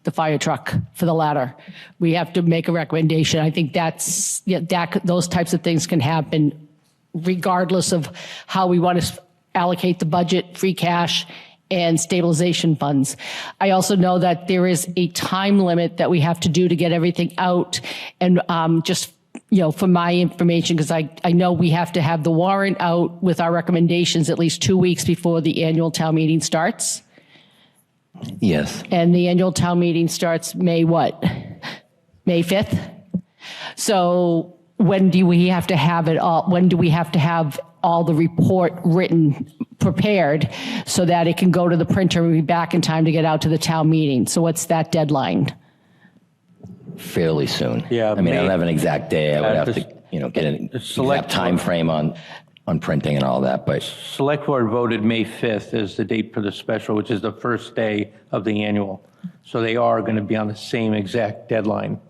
[SPEAKER 6] the fire truck for the ladder. We have to make a recommendation. I think those types of things can happen regardless of how we want to allocate the budget, free cash, and stabilization funds. I also know that there is a time limit that we have to do to get everything out. And just for my information, because I know we have to have the warrant out with our recommendations at least 2 weeks before the annual town meeting starts.
[SPEAKER 1] Yes.
[SPEAKER 6] And the annual town meeting starts May what? May 5th? So when do we have to have it all? When do we have to have all the report written, prepared, so that it can go to the printer and be back in time to get out to the town meeting? So what's that deadline?
[SPEAKER 1] Fairly soon.
[SPEAKER 2] Yeah,
[SPEAKER 1] I mean, I don't
[SPEAKER 2] May-
[SPEAKER 1] have an exact day. I would have to, get an
[SPEAKER 2] select
[SPEAKER 1] exact time frame on printing and all that, but
[SPEAKER 2] Select Board voted May 5th as the date for the special, which is the first day of the annual. So they are going to be on the same exact deadline.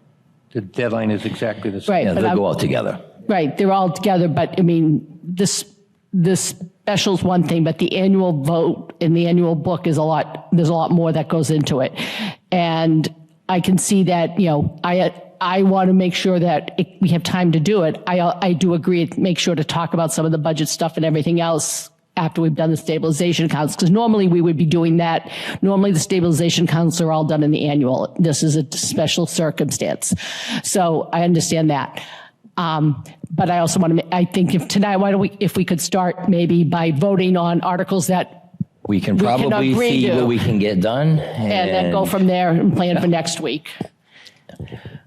[SPEAKER 2] The deadline is exactly the same.
[SPEAKER 6] Right,
[SPEAKER 1] yeah,
[SPEAKER 6] but
[SPEAKER 1] they'll
[SPEAKER 6] I'm-
[SPEAKER 1] go all together.
[SPEAKER 6] Right, they're all together, but I mean, this special's one thing, but the annual vote in the annual book is there's a lot more that goes into it. And I can see that, I want to make sure that we have time to do it. I do agree, make sure to talk about some of the budget stuff and everything else after we've done the stabilization accounts, because normally we would be doing that. Normally the stabilization accounts are all done in the annual. This is a special circumstance. So I understand that. But I also want to, I think if we could start maybe by voting on articles that
[SPEAKER 1] We can
[SPEAKER 6] We can
[SPEAKER 1] probably
[SPEAKER 6] agree
[SPEAKER 1] see
[SPEAKER 6] to.
[SPEAKER 1] what we can get done.
[SPEAKER 6] and then go from there and plan for next week.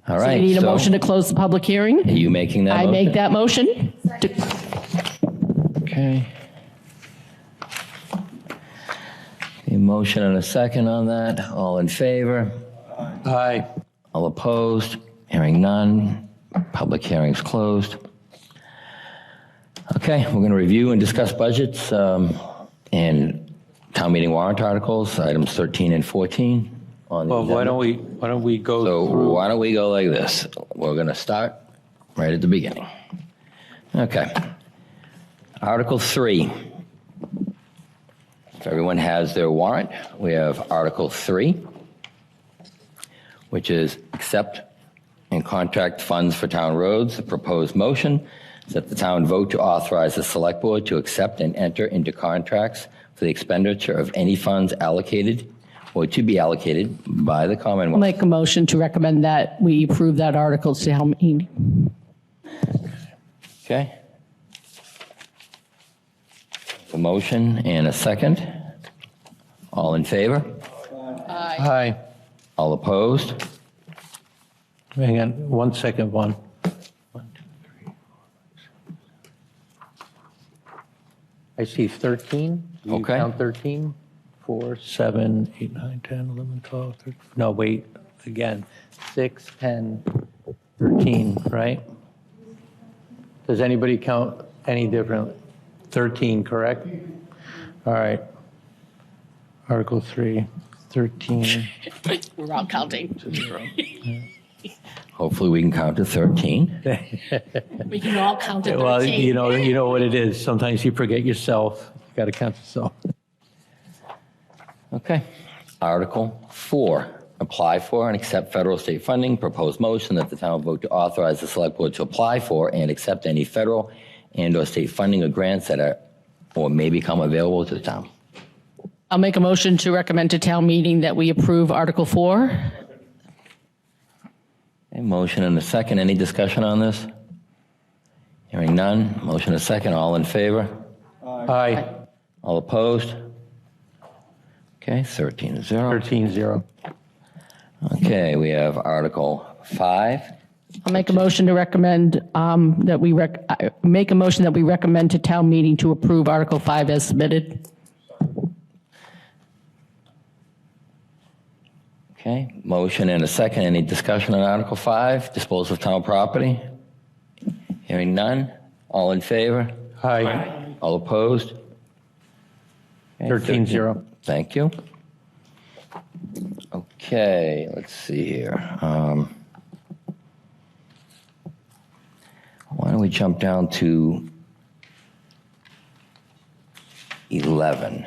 [SPEAKER 1] All
[SPEAKER 6] So
[SPEAKER 1] right.
[SPEAKER 6] you need a motion to close the public hearing?
[SPEAKER 1] Are you making that
[SPEAKER 6] I
[SPEAKER 1] motion?
[SPEAKER 6] make that motion.
[SPEAKER 1] Okay. A motion and a second on that. All in favor?
[SPEAKER 2] Aye.
[SPEAKER 1] All opposed? Hearing none. Public hearing's closed. Okay, we're going to review and discuss budgets and town meeting warrant articles, items 13 and 14 on the
[SPEAKER 2] Well, why
[SPEAKER 1] agenda.
[SPEAKER 2] don't we go
[SPEAKER 1] So
[SPEAKER 2] through?
[SPEAKER 1] why don't we go like this? We're going to start right at the beginning. Okay. Article 3. If everyone has their warrant, we have Article 3, which is accept and contract funds for town roads. The proposed motion is that the town vote to authorize the select board to accept and enter into contracts for the expenditure of any funds allocated or to be allocated by the
[SPEAKER 6] I'll
[SPEAKER 1] Commonwealth.
[SPEAKER 6] make a motion to recommend that we approve that article to town meeting.
[SPEAKER 1] Okay. A motion and a second. All in favor?
[SPEAKER 2] Aye.
[SPEAKER 1] All opposed?
[SPEAKER 2] Hang on, 1 second, Vaughn. 1, 2, 3, 4, 5, 6. I see 13. Do you
[SPEAKER 1] Okay.
[SPEAKER 2] count 13? 4, 7, 8, 9, 10, 11, 12, 13. No, wait, again. 6, 10, 13, right? Does anybody count any different? 13, correct? All right. Article 3, 13.
[SPEAKER 6] We're all counting.
[SPEAKER 1] Hopefully we can count to 13.
[SPEAKER 6] We can all count to 13.
[SPEAKER 2] Well, you know what it is. Sometimes you forget yourself. You got to count yourself.
[SPEAKER 1] Okay. Article 4, apply for and accept federal state funding. Proposed motion that the town vote to authorize the select board to apply for and accept any federal and/or state funding or grants that are or may become available to the town.
[SPEAKER 6] I'll make a motion to recommend to town meeting that we approve Article 4.
[SPEAKER 1] A motion and a second. Any discussion on this? Hearing none. Motion and a second. All in favor?
[SPEAKER 2] Aye.
[SPEAKER 1] All opposed? Okay, 13-0.
[SPEAKER 2] 13-0.
[SPEAKER 1] Okay, we have Article 5.
[SPEAKER 6] I'll make a motion to recommend make a motion that we recommend to town meeting to approve Article 5 as submitted.
[SPEAKER 1] Okay, motion and a second. Any discussion on Article 5, disposal of town property? Hearing none. All in favor?
[SPEAKER 2] Aye.
[SPEAKER 1] All opposed?
[SPEAKER 2] 13-0.
[SPEAKER 1] Thank you. Okay, let's see here. Why don't we jump down to 11?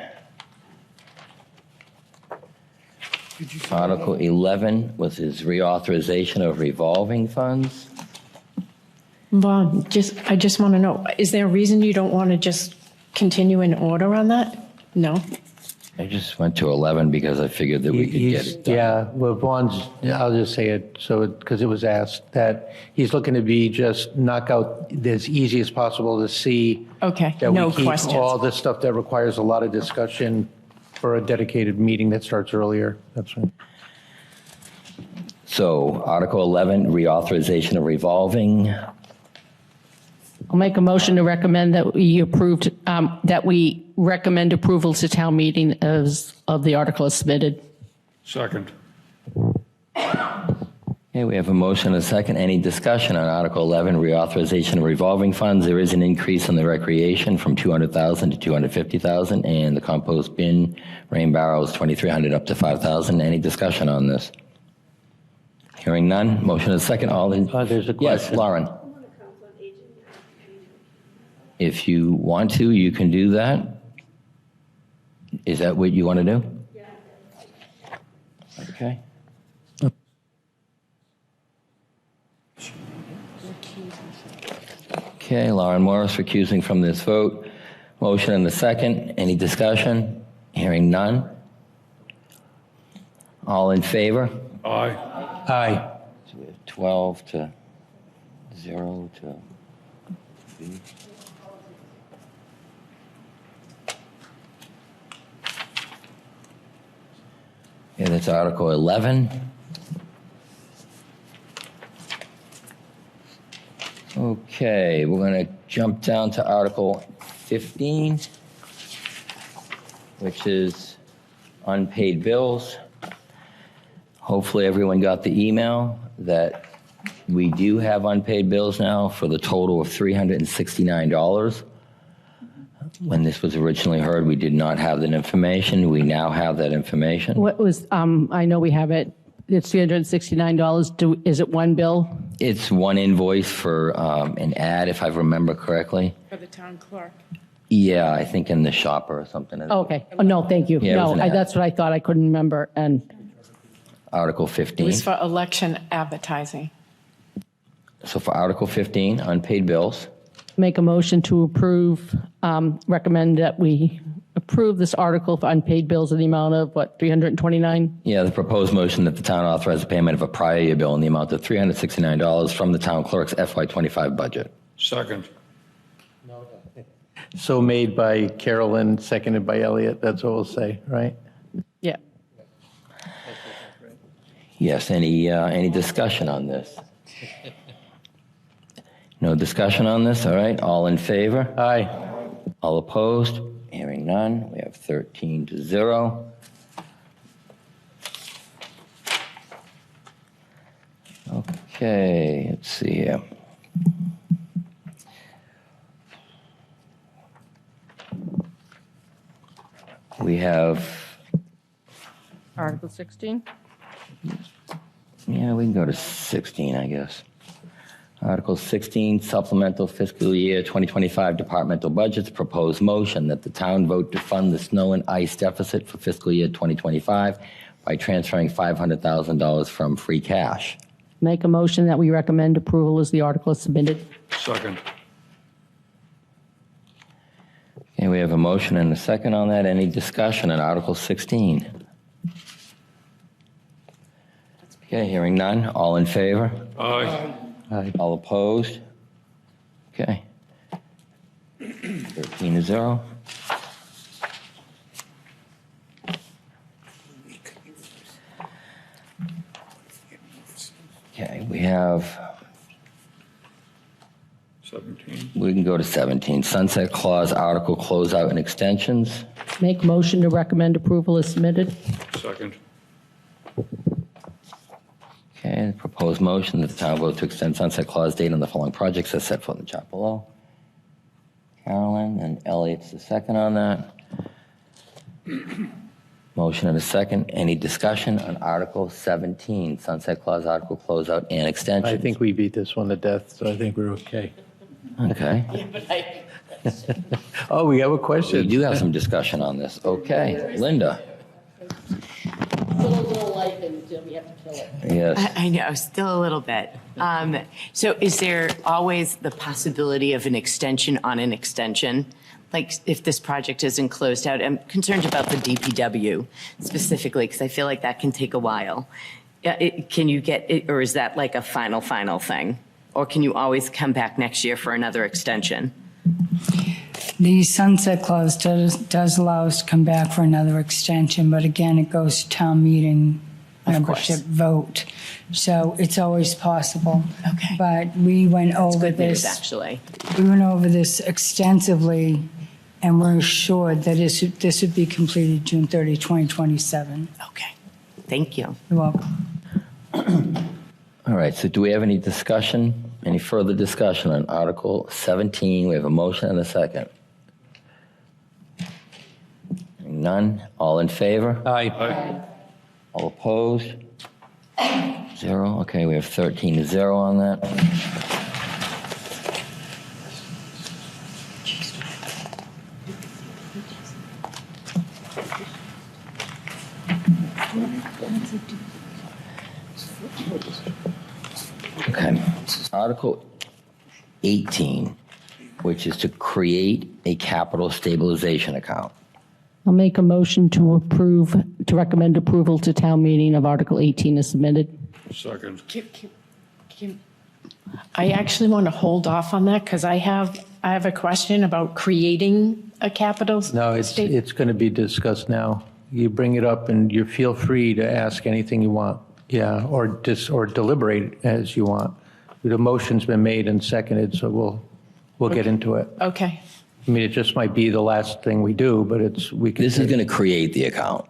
[SPEAKER 1] Article 11 was his reauthorization of revolving funds.
[SPEAKER 4] Vaughn, I just want to know, is there a reason you don't want to just continue in order on that? No?
[SPEAKER 1] I just went to 11 because I figured that we could get it done.
[SPEAKER 2] Yeah, well, Vaughn's, I'll just say it, because it was asked, that he's looking to be just knock out as easy as possible to see.
[SPEAKER 4] Okay,
[SPEAKER 2] that
[SPEAKER 4] no
[SPEAKER 2] we keep
[SPEAKER 4] questions.
[SPEAKER 2] all this stuff that requires a lot of discussion for a dedicated meeting that starts earlier. That's right.
[SPEAKER 1] So Article 11, reauthorization of revolving.
[SPEAKER 6] I'll make a motion to recommend that we recommend approval to town meeting of the article as submitted.
[SPEAKER 13] Second.
[SPEAKER 1] Okay, we have a motion and a second. Any discussion on Article 11, reauthorization of revolving funds? There is an increase in the recreation from $200,000 to $250,000, and the compost bin rain barrel is $2,300 up to $5,000. Any discussion on this? Hearing none. Motion and a second. All in.
[SPEAKER 2] There's a question.
[SPEAKER 1] Yes, Lauren. If you want to, you can do that. Is that what you want to do? Yeah. Okay. Okay, Lauren Morris recusing from this vote. Motion and the second. Any discussion? Hearing none. All in favor?
[SPEAKER 13] Aye.
[SPEAKER 2] Aye.
[SPEAKER 1] So we have 12 to 0 to B. Okay, that's Article 11. Okay, we're going to jump down to Article 15, which is unpaid bills. Hopefully everyone got the email that we do have unpaid bills now for the total of $369. When this was originally heard, we did not have that information. We now have that information.
[SPEAKER 6] What was, I know we have it, it's $369. Is it one bill?
[SPEAKER 1] It's one invoice for an ad, if I remember correctly.
[SPEAKER 4] For the town clerk.
[SPEAKER 1] Yeah, I think in the shopper or something.
[SPEAKER 6] Oh, okay. Oh, no, thank you.
[SPEAKER 1] Yeah, it was
[SPEAKER 6] No,
[SPEAKER 1] an ad.
[SPEAKER 6] that's what I thought. I couldn't remember. And
[SPEAKER 1] Article
[SPEAKER 4] It
[SPEAKER 1] 15.
[SPEAKER 4] was for election advertising.
[SPEAKER 1] So for Article 15, unpaid bills.
[SPEAKER 6] make a motion to approve, recommend that we approve this article for unpaid bills in the amount of, what, 329?
[SPEAKER 1] Yeah, the proposed motion that the town authorize the payment of a prior year bill in the amount of $369 from the town clerk's FY25 budget.
[SPEAKER 13] Second.
[SPEAKER 2] So made by Carolyn, seconded by Elliot, that's what we'll say, right?
[SPEAKER 6] Yeah.
[SPEAKER 1] Yes, any discussion on this? No discussion on this, all right, all in favor?
[SPEAKER 2] Aye.
[SPEAKER 1] All opposed? Hearing none, we have 13-0. Okay, let's see here. We have,
[SPEAKER 6] Article 16?
[SPEAKER 1] yeah, we can go to 16, I guess. Article 16, supplemental fiscal year 2025 departmental budgets. Proposed motion that the town vote to fund the snow and ice deficit for fiscal year 2025 by transferring $500,000 from free cash.
[SPEAKER 6] Make a motion that we recommend approval as the article is submitted.
[SPEAKER 13] Second.
[SPEAKER 1] Okay, we have a motion and a second on that. Any discussion on Article 16? Okay, hearing none. All in favor?
[SPEAKER 13] Aye.
[SPEAKER 2] Aye.
[SPEAKER 1] All opposed? Okay. 13-0. Okay, we have,
[SPEAKER 13] 17.
[SPEAKER 1] we can go to 17. Sunset Clause, Article Closeout and Extensions.
[SPEAKER 6] Make motion to recommend approval as submitted.
[SPEAKER 13] Second.
[SPEAKER 1] Okay, the proposed motion that the town vote to extend sunset clause date on the following projects as set forth in the chart below. Carolyn and Elliot's the second on that. Motion and a second. Any discussion on Article 17, sunset clause, article closeout, and extension?
[SPEAKER 2] I think we beat this one to death, so I think we're okay.
[SPEAKER 1] Okay.
[SPEAKER 2] Oh, we have a
[SPEAKER 1] We
[SPEAKER 2] question.
[SPEAKER 1] do have some discussion on this. Okay, Linda.
[SPEAKER 6] Put a little life until we have to kill it.
[SPEAKER 1] Yes.
[SPEAKER 11] I know, still a little bit. So is there always the possibility of an extension on an extension? Like if this project isn't closed out, I'm concerned about the DPW specifically, because I feel like that can take a while. Can you get it, or is that like a final thing? Or can you always come back next year for another extension?
[SPEAKER 9] The sunset clause does allow us to come back for another extension, but again, it goes to town meeting membership vote. So it's always possible.
[SPEAKER 11] Okay.
[SPEAKER 9] But we went
[SPEAKER 11] That's
[SPEAKER 9] over
[SPEAKER 11] good news,
[SPEAKER 9] this.
[SPEAKER 11] actually.
[SPEAKER 9] We went over this extensively, and we're assured that this would be completed June 30, 2027.
[SPEAKER 11] Okay, thank you.
[SPEAKER 9] You're welcome.
[SPEAKER 1] All right, so do we have any discussion, any further discussion on Article 17? We have a motion and a second. None. All in favor?
[SPEAKER 2] Aye.
[SPEAKER 1] All opposed? 0. Okay, we have 13-0 on that. Okay. Article 18, which is to create a capital stabilization account.
[SPEAKER 6] I'll make a motion to approve, to recommend approval to town meeting of Article 18 as submitted.
[SPEAKER 13] Second.
[SPEAKER 4] I actually want to hold off on that because I have a question about creating a capital.
[SPEAKER 2] No, it's going to be discussed now. You bring it up and you feel free to ask anything you want. Yeah, or deliberate as you want. The motion's been made and seconded, so we'll get into it.
[SPEAKER 4] Okay.
[SPEAKER 2] I mean, it just might be the last thing we do, but we can.
[SPEAKER 1] This is going to create the account.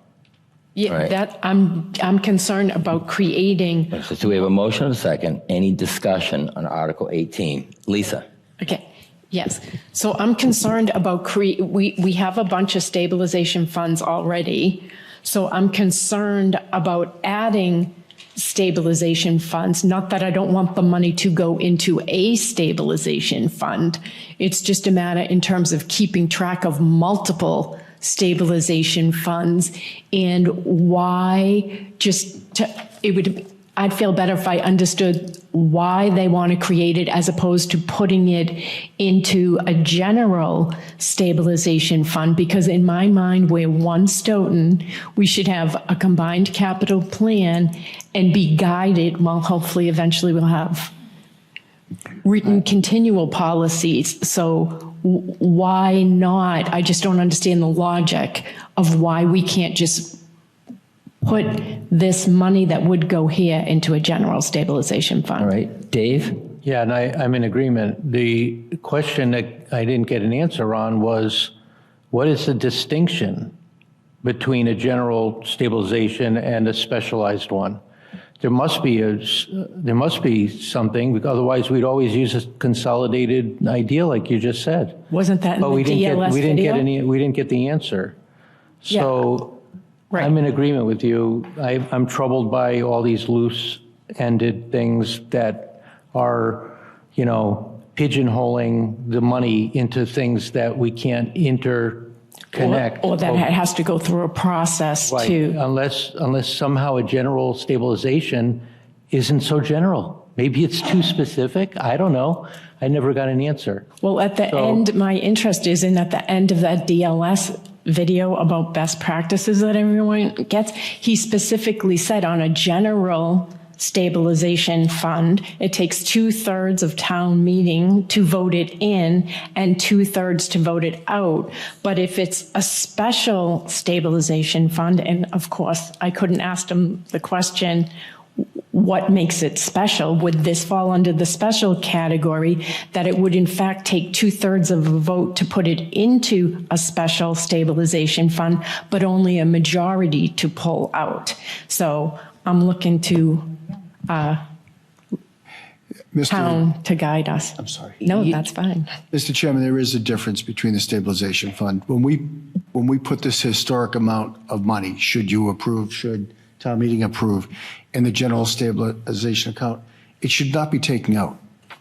[SPEAKER 4] Yeah,
[SPEAKER 1] Right.
[SPEAKER 4] that I'm concerned about creating.
[SPEAKER 1] So do we have a motion and a second? Any discussion on Article 18? Lisa?
[SPEAKER 4] Okay, yes. So I'm concerned about we have a bunch of stabilization funds already. So I'm concerned about adding stabilization funds. Not that I don't want the money to go into a stabilization fund. It's just a matter in terms of keeping track of multiple stabilization funds and why I'd feel better if I understood why they want to create it as opposed to putting it into a general stabilization fund, because in my mind, we're one Stoughton. We should have a combined capital plan and be guided. Well, hopefully, eventually we'll have written continual policies. So why not? I just don't understand the logic of why we can't just put this money that would go here into a general stabilization fund.
[SPEAKER 1] All right, Dave?
[SPEAKER 2] Yeah, and I'm in agreement. The question that I didn't get an answer on was, what is the distinction between a general stabilization and a specialized one? There must be something, otherwise we'd always use a consolidated idea like you just said.
[SPEAKER 4] Wasn't that in
[SPEAKER 2] But
[SPEAKER 4] the DLS
[SPEAKER 2] we
[SPEAKER 4] video?
[SPEAKER 2] didn't get the answer. So
[SPEAKER 4] Right.
[SPEAKER 2] I'm in agreement with you. I'm troubled by all these loose-ended things that are, pigeonholing the money into things that we can't interconnect.
[SPEAKER 4] Or that it has to go through a process
[SPEAKER 2] Right,
[SPEAKER 4] to.
[SPEAKER 2] unless somehow a general stabilization isn't so general. Maybe it's too specific. I don't know. I never got an answer.
[SPEAKER 4] Well, at the end, my interest is in at the end of that DLS video about best practices that everyone gets, he specifically said on a general stabilization fund, it takes 2/3 of town meeting to vote it in and 2/3 to vote it out. But if it's a special stabilization fund, and of course, I couldn't ask him the question, what makes it special? Would this fall under the special category that it would in fact take 2/3 of a vote to put it into a special stabilization fund, but only a majority to pull out? So I'm looking to town to guide us.
[SPEAKER 3] I'm sorry.
[SPEAKER 4] No, that's fine.
[SPEAKER 3] Mr. Chairman, there is a difference between the stabilization fund. When we put this historic amount of money, should town meeting approve, in the general stabilization account, it should not be taken out.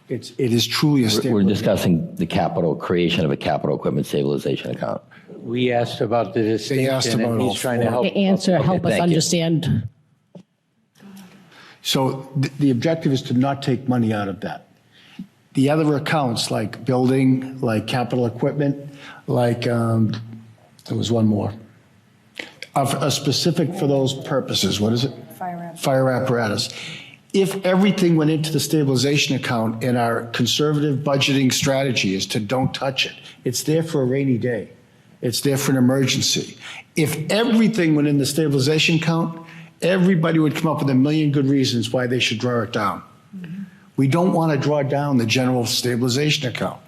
[SPEAKER 3] It is truly a
[SPEAKER 1] We're
[SPEAKER 3] stabilization.
[SPEAKER 1] discussing the capital, creation of a capital equipment stabilization account.
[SPEAKER 2] We asked about the distinction, and he's trying to help.
[SPEAKER 6] The answer, help us
[SPEAKER 1] thank you.
[SPEAKER 6] understand.
[SPEAKER 3] So the objective is to not take money out of that. The other accounts, like building, like capital equipment, like, there was one more. A specific for those purposes, what is it? Fire apparatus. If everything went into the stabilization account and our conservative budgeting strategy is to don't touch it, it's there for a rainy day. It's there for an emergency. If everything went in the stabilization account, everybody would come up with a million good reasons why they should draw it down. We don't want to draw down the general stabilization account.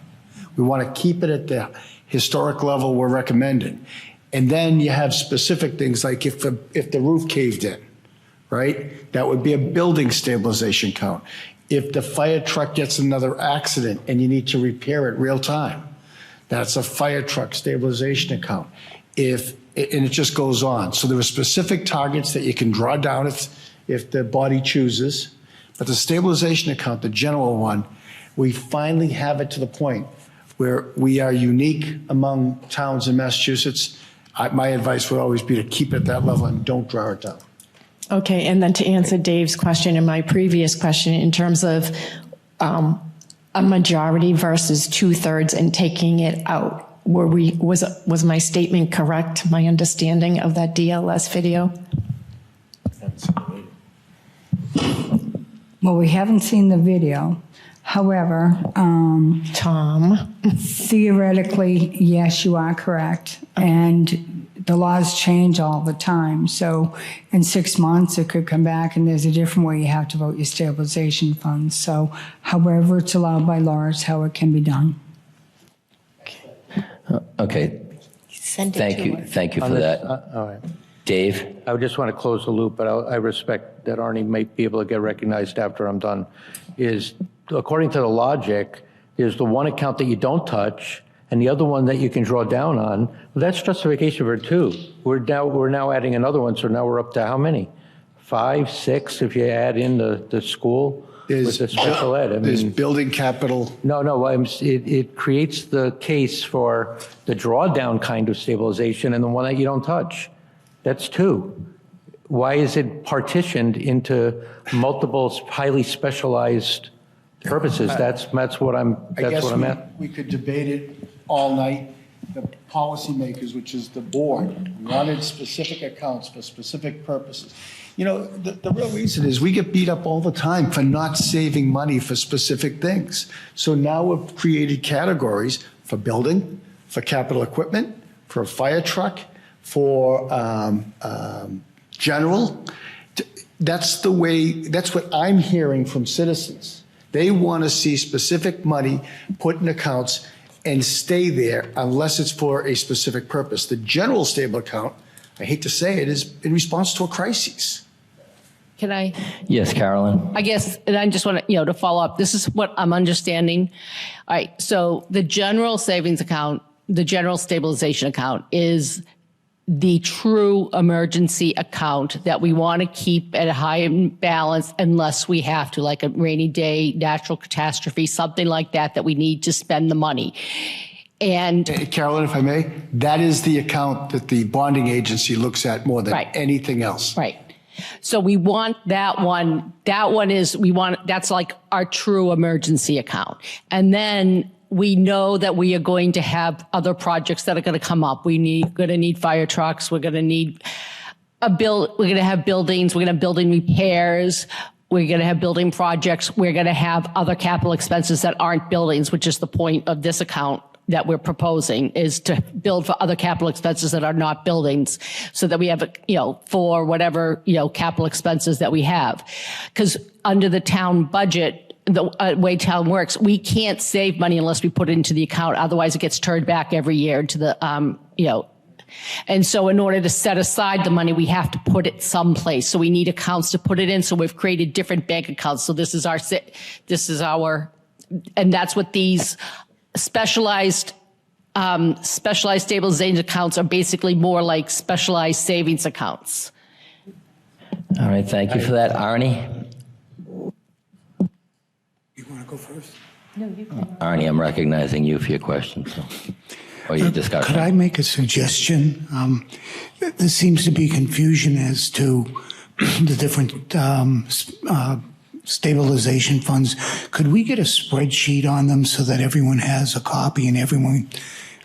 [SPEAKER 3] We want to keep it at the historic level we're recommending. And then you have specific things like if the roof caved in, right? That would be a building stabilization account. If the fire truck gets another accident and you need to repair it real time, that's a fire truck stabilization account. And it just goes on. So there are specific targets that you can draw down if the body chooses. But the stabilization account, the general one, we finally have it to the point where we are unique among towns in Massachusetts. My advice would always be to keep it at that level and don't draw it down.
[SPEAKER 4] Okay, and then to answer Dave's question and my previous question in terms of a majority versus 2/3 and taking it out, was my statement correct, my understanding of that DLS video?
[SPEAKER 9] Well, we haven't seen the video. However,
[SPEAKER 4] Tom,
[SPEAKER 9] theoretically, yes, you are correct. And the laws change all the time. So in 6 months, it could come back and there's a different way you have to vote your stabilization funds. So however it's allowed by law is how it can be done.
[SPEAKER 1] Okay.
[SPEAKER 11] Send it
[SPEAKER 1] Thank
[SPEAKER 11] to
[SPEAKER 1] you.
[SPEAKER 11] her.
[SPEAKER 1] Thank you for
[SPEAKER 2] On this-
[SPEAKER 1] that.
[SPEAKER 2] all right.
[SPEAKER 1] Dave?
[SPEAKER 2] I would just want to close the loop, but I respect that Arnie might be able to get recognized after I'm done. Is according to the logic, there's the one account that you don't touch and the other one that you can draw down on. Well, that's justification for two. We're now adding another one, so now we're up to how many? 5, 6 if you add in the school with the special ed. I
[SPEAKER 3] There's
[SPEAKER 2] mean,
[SPEAKER 3] building capital.
[SPEAKER 2] no, it creates the case for the drawdown kind of stabilization and the one that you don't touch. That's 2. Why is it partitioned into multiple highly specialized purposes? That's what I'm at.
[SPEAKER 3] We could debate it all night. The policymakers, which is the board, wanted specific accounts for specific purposes. You know, the real reason is we get beat up all the time for not saving money for specific things. So now we've created categories for building, for capital equipment, for a fire truck, for general. That's what I'm hearing from citizens. They want to see specific money put in accounts and stay there unless it's for a specific purpose. The general stable account, I hate to say it, is in response to a crisis.
[SPEAKER 6] Can I?
[SPEAKER 1] Yes, Carolyn?
[SPEAKER 6] I guess, and I just want to, to follow up. This is what I'm understanding. All right. So the general savings account, the general stabilization account is the true emergency account that we want to keep at a high balance unless we have to, like a rainy day, natural catastrophe, something like that we need to spend the money. And
[SPEAKER 3] Carolyn, if I may, that is the account that the bonding agency looks at more than anything else.
[SPEAKER 6] Right. So we want that one. That one is, that's like our true emergency account. And then we know that we are going to have other projects that are going to come up. We're going to need fire trucks. We're going to need we're going to have buildings. We're going to have building repairs. We're going to have building projects. We're going to have other capital expenses that aren't buildings, which is the point of this account that we're proposing is to build for other capital expenses that are not buildings, so that we have, for whatever, capital expenses that we have. Because under the town budget, the way town works, we can't save money unless we put it into the account. Otherwise, it gets turned back every year into the, And so in order to set aside the money, we have to put it someplace. So we need accounts to put it in. So we've created different bank accounts. So this is our, and that's what these specialized stabilization accounts are basically more like specialized savings accounts.
[SPEAKER 1] All right, thank you for that. Arnie?
[SPEAKER 5] You want to go first?
[SPEAKER 4] No, you can.
[SPEAKER 1] Arnie, I'm recognizing you for your question, or your discussion.
[SPEAKER 5] Could I make a suggestion? There seems to be confusion as to the different stabilization funds. Could we get a spreadsheet on them so that everyone has a copy and everyone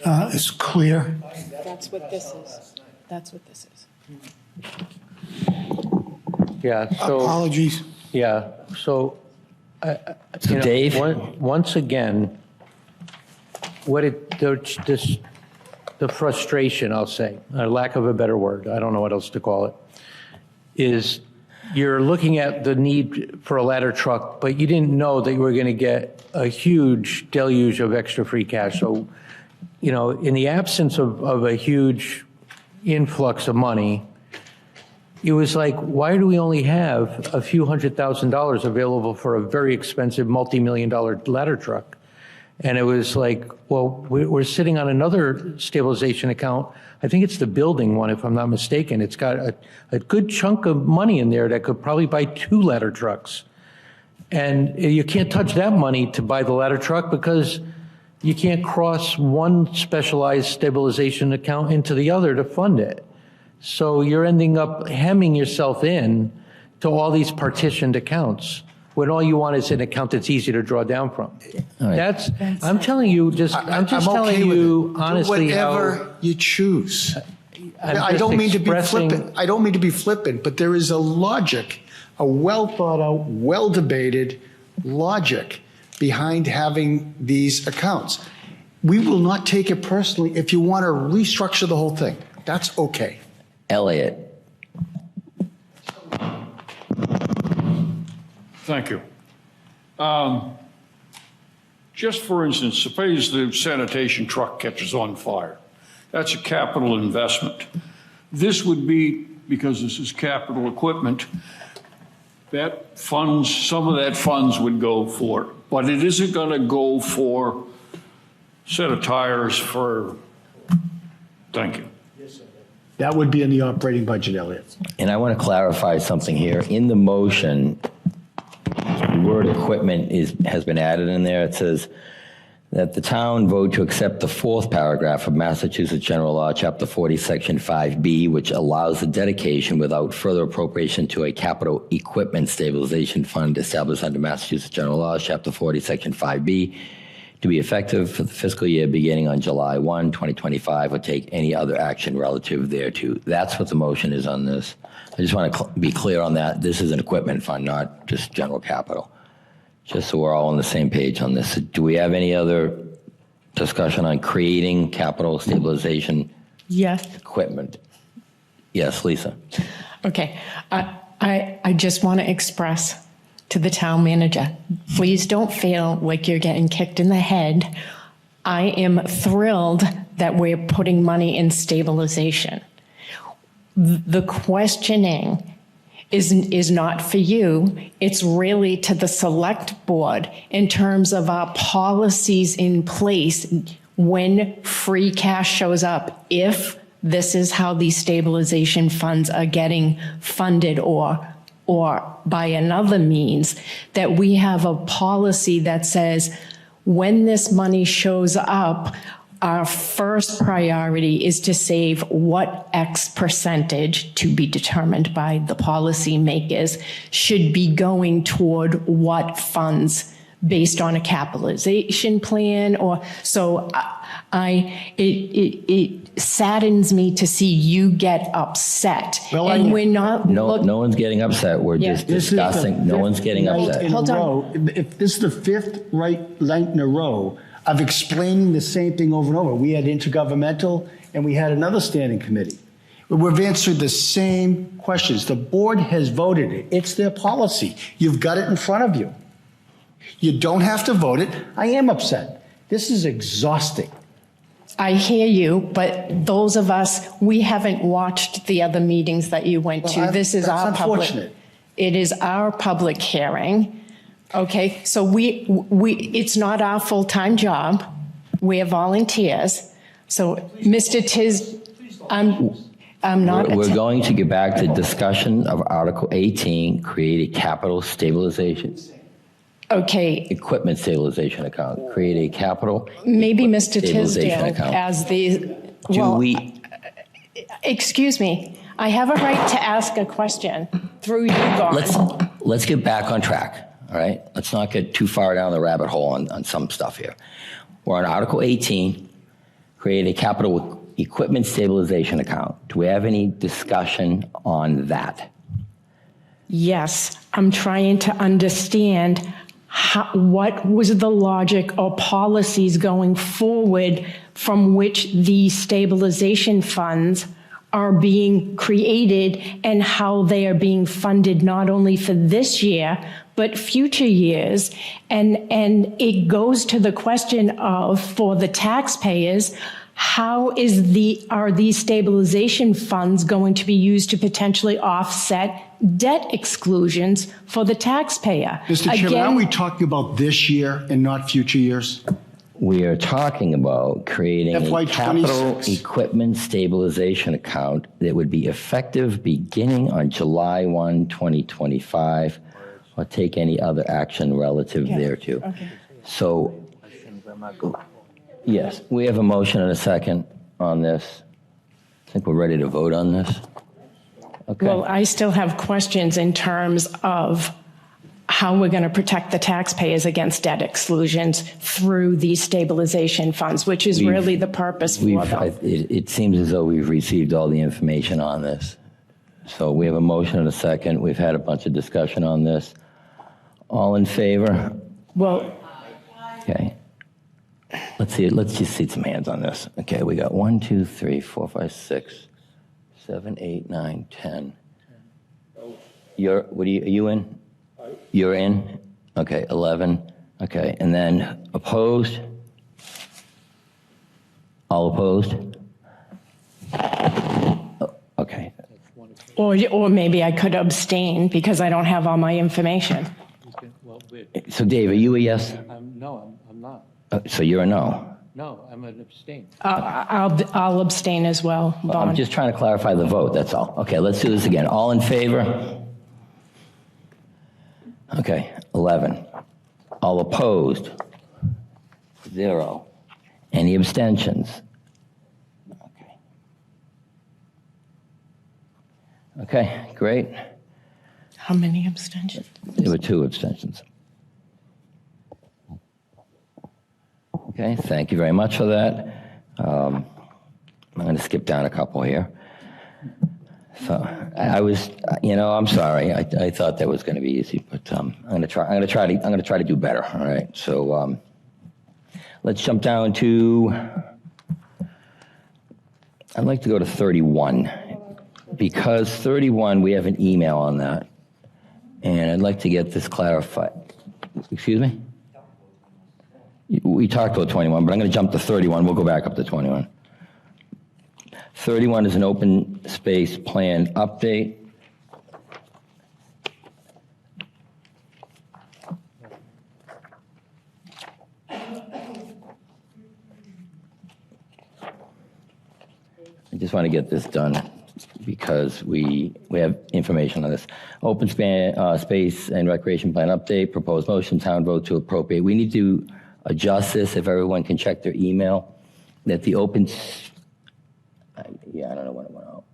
[SPEAKER 5] is clear?
[SPEAKER 4] That's what this is. That's what this is.
[SPEAKER 2] Yeah, so.
[SPEAKER 5] Apologies.
[SPEAKER 2] Yeah, so.
[SPEAKER 1] Dave?
[SPEAKER 2] Once again, the frustration, I'll say, lack of a better word, I don't know what else to call it, is you're looking at the need for a ladder truck, but you didn't know that you were going to get a huge deluge of extra free cash. So, in the absence of a huge influx of money, it was like, why do we only have a few $100,000 available for a very expensive multi-million-dollar ladder truck? And it was like, well, we're sitting on another stabilization account. I think it's the building one, if I'm not mistaken. It's got a good chunk of money in there that could probably buy 2 ladder trucks. And you can't touch that money to buy the ladder truck because you can't cross one specialized stabilization account into the other to fund it. So you're ending up hemming yourself in to all these partitioned accounts when all you want is an account that's easy to draw down from.
[SPEAKER 1] Right.
[SPEAKER 2] I'm telling you, I'm just telling you honestly how.
[SPEAKER 17] Whatever you choose. I
[SPEAKER 2] just
[SPEAKER 17] don't mean to be
[SPEAKER 2] expressing-
[SPEAKER 17] flippant. I don't mean to be flippant, but there is a logic, a well thought out, well debated logic behind having these accounts. We will not take it personally if you want to restructure the whole thing. That's okay.
[SPEAKER 1] Elliot?
[SPEAKER 13] Thank you. Just for instance, suppose the sanitation truck catches on fire. That's a capital investment. This would be, because this is capital equipment, that funds, some of that funds would go for it, but it isn't going to go for a set of tires for, thank you.
[SPEAKER 17] That would be in the operating budget, Elliot.
[SPEAKER 1] And I want to clarify something here. In the motion, the word equipment has been added in there. It says that the town vote to accept the 4th paragraph of Massachusetts General Law, Chapter 40, Section 5B, which allows the dedication without further appropriation to a capital equipment stabilization fund established under Massachusetts General Law, Chapter 40, Section 5B, to be effective for the fiscal year beginning on July 1, 2025, or take any other action relative thereto. That's what the motion is on this. I just want to be clear on that. This is an equipment fund, not just general capital. Just so we're all on the same page on this. Do we have any other discussion on creating capital stabilization equipment? Yes, Lisa.
[SPEAKER 4] Okay. I just want to express to the town manager, please don't feel like you're getting kicked in the head. I am thrilled that we're putting money in stabilization. The questioning is not for you. It's really to the select board in terms of our policies in place when free cash shows up, if this is how these stabilization funds are getting funded or by another means, that we have a policy that says when this money shows up, our first priority is to save what X percentage, to be determined by the policymakers, should be going toward what funds based on a capitalization plan. Or so it saddens me to see you get upset.
[SPEAKER 17] Well,
[SPEAKER 4] and we're not.
[SPEAKER 1] No one's getting upset. We're just discussing. No one's getting upset.
[SPEAKER 17] If this is the 5th right night in a row, I've explained the same thing over and over. We had intergovernmental and we had another standing committee. We've answered the same questions. The board has voted it. It's their policy. You've got it in front of you. You don't have to vote it. I am upset. This is exhausting.
[SPEAKER 4] I hear you, but those of us, we haven't watched the other meetings that you went to. This is
[SPEAKER 17] that's
[SPEAKER 4] our public.
[SPEAKER 17] unfortunate.
[SPEAKER 4] It is our public hearing. Okay, so it's not our full-time job. We're volunteers. So, Mr. Tiz, I'm not.
[SPEAKER 1] We're going to get back to discussion of Article 18, create a capital stabilization.
[SPEAKER 4] Okay.
[SPEAKER 1] Equipment stabilization account. Create a capital.
[SPEAKER 4] Maybe Mr.
[SPEAKER 1] stabilization
[SPEAKER 4] Tisdale
[SPEAKER 1] account.
[SPEAKER 4] as the,
[SPEAKER 1] Do
[SPEAKER 4] well,
[SPEAKER 1] we,
[SPEAKER 4] excuse me, I have a right to ask a question through you, Gordon.
[SPEAKER 1] let's get back on track, all right? Let's not get too far down the rabbit hole on some stuff here. We're on Article 18, create a capital equipment stabilization account. Do we have any discussion on that?
[SPEAKER 4] Yes, I'm trying to understand what was the logic or policies going forward from which these stabilization funds are being created and how they are being funded not only for this year, but future years. And it goes to the question of, for the taxpayers, how are these stabilization funds going to be used to potentially offset debt exclusions for the taxpayer?
[SPEAKER 17] Mr. Chairman, aren't we talking about this year and not future years?
[SPEAKER 1] We are talking about creating a
[SPEAKER 17] FY
[SPEAKER 1] capital
[SPEAKER 17] 26.
[SPEAKER 1] equipment stabilization account that would be effective beginning on July 1, 2025, or take any other action relative thereto.
[SPEAKER 4] Okay.
[SPEAKER 1] So, yes, we have a motion and a second on this. I think we're ready to vote on this. Okay.
[SPEAKER 4] Well, I still have questions in terms of how we're going to protect the taxpayers against debt exclusions through these stabilization funds, which is really the purpose for them.
[SPEAKER 1] It seems as though we've received all the information on this. So we have a motion and a second. We've had a bunch of discussion on this. All in favor?
[SPEAKER 4] Well,
[SPEAKER 1] okay. Let's just see some hands on this. Okay, we got 1, 2, 3, 4, 5, 6, 7, 8, 9, 10. Are you in? You're in? Okay, 11. Okay, and then opposed? All opposed? Okay.
[SPEAKER 4] or maybe I could abstain because I don't have all my information.
[SPEAKER 1] So Dave, are you a yes?
[SPEAKER 2] No, I'm not.
[SPEAKER 1] So you're a no?
[SPEAKER 2] No, I'm an abstain.
[SPEAKER 4] I'll abstain as well, Vaughn.
[SPEAKER 1] I'm just trying to clarify the vote, that's all. Okay, let's do this again. All in favor? Okay, 11. All opposed? 0. Any abstentions? Okay, great.
[SPEAKER 4] How many abstentions?
[SPEAKER 1] There were 2 abstentions. Okay, thank you very much for that. I'm going to skip down a couple here. So I was, I'm sorry. I thought that was going to be easy, but I'm going to try to do better. All right. So let's jump down to. I'd like to go to 31 because 31 we have an email on that, and I'd like to get this clarified. Excuse me. We talked about 21, but I'm going to jump to 31. We'll go back up to 21. 31 is an open space plan update. I just want to get this done because we have information on this. Open space and recreation plan update, proposed motion, town vote to appropriate. We need to adjust this if everyone can check their email, that the open, I don't know when it went out.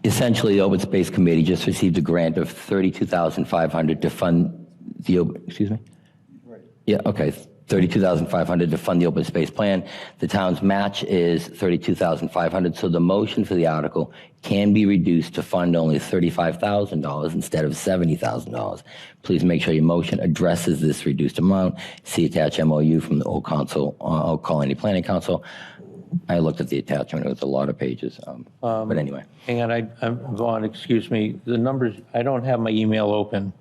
[SPEAKER 1] Essentially, the Open Space Committee just received a grant of $32,500 to fund the, excuse me? Right. Yeah, okay, $32,500 to fund the open space plan. The town's match is $32,500, so the motion for the article can be reduced to fund only $35,000 instead of $70,000. Please make sure your motion addresses this reduced amount. See attached MOU from the Old Colony Planning Council. I looked at the attachment, it was a lot of pages, but anyway.
[SPEAKER 2] Hang on, I'm Vaughn, excuse me. The numbers, I don't have my email open,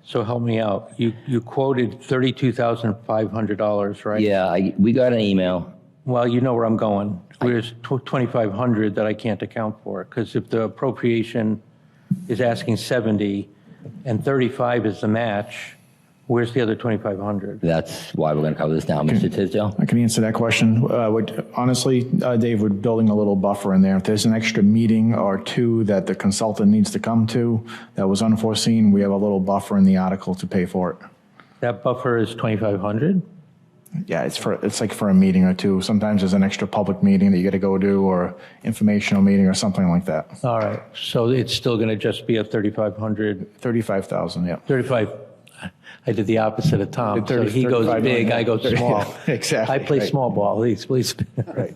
[SPEAKER 2] so help me out. You quoted $32,500, right?
[SPEAKER 1] Yeah, we got an email.
[SPEAKER 2] Well, you know where I'm going. There's $2,500 that I can't account for, because if the appropriation is asking 70 and 35 is the match, where's the other $2,500?
[SPEAKER 1] That's why we're going to cover this now. Mr. Tisdale?
[SPEAKER 16] I can answer that question. Honestly, Dave, we're building a little buffer in there. If there's an extra meeting or two that the consultant needs to come to that was unforeseen, we have a little buffer in the article to pay for it.
[SPEAKER 2] That buffer is $2,500?
[SPEAKER 16] Yeah, it's like for a meeting or two. Sometimes there's an extra public meeting that you got to go to, or informational meeting or something like that.
[SPEAKER 2] All right, so it's still going to just be a $3,500?
[SPEAKER 16] 35,000, yeah.
[SPEAKER 2] 35. I did the opposite of Tom. So he goes big, I go small.
[SPEAKER 16] Yeah, exactly.
[SPEAKER 2] I play
[SPEAKER 16] right.
[SPEAKER 2] small ball, please.
[SPEAKER 16] Right.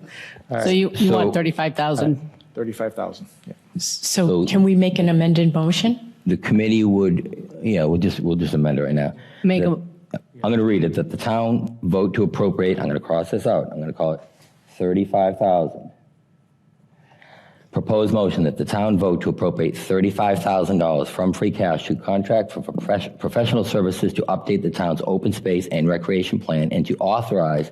[SPEAKER 2] All right.
[SPEAKER 6] So you want 35,000?
[SPEAKER 16] 35,000, yeah.
[SPEAKER 4] So can we make an amended motion?
[SPEAKER 1] The committee would, we'll just amend it right now. I'm going to read it, that the town vote to appropriate, I'm going to cross this out, I'm going to call it $35,000. Proposed motion that the town vote to appropriate $35,000 from free cash to contract for professional services to update the town's open space and recreation plan, and to authorize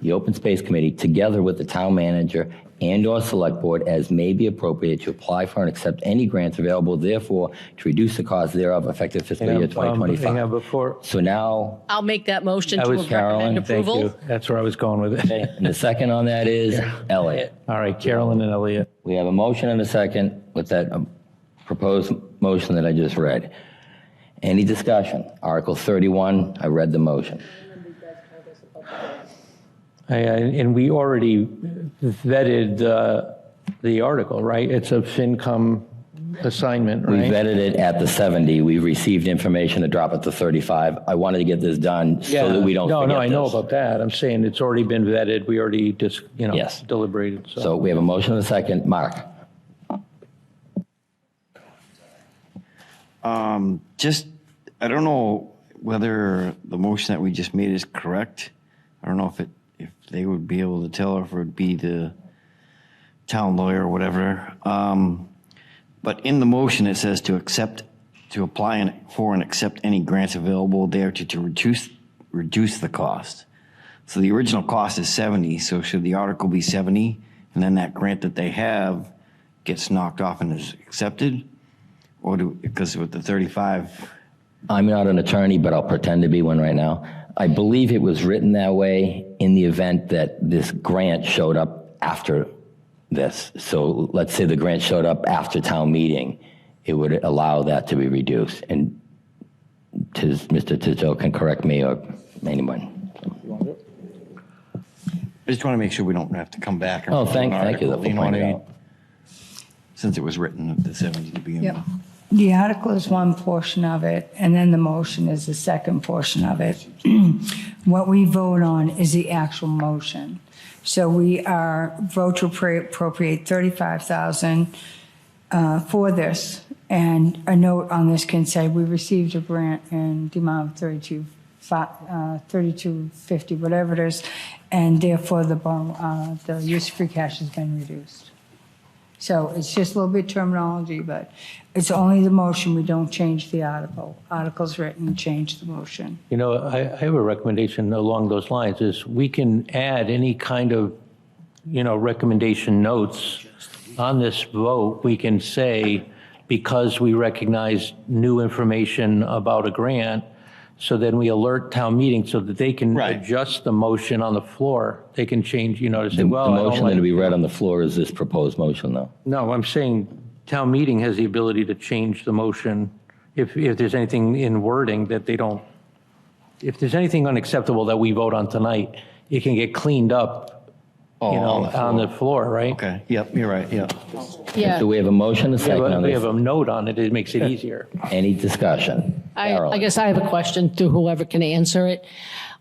[SPEAKER 1] the open space committee together with the town manager and/or select board as may be appropriate to apply for and accept any grants available, therefore to reduce the cost thereof effective fiscal year 2025. So now,
[SPEAKER 6] I'll make that motion
[SPEAKER 2] That
[SPEAKER 6] to
[SPEAKER 2] was Carolyn,
[SPEAKER 6] recommend
[SPEAKER 2] thank
[SPEAKER 6] approval.
[SPEAKER 2] you. That's where I was going with it.
[SPEAKER 1] okay, and the second on that is Elliott.
[SPEAKER 2] All right, Carolyn and Elliott.
[SPEAKER 1] We have a motion and a second with that proposed motion that I just read. Any discussion? Article 31, I read the motion.
[SPEAKER 2] And we already vetted the article, right? It's a FinCom assignment,
[SPEAKER 1] We
[SPEAKER 2] right?
[SPEAKER 1] vetted it at the 70. We received information to drop it to 35. I wanted to get this done so that we don't forget
[SPEAKER 2] No, I know
[SPEAKER 1] this.
[SPEAKER 2] about that. I'm saying it's already been vetted. We already just,
[SPEAKER 1] Yes.
[SPEAKER 2] deliberated.
[SPEAKER 1] So we have a motion and a second. Mark?
[SPEAKER 12] I don't know whether the motion that we just made is correct. I don't know if they would be able to tell, or if it would be the town lawyer or whatever. But in the motion, it says to apply for and accept any grants available there to reduce the cost. So the original cost is 70, so should the article be 70, and then that grant that they have gets knocked off and is accepted? Or because with the 35...
[SPEAKER 1] I'm not an attorney, but I'll pretend to be one right now. I believe it was written that way in the event that this grant showed up after this. So let's say the grant showed up after town meeting, it would allow that to be reduced. And Mr. Tisdale can correct me or anyone.
[SPEAKER 12] I just want to make sure we don't have to come back.
[SPEAKER 1] Oh, thank you for
[SPEAKER 12] You know what I
[SPEAKER 1] pointing
[SPEAKER 12] mean?
[SPEAKER 1] out.
[SPEAKER 12] Since it was written at the 70 to begin
[SPEAKER 9] Yep.
[SPEAKER 12] with.
[SPEAKER 9] The article is one portion of it, and then the motion is the second portion of it. What we vote on is the actual motion. So we are vote to appropriate $35,000 for this, and a note on this can say we received a grant in the amount of $32.50, whatever it is, and therefore the use of free cash has been reduced. So it's just a little bit terminology, but it's only the motion. We don't change the article. Article's written, change the motion.
[SPEAKER 2] I have a recommendation along those lines, is we can add any kind of, recommendation notes on this vote. We can say, because we recognize new information about a grant, so then we alert town meeting so that they can adjust the motion on the floor. They can change, to say,
[SPEAKER 1] The
[SPEAKER 2] well, I don't
[SPEAKER 1] motion
[SPEAKER 2] like.
[SPEAKER 1] that'll be read on the floor is this proposed motion, though.
[SPEAKER 2] No, I'm saying town meeting has the ability to change the motion if there's anything in wording that they don't, if there's anything unacceptable that we vote on tonight, it can get cleaned up, on the floor, right?
[SPEAKER 12] Okay, yep, you're right, yeah.
[SPEAKER 6] Yeah.
[SPEAKER 1] So we have a motion and a second on
[SPEAKER 2] We
[SPEAKER 1] this.
[SPEAKER 2] have a note on it, it makes it easier.
[SPEAKER 1] Any discussion?
[SPEAKER 6] I guess I have a question to whoever can answer it.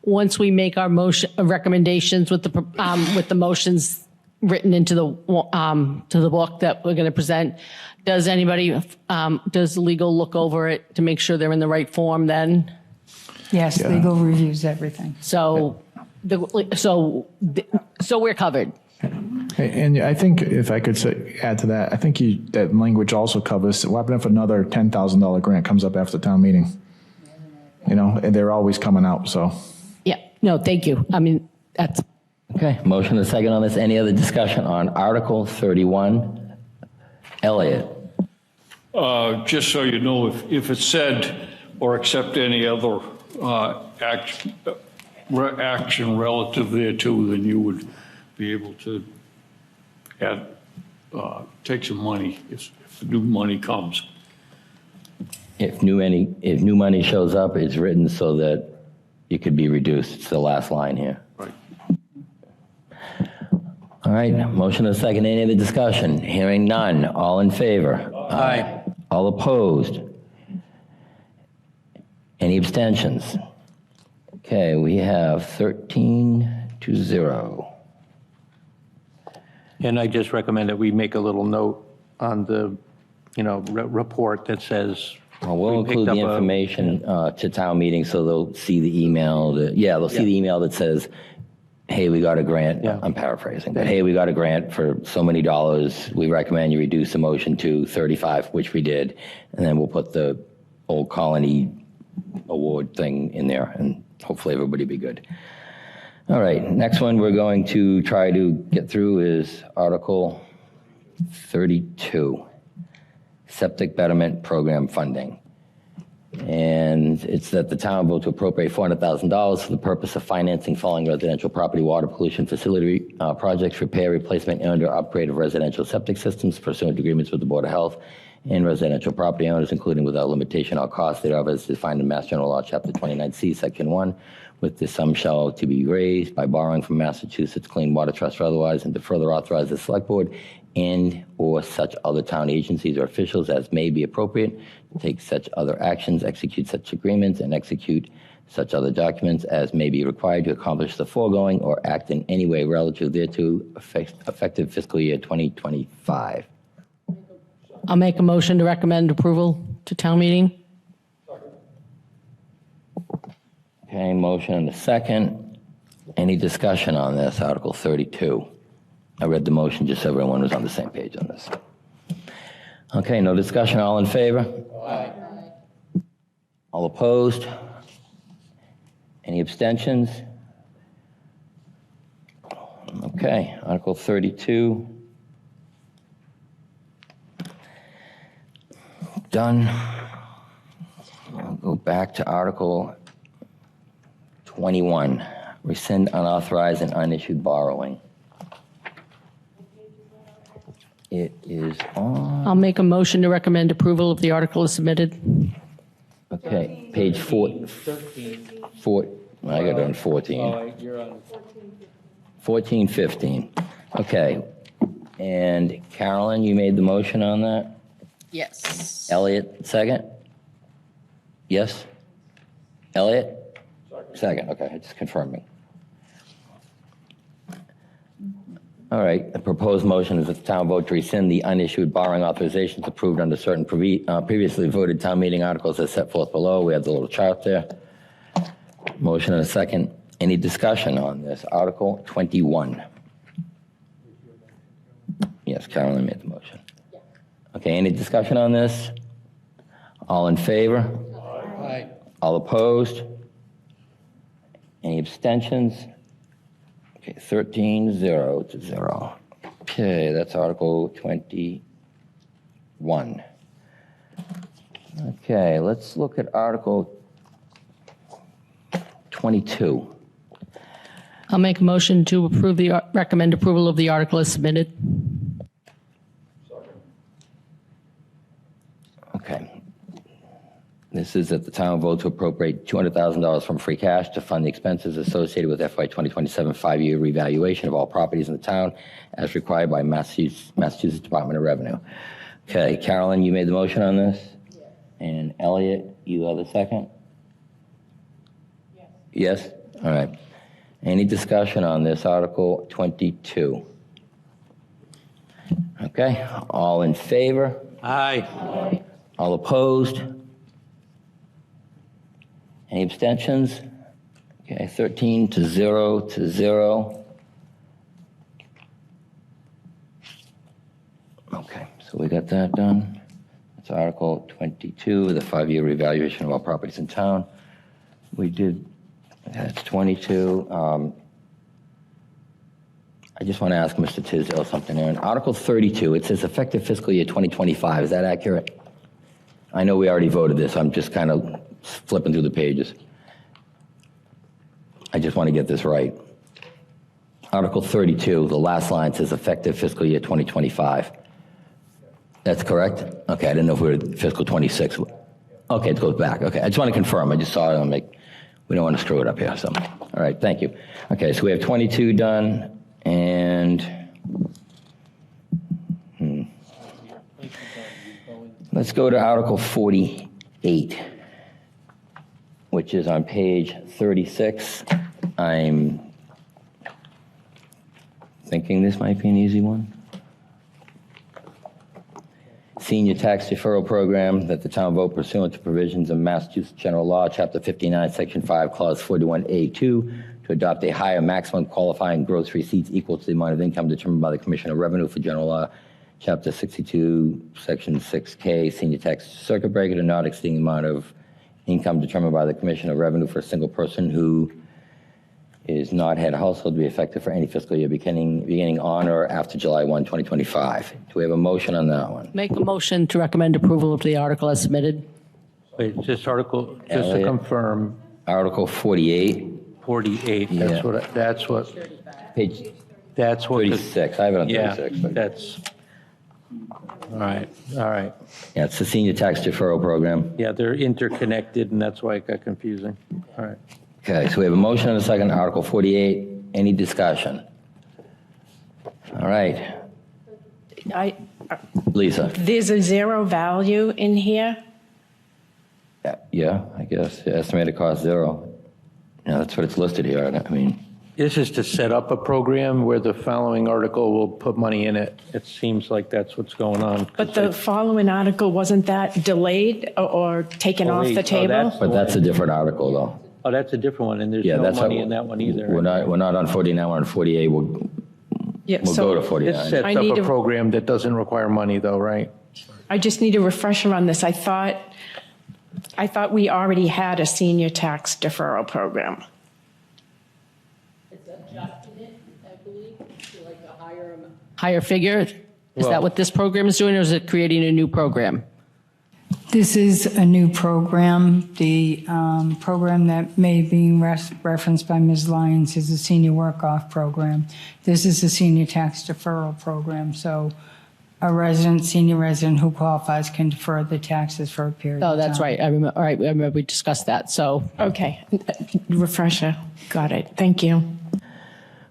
[SPEAKER 6] once we make our motion, recommendations with the motions written into the book that we're going to present, does legal look over it to make sure they're in the right form then?
[SPEAKER 9] Yes, legal reviews everything.
[SPEAKER 6] So we're covered.
[SPEAKER 16] And I think if I could add to that, I think that language also covers, what happens if another $10,000 grant comes up after town meeting? And they're always coming out, so.
[SPEAKER 6] Yeah, no, thank you. I mean, that's.
[SPEAKER 1] Okay, motion and a second on this. Any other discussion on Article 31? Elliot?
[SPEAKER 13] Just so you know, if it said, or accept any other action relative thereto, then you would be able to take some money if new money comes.
[SPEAKER 1] If new money shows up, it's written so that it could be reduced. It's the last line here.
[SPEAKER 13] Right.
[SPEAKER 1] All right, motion and a second. Any other discussion? Hearing none. All in favor?
[SPEAKER 2] Aye.
[SPEAKER 1] All opposed? Any abstentions? Okay, we have 13-0.
[SPEAKER 2] And I just recommend that we make a little note on the, report that says.
[SPEAKER 1] Well, we'll
[SPEAKER 2] we
[SPEAKER 1] include
[SPEAKER 2] picked
[SPEAKER 1] the
[SPEAKER 2] up
[SPEAKER 1] information to town meeting, so they'll see the email. They'll see the email that says, hey, we got a grant.
[SPEAKER 2] Yeah.
[SPEAKER 1] I'm paraphrasing, but hey, we got a grant for so many dollars. We recommend you reduce the motion to 35, which we did. And then we'll put the Old Colony award thing in there, and hopefully everybody will be good. All right, next one we're going to try to get through is Article 32, Septic Betterment Program Funding. And it's that the town vote to appropriate $400,000 for the purpose of financing following residential property water pollution facility projects, repair, replacement, and/or upgrade of residential septic systems pursuant to agreements with the Board of Health and residential property owners, including without limitation or cost thereof as defined in Mass General Law, Chapter 29C, Section 1, with the sum shall to be raised by borrowing from Massachusetts Clean Water Trust or otherwise, and to further authorize the Select Board and/or such other town agencies or officials as may be appropriate to take such other actions, execute such agreements, and execute such other documents as may be required to accomplish the foregoing or act in any way relative thereto, effective fiscal year 2025.
[SPEAKER 6] I'll make a motion to recommend approval to town meeting.
[SPEAKER 1] Okay, motion and a second. Any discussion on this, Article 32? I read the motion just so everyone was on the same page on this. Okay, no discussion, all in favor? Aye. All opposed? Any abstentions? Okay, Article 32. Done. I'll go back to Article 21, rescind unauthorized and unissued borrowing. It is on,
[SPEAKER 6] I'll make a motion to recommend approval of the article as submitted.
[SPEAKER 1] okay, page 4. 4, I got it on 14.
[SPEAKER 2] Oh, you're on
[SPEAKER 1] 14, 15. Okay. And Carolyn, you made the motion on that?
[SPEAKER 6] Yes.
[SPEAKER 1] Elliot, second? Yes? Elliot? Second, okay, just confirming. All right, the proposed motion is that the town vote to rescind the unissued borrowing authorizations approved under certain previously voted town meeting articles as set forth below. We have the little chart there. Motion and a second. Any discussion on this? Article 21. Yes, Carolyn made the motion. Okay, any discussion on this? All in favor?
[SPEAKER 2] Aye.
[SPEAKER 1] All opposed? Any abstentions? Okay, 13-0. Okay, that's Article 21. Okay, let's look at Article 22.
[SPEAKER 6] I'll make a motion to approve recommend approval of the article as submitted.
[SPEAKER 1] Okay. This is that the town vote to appropriate $200,000 from free cash to fund the expenses associated with FY 2027 5-year revaluation of all properties in the town as required by Massachusetts Department of Revenue. Okay, Carolyn, you made the motion on this? And Elliot, you have the second? Yes. All right. Any discussion on this Article 22? Okay, all in favor?
[SPEAKER 2] Aye.
[SPEAKER 1] All opposed? Any abstentions? Okay, 13 to 0 to 0. Okay, so we got that done. That's Article 22, the 5-year revaluation of all properties in town. We did, that's 22. I just want to ask Mr. Tisdale something there. In Article 32, it says effective fiscal year 2025. Is that accurate? I know we already voted this. I'm just kind of flipping through the pages. I just want to get this right. Article 32, the last line says effective fiscal year 2025. That's correct? Okay, I didn't know if we were fiscal 26. Okay, it goes back. Okay, I just want to confirm. I just saw it. We don't want to screw it up here. So, all right, thank you. Okay, so we have 22 done. And let's go to Article 48, which is on page 36. I'm thinking this might be an easy one. Senior tax deferral program that the town vote pursuant to provisions of Massachusetts General Law, Chapter 59, Section 5, Clause 41A2, to adopt a higher maximum qualifying gross receipts equal to the amount of income determined by the Commissioner of Revenue for General Law, Chapter 62, Section 6K, senior tax circuit breaker to not exceeding the amount of income determined by the Commissioner of Revenue for a single person who is not head of household to be effective for any fiscal year beginning on or after July 1, 2025. Do we have a motion on that one?
[SPEAKER 6] Make a motion to recommend approval of the article as submitted.
[SPEAKER 2] Wait, just article, just to
[SPEAKER 1] Elliot.
[SPEAKER 2] confirm,
[SPEAKER 1] Article 48,
[SPEAKER 2] 48,
[SPEAKER 1] Yeah.
[SPEAKER 2] that's what,
[SPEAKER 1] page
[SPEAKER 2] that's what.
[SPEAKER 1] 36. I have it on
[SPEAKER 2] Yeah,
[SPEAKER 1] 36. But
[SPEAKER 2] that's, all right.
[SPEAKER 1] yeah, it's the senior tax deferral program.
[SPEAKER 2] Yeah, they're interconnected, and that's why it got confusing. All right.
[SPEAKER 1] Okay, so we have a motion and a second, Article 48. Any discussion? All right, Lisa.
[SPEAKER 4] There's a zero value in here.
[SPEAKER 1] Yeah, I guess, estimated cost 0. Yeah, that's what it's listed here. I mean,
[SPEAKER 2] This is to set up a program where the following article will put money in it. It seems like that's what's going on.
[SPEAKER 4] But the following article, wasn't that delayed or taken off the table?
[SPEAKER 1] but that's a different article, though.
[SPEAKER 2] Oh, that's a different one, and there's
[SPEAKER 1] Yeah,
[SPEAKER 2] no
[SPEAKER 1] that's
[SPEAKER 2] money
[SPEAKER 1] how-
[SPEAKER 2] in that one either.
[SPEAKER 1] We're not on 49, we're on 48. We'll go to 49.
[SPEAKER 2] This sets
[SPEAKER 4] I
[SPEAKER 2] up
[SPEAKER 4] need
[SPEAKER 2] a
[SPEAKER 4] a-
[SPEAKER 2] program that doesn't require money, though, right?
[SPEAKER 4] I just need a refresher on this. I thought we already had a senior tax deferral program.
[SPEAKER 6] It's adjusted it, I believe, to like a higher figure. Is
[SPEAKER 2] Well-
[SPEAKER 6] that what this program is doing, or is it creating a new program?
[SPEAKER 9] This is a new program. The program that may be referenced by Ms. Lyons is a senior work-off program. This is a senior tax deferral program, so a senior resident who qualifies can defer the taxes for a period of
[SPEAKER 6] Oh,
[SPEAKER 9] time.
[SPEAKER 6] that's right. I remember, all right, I remember we discussed that, so.
[SPEAKER 4] Okay, refresher. Got it. Thank you.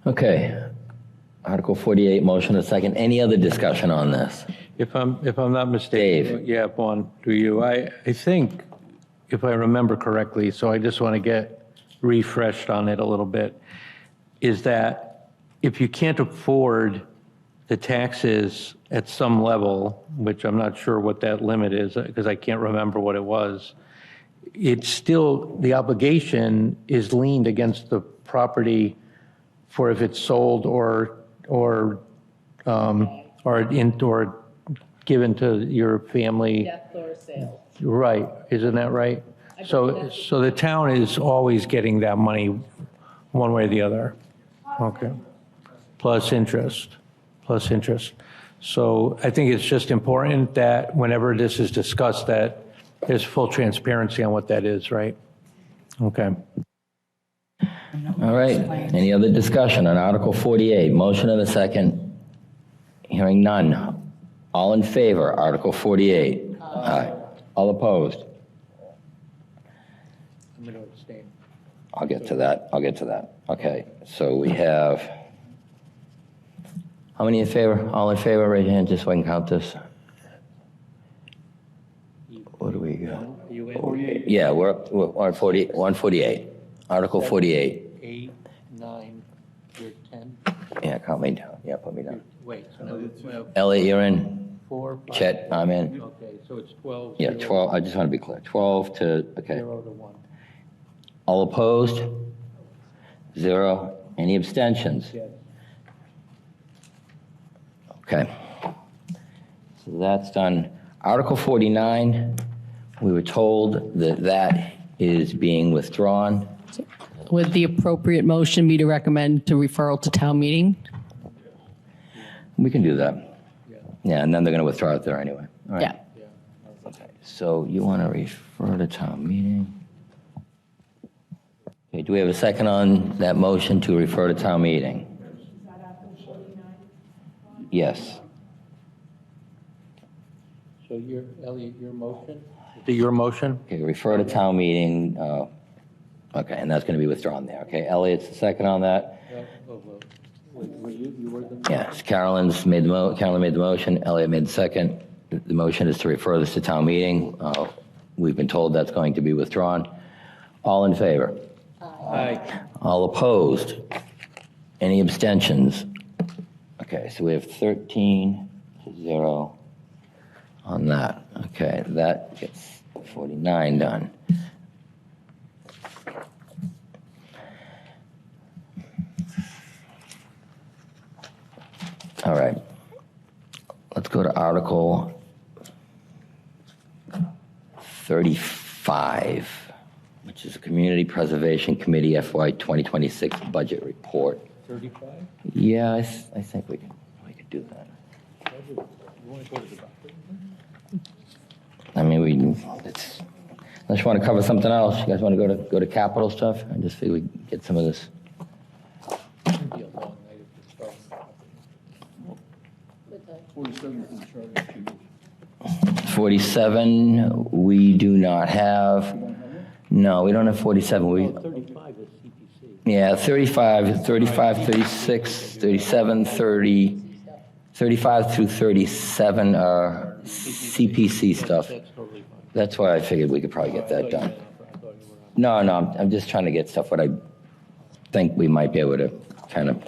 [SPEAKER 1] Okay, Article 48, motion and a second. Any other discussion on this?
[SPEAKER 2] If I'm not mistaken.
[SPEAKER 1] Dave.
[SPEAKER 2] Yeah, one, do you? I think, if I remember correctly, so I just want to get refreshed on it a little bit, is that if you can't afford the taxes at some level, which I'm not sure what that limit is, because I can't remember what it was, it's still, the obligation is leaned against the property for if it's sold or given to your family.
[SPEAKER 6] Death or sale.
[SPEAKER 2] Right, isn't that right? So the town is always getting that money one way or the other. Okay. Plus interest. So I think it's just important that whenever this is discussed, that there's full transparency on what that is, right? Okay.
[SPEAKER 1] All right, any other discussion on Article 48? Motion and a second. Hearing none. All in favor, Article 48? Aye. All opposed?
[SPEAKER 2] I'm going to abstain.
[SPEAKER 1] I'll get to that. Okay, so we have, how many in favor? All in favor, raise your hand just so I can count this. What do we got? Yeah, we're on 148. Article 48. Yeah, count me down. Yeah, put me down.
[SPEAKER 2] Wait, so now we have
[SPEAKER 1] Elliot, you're in.
[SPEAKER 2] 4, 5.
[SPEAKER 1] Chet, I'm in.
[SPEAKER 2] Okay, so it's 12.
[SPEAKER 1] Yeah, 12, I just want to be clear. 12 to, okay.
[SPEAKER 2] 0 to 1.
[SPEAKER 1] All opposed? 0. Any abstentions?
[SPEAKER 2] Yes.
[SPEAKER 1] Okay. So that's done. Article 49, we were told that that is being withdrawn.
[SPEAKER 6] Would the appropriate motion be to recommend to referral to town meeting?
[SPEAKER 1] We can do that. Yeah, and then they're going to withdraw it there anyway. All right.
[SPEAKER 6] Yeah.
[SPEAKER 1] Okay, so you want to refer to town meeting? Okay, do we have a second on that motion to refer to town meeting? Yes.
[SPEAKER 2] So Elliot, your motion? Is it your motion?
[SPEAKER 1] Okay, refer to town meeting. Okay, and that's going to be withdrawn there. Okay, Elliot's the second on that.
[SPEAKER 2] Were you were the?
[SPEAKER 1] Yes, Carolyn made the motion, Elliot made the second. The motion is to refer this to town meeting. We've been told that's going to be withdrawn. All in favor?
[SPEAKER 2] Aye.
[SPEAKER 1] All opposed? Any abstentions? Okay, so we have 13 to 0 on that. Okay, that gets 49 done. All right. Let's go to Article 35, which is a Community Preservation Committee FY 2026 budget report.
[SPEAKER 2] 35?
[SPEAKER 1] Yeah, I think we could do that.
[SPEAKER 2] You want to go to the doctor?
[SPEAKER 1] I mean, unless you want to cover something else, you guys want to go to capital stuff? I just figure we get some of this.
[SPEAKER 2] It'd be a long night if it's starting.
[SPEAKER 1] 47, we do not have. No, we don't have 47.
[SPEAKER 2] 35 is CPC.
[SPEAKER 1] Yeah, 35, 36, 37, 30, 35 through 37 are CPC stuff. That's why I figured we could probably get that done. No, I'm just trying to get stuff what I think we might be able to kind of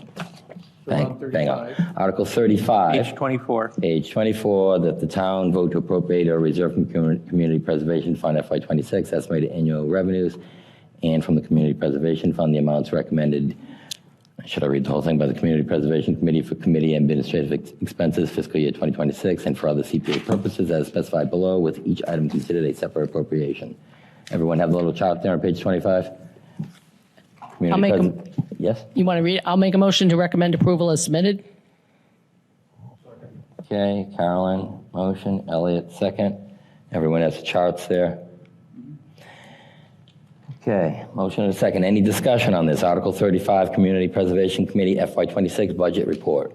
[SPEAKER 1] bang on. Article 35.
[SPEAKER 2] Page 24.
[SPEAKER 1] Page 24, that the town vote to appropriate or reserve from Community Preservation Fund FY26 estimated annual revenues and from the Community Preservation Fund, the amounts recommended, should I read the whole thing, by the Community Preservation Committee for committee administrative expenses fiscal year 2026 and for other CPA purposes as specified below, with each item considered a separate appropriation. Everyone have the little chart there on page 25? Yes?
[SPEAKER 6] You want to read it? I'll make a motion to recommend approval as submitted.
[SPEAKER 1] Okay, Carolyn, motion, Elliot, second. Everyone has the charts there. Okay, motion and a second. Any discussion on this? Article 35, Community Preservation Committee FY26 budget report.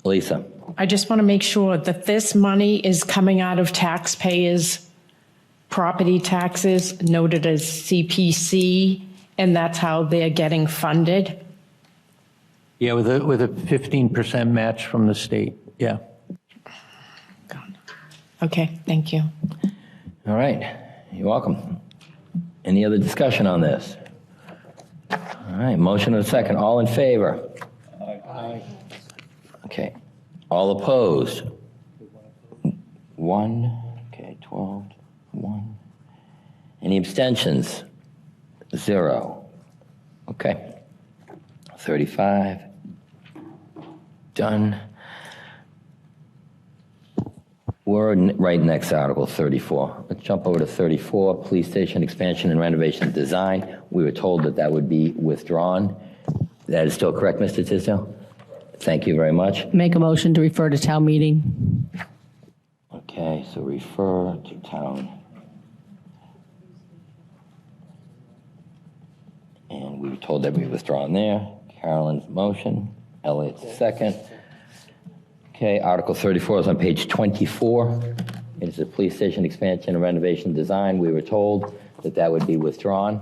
[SPEAKER 1] Lisa?
[SPEAKER 4] I just want to make sure that this money is coming out of taxpayers' property taxes noted as CPC, and that's how they're getting funded.
[SPEAKER 2] Yeah, with a 15% match from the state. Yeah.
[SPEAKER 4] Okay, thank you.
[SPEAKER 1] All right, you're welcome. Any other discussion on this? All right, motion and a second. All in favor?
[SPEAKER 2] Aye.
[SPEAKER 1] Okay. All opposed? 1. Okay, 12, 1. Any abstentions? 0. Okay. 35. Done. We're right next to Article 34. Let's jump over to 34, Police Station Expansion and Renovation Design. We were told that that would be withdrawn. That is still correct, Mr. Tisdale? Thank you very much.
[SPEAKER 6] Make a motion to refer to town meeting.
[SPEAKER 1] Okay, so refer to town. And we were told that we withdrawn there. Carolyn's motion, Elliot's second. Okay, Article 34 is on page 24. It is a police station expansion and renovation design. We were told that that would be withdrawn,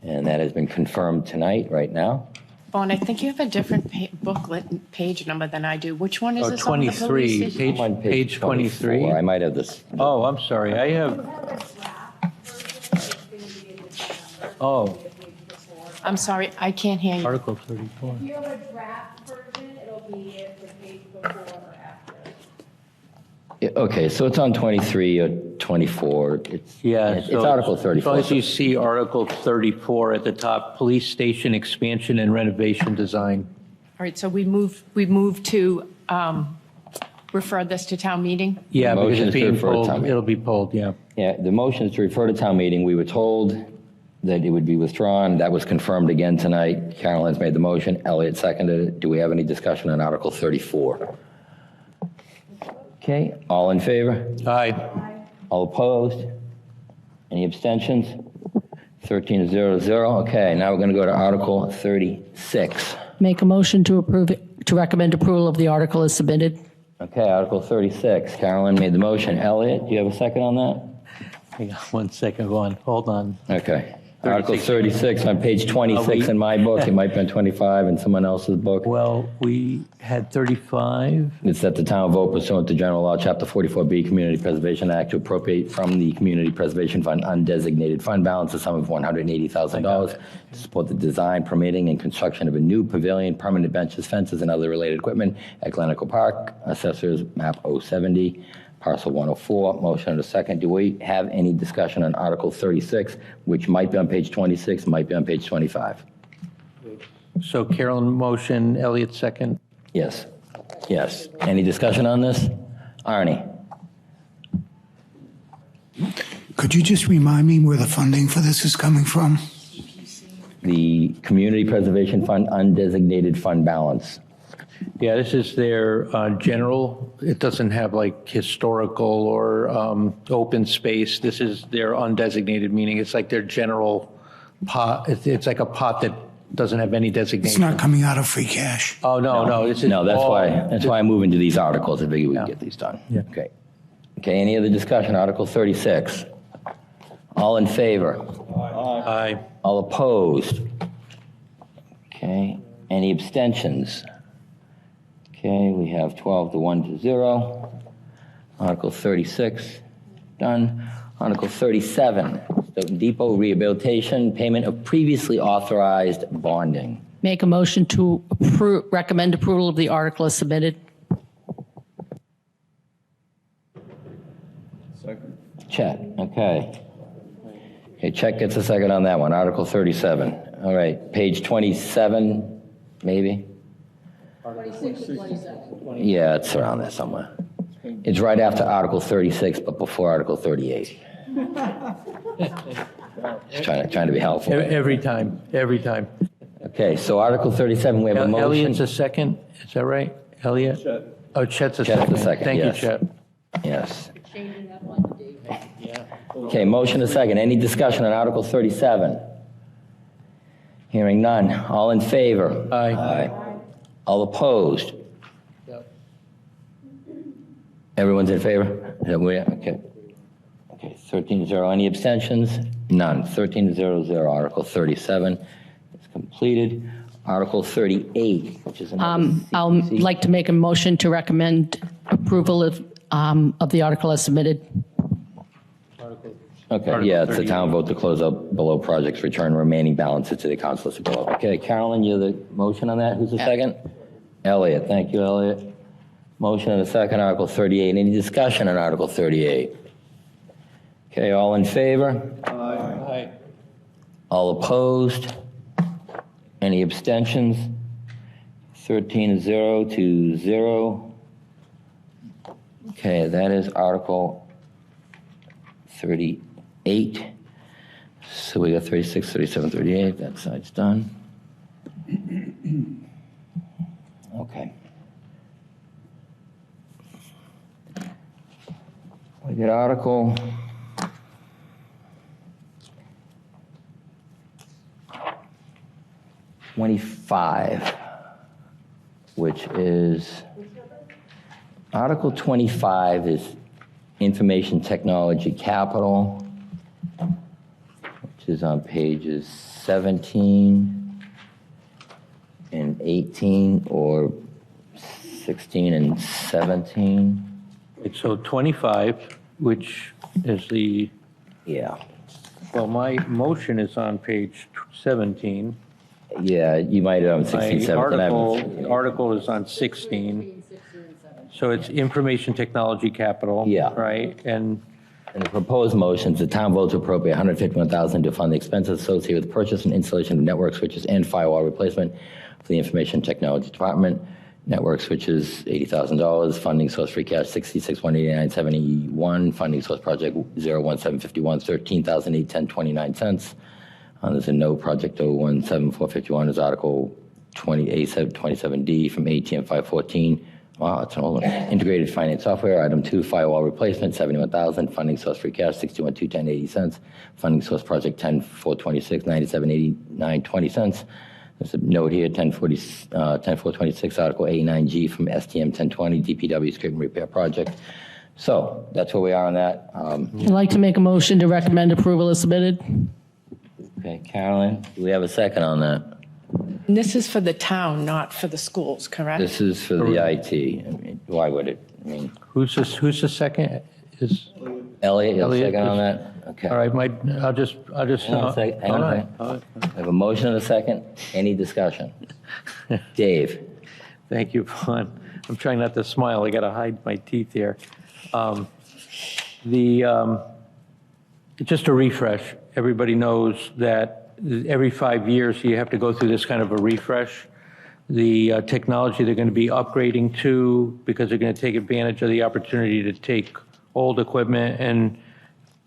[SPEAKER 1] and that has been confirmed tonight, right now.
[SPEAKER 4] Vaughn, I think you have a different booklet page number than I do. Which one is
[SPEAKER 2] Oh,
[SPEAKER 4] this on the
[SPEAKER 2] 23,
[SPEAKER 4] police station?
[SPEAKER 1] I'm on
[SPEAKER 2] page 23.
[SPEAKER 1] 24. I might have this.
[SPEAKER 2] Oh, I'm sorry. I have. Oh,
[SPEAKER 4] I'm sorry, I can't hear you.
[SPEAKER 2] Article 34.
[SPEAKER 15] You have a draft version, it'll
[SPEAKER 1] Okay, so it's on 23 or 24. It's Article 34.
[SPEAKER 2] As you see, Article 34 at the top, police station expansion and renovation design.
[SPEAKER 4] All right, so we move to refer this to town meeting?
[SPEAKER 2] Yeah, because
[SPEAKER 1] Motion
[SPEAKER 2] it's
[SPEAKER 1] is to
[SPEAKER 2] being
[SPEAKER 1] refer to
[SPEAKER 2] pulled,
[SPEAKER 1] town meeting.
[SPEAKER 2] it'll be pulled, yeah.
[SPEAKER 1] Yeah, the motion is to refer to town meeting. We were told that it would be withdrawn. That was confirmed again tonight. Caroline's made the motion. Elliot seconded it. Do we have any discussion on Article 34? Okay, all in favor?
[SPEAKER 2] Aye.
[SPEAKER 1] All opposed? Any abstentions? 13-0-0. Okay, now we're going to go to Article 36.
[SPEAKER 6] Make a motion to approve, to recommend approval of the article as submitted.
[SPEAKER 1] Okay, Article 36. Caroline made the motion. Elliot, do you have a second on that?
[SPEAKER 2] Hang on 1 second, hold on.
[SPEAKER 1] Okay. Article 36 on page 26 in my book. It might be on 25 in someone else's book.
[SPEAKER 2] Well, we had 35.
[SPEAKER 1] It's that the town vote pursuant to General Law, Chapter 44B, Community Preservation Act, to appropriate from the Community Preservation Fund undesignated fund balance a sum of $180,000 to support the design, permitting, and construction of a new pavilion, permanent benches, fences, and other related equipment at Glen-Echo Park, Assessors Map 070. Parcel 104, motion and a second. Do we have any discussion on Article 36, which might be on page 26, might be on page 25?
[SPEAKER 2] So Carolyn motion, Elliot second.
[SPEAKER 1] Yes. Yes. Any discussion on this? Arnie?
[SPEAKER 5] Could you just remind me where the funding for this is coming from?
[SPEAKER 1] The Community Preservation Fund undesignated fund balance.
[SPEAKER 2] Yeah, this is their general, it doesn't have like historical or open space. This is their undesignated, meaning it's like their general pot. It's like a pot that doesn't have any designation.
[SPEAKER 5] It's not coming out of free cash.
[SPEAKER 2] Oh, no. This is
[SPEAKER 1] No, that's
[SPEAKER 2] all-
[SPEAKER 1] why I move into these articles. I figure we can get these done.
[SPEAKER 2] Yeah.
[SPEAKER 1] Okay. Okay, any other discussion? Article 36. All in favor?
[SPEAKER 2] Aye.
[SPEAKER 1] All opposed? Okay. Any abstentions? Okay, we have 12 to 1 to 0. Article 36, done. Article 37, Stoughton Depot rehabilitation, payment of previously authorized bonding.
[SPEAKER 6] Make a motion to recommend approval of the article as submitted.
[SPEAKER 8] Second.
[SPEAKER 1] Chet, okay. Okay, Chet gets a second on that one. Article 37. All right, page 27, maybe? Yeah, it's around there somewhere. It's right after Article 36, but before Article 38. Just trying to be helpful.
[SPEAKER 2] Every time.
[SPEAKER 1] Okay, so Article 37, we have a motion.
[SPEAKER 2] Elliot's a second, is that right? Elliot? Oh, Chet's a second.
[SPEAKER 1] Chet's a second,
[SPEAKER 2] Thank you,
[SPEAKER 1] yes.
[SPEAKER 2] Chet.
[SPEAKER 1] Yes. Okay, motion a second. Any discussion on Article 37? Hearing none. All in favor?
[SPEAKER 2] Aye.
[SPEAKER 1] All opposed? Everyone's in favor? Is that where? Okay. Okay, 13-0. Any abstentions? None. 13-0-0. Article 37 is completed. Article 38, which is another
[SPEAKER 6] I'll like to make a motion to recommend approval of the article as submitted.
[SPEAKER 1] Okay, yeah, it's a town vote to close out below projects, return remaining balances to the council listed below. Okay, Carolyn, you're the motion on that. Who's the second? Elliot, thank you, Elliot. Motion and a second, Article 38. Any discussion on Article 38? Okay, all in favor?
[SPEAKER 2] Aye.
[SPEAKER 1] All opposed? Any abstentions? 13-0 to 0. Okay, that is Article 38. So we got 36, 37, 38. That side's done. Okay. We get Article 25, which is, Article 25 is Information Technology Capital, which is on pages 17 and 18, or 16 and 17.
[SPEAKER 2] So 25, which is the,
[SPEAKER 1] Yeah.
[SPEAKER 2] well, my motion is on page 17.
[SPEAKER 1] Yeah, you might have 16,
[SPEAKER 2] My
[SPEAKER 1] 17.
[SPEAKER 2] article is on 16. So it's information technology capital.
[SPEAKER 1] Yeah.
[SPEAKER 2] Right? And
[SPEAKER 1] the proposed motions, the town vote to appropriate $151,000 to fund the expenses associated with purchase and installation of network switches and firewall replacement for the information technology department. Network switches, $80,000. Funding source free cash, $66,189.71. Funding source project 01751, $13,810.29. There's a no project 017451 is Article 27D from ATM 514. Wow, that's an old one. Integrated finance software, item 2, firewall replacement, $71,000. Funding source free cash, $61,210.80. Funding source project 10426, $97,89.20. There's a note here, 10426, Article 89G from STM 1020, DPW scrape and repair project. So that's where we are on that.
[SPEAKER 6] I'd like to make a motion to recommend approval as submitted.
[SPEAKER 1] Okay, Carolyn, do we have a second on that?
[SPEAKER 4] And this is for the town, not for the schools, correct?
[SPEAKER 1] This is for the IT. I mean, why would it? I mean,
[SPEAKER 2] who's the second? Is
[SPEAKER 1] Elliot, you have a
[SPEAKER 2] Elliot
[SPEAKER 1] second on
[SPEAKER 2] is-
[SPEAKER 1] that? Okay.
[SPEAKER 2] All right, I'll just.
[SPEAKER 1] Hang on a second. Hang on a
[SPEAKER 2] all
[SPEAKER 1] second.
[SPEAKER 2] right.
[SPEAKER 1] I have a motion and a second. Any discussion? Dave?
[SPEAKER 2] Thank you, Vaughn. I'm trying not to smile. I got to hide my teeth here. Just a refresh. Everybody knows that every 5 years you have to go through this kind of a refresh. The technology they're going to be upgrading to, because they're going to take advantage of the opportunity to take old equipment and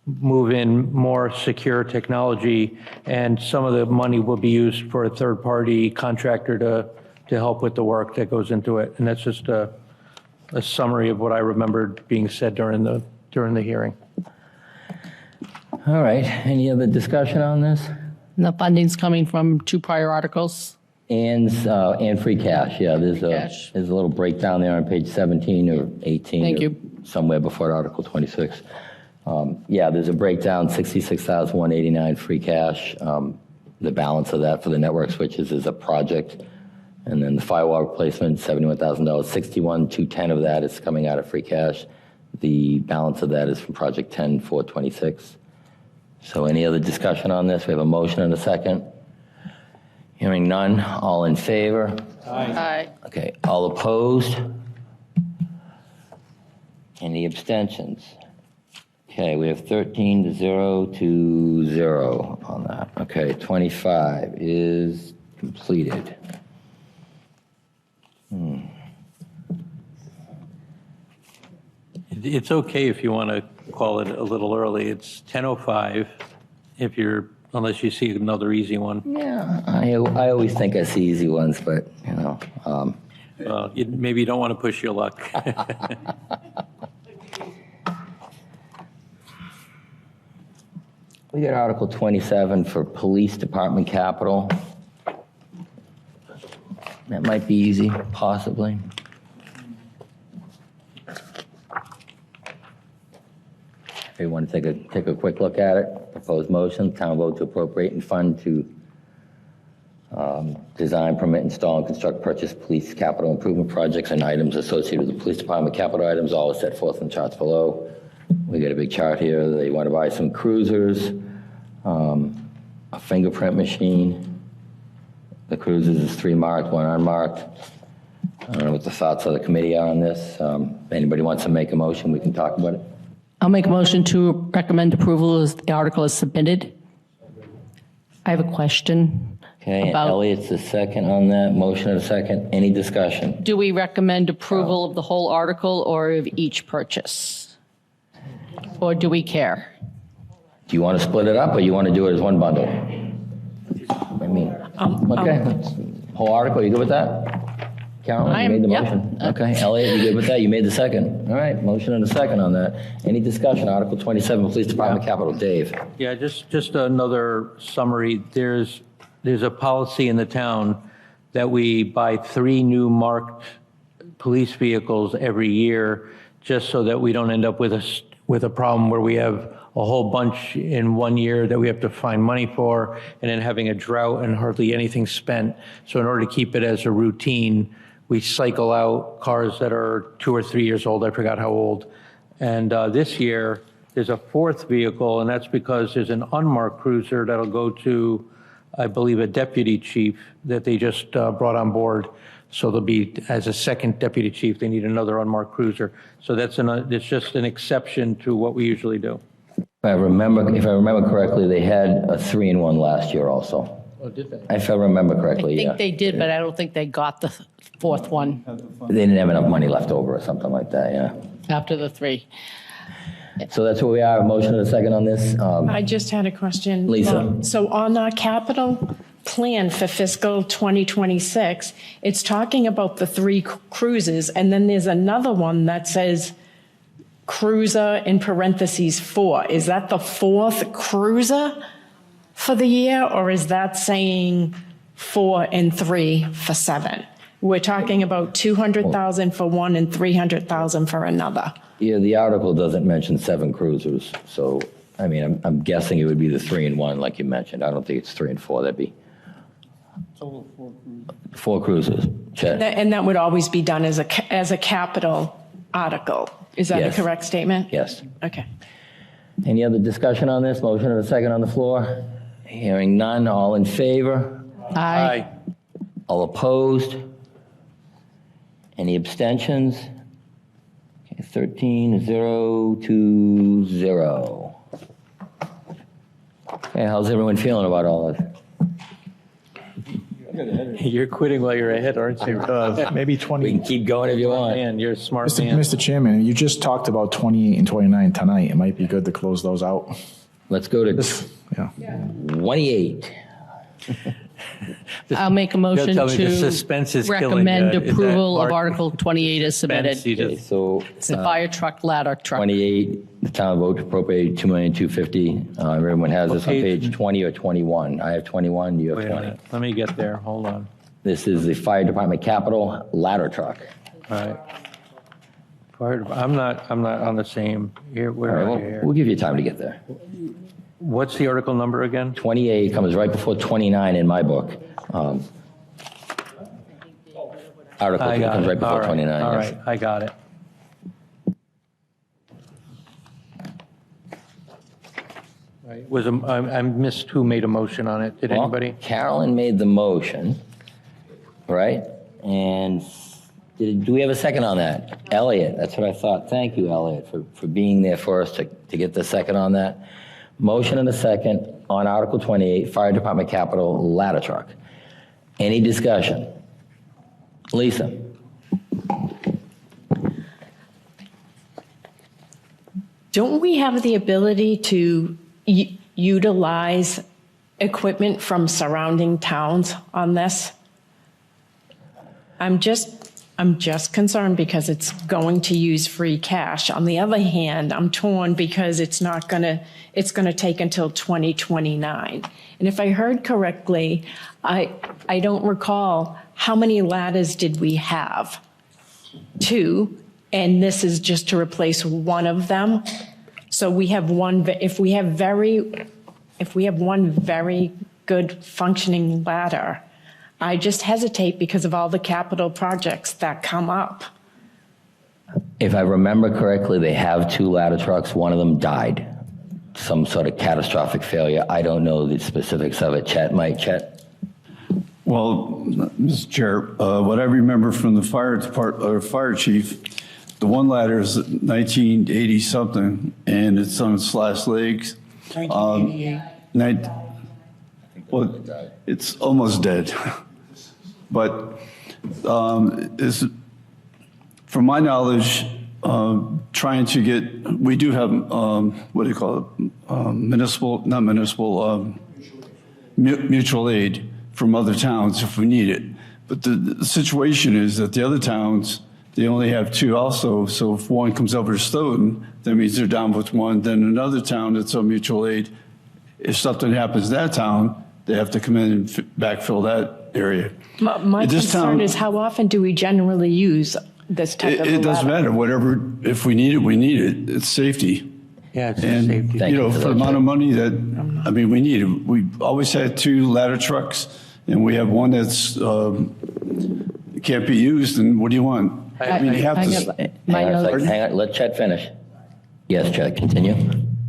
[SPEAKER 2] move in more secure technology, and some of the money will be used for a third-party contractor to help with the work that goes into it. And that's just a summary of what I remembered being said during the hearing.
[SPEAKER 1] All right. Any other discussion on this?
[SPEAKER 6] And the funding's coming from 2 prior articles.
[SPEAKER 1] And free cash. Yeah, there's a little breakdown there on page 17 or 18.
[SPEAKER 6] Thank
[SPEAKER 1] or
[SPEAKER 6] you.
[SPEAKER 1] Somewhere before Article 26. Yeah, there's a breakdown, $66,189 free cash. The balance of that for the network switches is a project. And then the firewall replacement, $71,000. $61,210 of that is coming out of free cash. The balance of that is from project 10-426. So any other discussion on this? We have a motion and a second. Hearing none. All in favor?
[SPEAKER 6] Aye.
[SPEAKER 1] Okay. All opposed? Any abstentions? Okay, we have 13-0 to 0 on that. Okay, 25 is completed.
[SPEAKER 2] It's okay if you want to call it a little early. It's 10:05 if you're, unless you see another easy one.
[SPEAKER 1] Yeah, I always think I see easy ones, but, you know.
[SPEAKER 2] Maybe you don't want to push your luck.
[SPEAKER 1] We got Article 27 for Police Department Capital. That might be easy, possibly. Everyone take a quick look at it. Proposed motion, town vote to appropriate and fund to design, permit, install, and construct, purchase police capital improvement projects and items associated with the police department capital items, all is set forth in the charts below. We got a big chart here. They want to buy some cruisers, a fingerprint machine. The cruisers is 3 marked, 1 unmarked. I don't know what the thoughts of the committee are on this. If anybody wants to make a motion, we can talk about it.
[SPEAKER 6] I'll make a motion to recommend approval as the article is submitted. I have a question.
[SPEAKER 1] Okay,
[SPEAKER 6] about-
[SPEAKER 1] Elliot's the second on that. Motion and a second. Any discussion?
[SPEAKER 6] Do we recommend approval of the whole article or of each purchase? Or do we care?
[SPEAKER 1] Do you want to split it up, or you want to do it as one bundle? I mean, okay, whole article, you good with that? Carolyn, you made the motion. Okay, Elliot, you good with that? You made the second. All right, motion and a second on that. Any discussion? Article 27, Police Department Capital. Dave?
[SPEAKER 2] Yeah, just another summary. There's a policy in the town that we buy 3 new marked police vehicles every year, just so that we don't end up with a problem where we have a whole bunch in 1 year that we have to find money for, and then having a drought and hardly anything spent. So in order to keep it as a routine, we cycle out cars that are 2 or 3 years old. I forgot how old. And this year, there's a 4th vehicle, and that's because there's an unmarked cruiser that'll go to I believe, a deputy chief that they just brought on board. So there'll be, as a second deputy chief, they need another unmarked cruiser. So it's just an exception to what we usually do.
[SPEAKER 1] If I remember correctly, they had a 3-in-1 last year also.
[SPEAKER 2] Oh, did they?
[SPEAKER 1] If I remember
[SPEAKER 6] I
[SPEAKER 1] correctly,
[SPEAKER 6] think
[SPEAKER 1] yeah.
[SPEAKER 6] they did, but I don't think they got the fourth one
[SPEAKER 1] They didn't have enough money left over or something like that, yeah.
[SPEAKER 6] after the three.
[SPEAKER 1] So that's where we are. A motion and a second on this.
[SPEAKER 4] I just had a question.
[SPEAKER 1] Lisa.
[SPEAKER 4] So on our capital plan for fiscal 2026, it's talking about the 3 cruises, and then there's another one that says cruiser in parentheses 4. Is that the 4th cruiser for the year, or is that saying 4 and 3 for 7? We're talking about 200,000 for one and 300,000 for another.
[SPEAKER 1] Yeah, the article doesn't mention 7 cruisers, so, I mean, I'm guessing it would be the 3-in-1 like you mentioned. I don't think it's 3 and 4, that'd be 4 cruisers. Chet?
[SPEAKER 4] And that would always be done as a capital article. Is that
[SPEAKER 1] Yes.
[SPEAKER 4] a correct statement?
[SPEAKER 1] Yes.
[SPEAKER 4] Okay.
[SPEAKER 1] Any other discussion on this? Motion and a second on the floor? Hearing none, all in favor?
[SPEAKER 6] Aye.
[SPEAKER 1] All opposed? Any abstentions? Okay, 13-0-0. Okay, how's everyone feeling about all this?
[SPEAKER 2] You're quitting while you're ahead, aren't you?
[SPEAKER 16] Maybe 20.
[SPEAKER 1] We can keep going if you want.
[SPEAKER 2] Man, you're a smart man.
[SPEAKER 16] Mr. Chairman, you just talked about 28 and 29 tonight. It might be good to close those out.
[SPEAKER 1] Let's go to
[SPEAKER 16] Yeah.
[SPEAKER 1] 28.
[SPEAKER 6] I'll make a motion
[SPEAKER 2] tell me the
[SPEAKER 6] to
[SPEAKER 2] suspense is killing
[SPEAKER 6] recommend
[SPEAKER 2] you. Is that
[SPEAKER 6] approval of
[SPEAKER 2] Mark?
[SPEAKER 6] Article 28 as submitted.
[SPEAKER 1] Okay, so
[SPEAKER 6] It's the fire truck, ladder truck.
[SPEAKER 1] 28, the town vote to appropriate $2,250,000. Everyone has this on
[SPEAKER 2] What page?
[SPEAKER 1] page 20 or 21. I have 21, you have
[SPEAKER 2] Wait a
[SPEAKER 1] 20.
[SPEAKER 2] minute. Let me get there. Hold on.
[SPEAKER 1] This is the fire department capital ladder truck.
[SPEAKER 2] All right. I'm not on the same. Here,
[SPEAKER 1] All
[SPEAKER 2] where
[SPEAKER 1] right,
[SPEAKER 2] are
[SPEAKER 1] well,
[SPEAKER 2] you here?
[SPEAKER 1] we'll give you time to get there.
[SPEAKER 2] What's the article number again?
[SPEAKER 1] 28 comes right before 29 in my book. Article
[SPEAKER 2] I
[SPEAKER 1] 2
[SPEAKER 2] got
[SPEAKER 1] comes
[SPEAKER 2] it.
[SPEAKER 1] right before
[SPEAKER 2] All right.
[SPEAKER 1] 29.
[SPEAKER 2] All
[SPEAKER 1] yes.
[SPEAKER 2] right, I got it. Right. I missed who made a motion on it. Did
[SPEAKER 1] Well,
[SPEAKER 2] anybody?
[SPEAKER 1] Carolyn made the motion, right? And do we have a second on that? Elliot, that's what I thought. Thank you, Elliot, for being there for us to get the second on that. Motion and a second on Article 28, Fire Department Capital Ladder Truck. Any discussion? Lisa?
[SPEAKER 4] Don't we have the ability to utilize equipment from surrounding towns on this? I'm just concerned because it's going to use free cash. On the other hand, I'm torn because it's going to take until 2029. And if I heard correctly, I don't recall how many ladders did we have? 2, and this is just to replace one of them. So we have one, if we have one very good functioning ladder, I just hesitate because of all the capital projects that come up.
[SPEAKER 1] If I remember correctly, they have 2 ladder trucks. One of them died. Some sort of catastrophic failure. I don't know the specifics of it. Chet?
[SPEAKER 8] Well, Mr. Chair, what I remember from the fire department or fire chief, the one ladder is 1980 something, and it's on its last legs.
[SPEAKER 5] 1988.
[SPEAKER 8] Well, it's almost dead. But from my knowledge, trying to get, we do have, what do you call it? Mutual aid from other towns if we need it. But the situation is that the other towns, they only have 2 also. So if one comes over to Stoughton, that means they're down with 1. Then another town that's on mutual aid, if something happens in that town, they have to come in and backfill that area.
[SPEAKER 4] My concern is how often do we generally use this type of
[SPEAKER 8] It doesn't
[SPEAKER 4] ladder?
[SPEAKER 8] matter. Whatever, if we need it, we need it. It's safety.
[SPEAKER 2] Yeah, it's
[SPEAKER 8] And,
[SPEAKER 2] safety.
[SPEAKER 1] Thank you for
[SPEAKER 8] for the
[SPEAKER 1] that,
[SPEAKER 8] amount of
[SPEAKER 1] Chet.
[SPEAKER 8] money that, I mean, we need it. We always had 2 ladder trucks, and we have one that's can't be used, and what do you want? I mean, you have to.
[SPEAKER 6] My
[SPEAKER 1] Hang on a
[SPEAKER 6] notes.
[SPEAKER 1] second. Hang on. Let Chet finish. Yes, Chet, continue.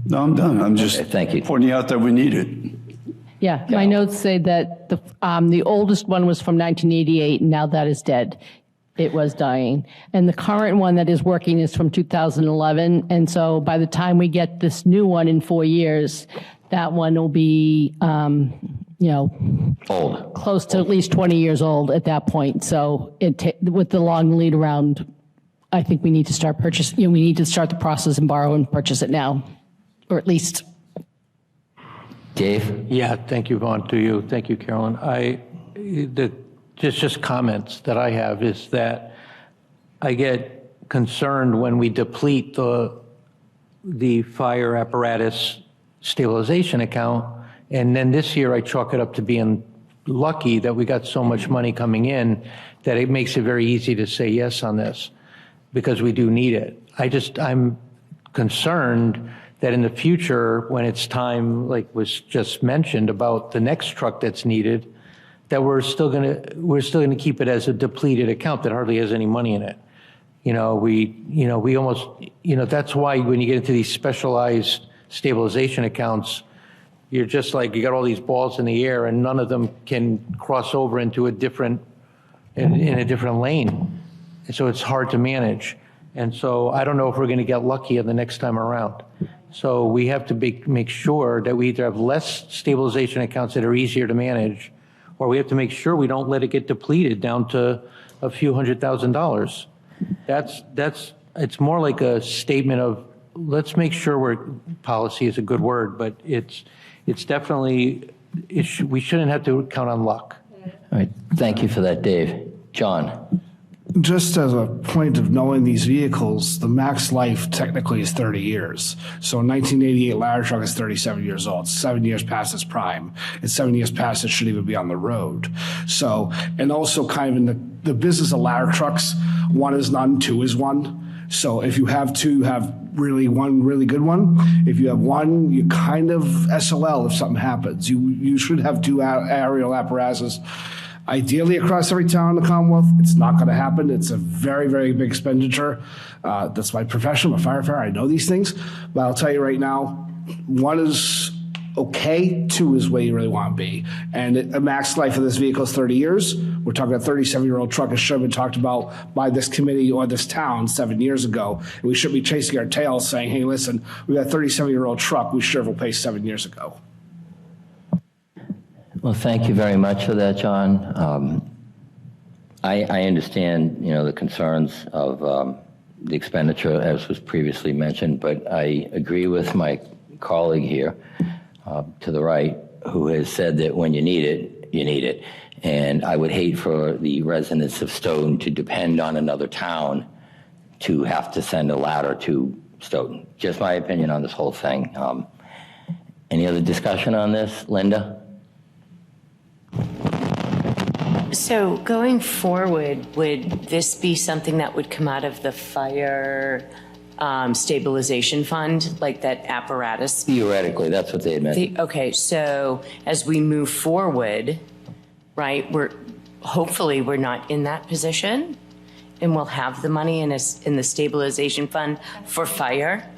[SPEAKER 8] No, I'm done. I'm just
[SPEAKER 1] Okay, thank you.
[SPEAKER 8] pointing out that we need it.
[SPEAKER 6] Yeah, my notes say that the oldest one was from 1988, and now that is dead. It was dying. And the current one that is working is from 2011. And so by the time we get this new one in 4 years, that one will be,
[SPEAKER 1] Old.
[SPEAKER 6] close to at least 20 years old at that point. So with the long lead around, I think we need to start purchasing, we need to start the process and borrow and purchase it now, or at least.
[SPEAKER 1] Dave?
[SPEAKER 2] Yeah, thank you, Vaughn, to you. Thank you, Carolyn. Just comments that I have is that I get concerned when we deplete the fire apparatus stabilization account, and then this year I chalk it up to being lucky that we got so much money coming in that it makes it very easy to say yes on this because we do need it. I'm concerned that in the future, when it's time, like was just mentioned about the next truck that's needed, that we're still gonna keep it as a depleted account that hardly has any money in it. We almost, that's why when you get into these specialized stabilization accounts, you're just like, you got all these balls in the air and none of them can cross over into a different lane. And so it's hard to manage. And so I don't know if we're gonna get lucky the next time around. So we have to make sure that we either have less stabilization accounts that are easier to manage, or we have to make sure we don't let it get depleted down to a few $100,000. It's more like a statement of, let's make sure policy is a good word, but it's definitely, we shouldn't have to count on luck.
[SPEAKER 1] All right, thank you for that, Dave. John?
[SPEAKER 17] Just as a point of knowing these vehicles, the max life technically is 30 years. So a 1988 ladder truck is 37 years old, 7 years past its prime. It's 7 years past it should even be on the road. So, and also kind of in the business of ladder trucks, 1 is none, 2 is 1. So if you have 2, you have really one really good one. If you have 1, you kind of SOL if something happens. You should have 2 aerial apparatuses. Ideally across every town in the Commonwealth, it's not going to happen. It's a very, very big expenditure. That's my profession. I'm a firefighter. I know these things. But I'll tell you right now, 1 is okay. 2 is where you really want to be. And a max life of this vehicle is 30 years. We're talking a 37-year-old truck. It should have been talked about by this committee or this town 7 years ago. And we should be chasing our tails saying, hey, listen, we got a 37-year-old truck. We should have replaced 7 years ago.
[SPEAKER 1] Well, thank you very much for that, John. I understand, the concerns of the expenditure, as was previously mentioned, but I agree with my colleague here to the right, who has said that when you need it, you need it. And I would hate for the residents of Stoughton to depend on another town to have to send a ladder to Stoughton. Just my opinion on this whole thing. Any other discussion on this? Linda?
[SPEAKER 11] So going forward, would this be something that would come out of the fire stabilization fund, like that apparatus?
[SPEAKER 1] Theoretically, that's what they admit.
[SPEAKER 11] Okay, so as we move forward, right, hopefully we're not in that position and we'll have the money in the stabilization fund for fire.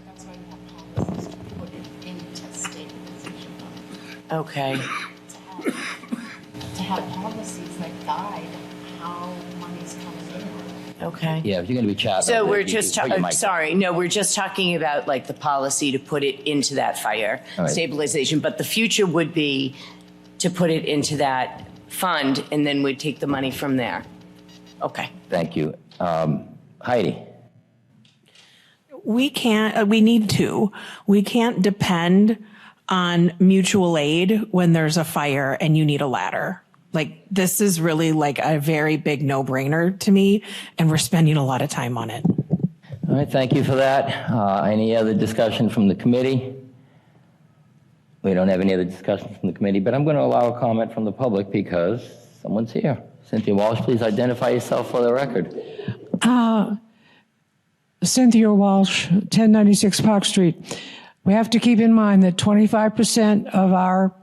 [SPEAKER 11] Okay.
[SPEAKER 20] To have policies that guide how money's coming in.
[SPEAKER 11] Okay.
[SPEAKER 1] Yeah, if you're going to be chatting.
[SPEAKER 11] So we're just, we're just talking about like the policy to put it into that fire stabilization, but the future would be to put it into that fund and then we'd take the money from there. Okay.
[SPEAKER 1] Thank you. Heidi?
[SPEAKER 10] We can't depend on mutual aid when there's a fire and you need a ladder. Like, this is really like a very big no-brainer to me, and we're spending a lot of time on it.
[SPEAKER 1] All right, thank you for that. Any other discussion from the committee? We don't have any other discussion from the committee, but I'm going to allow a comment from the public because someone's here. Cynthia Walsh, please identify yourself for the record.
[SPEAKER 14] Cynthia Walsh, 1096 Park Street. We have to keep in mind that 25% of our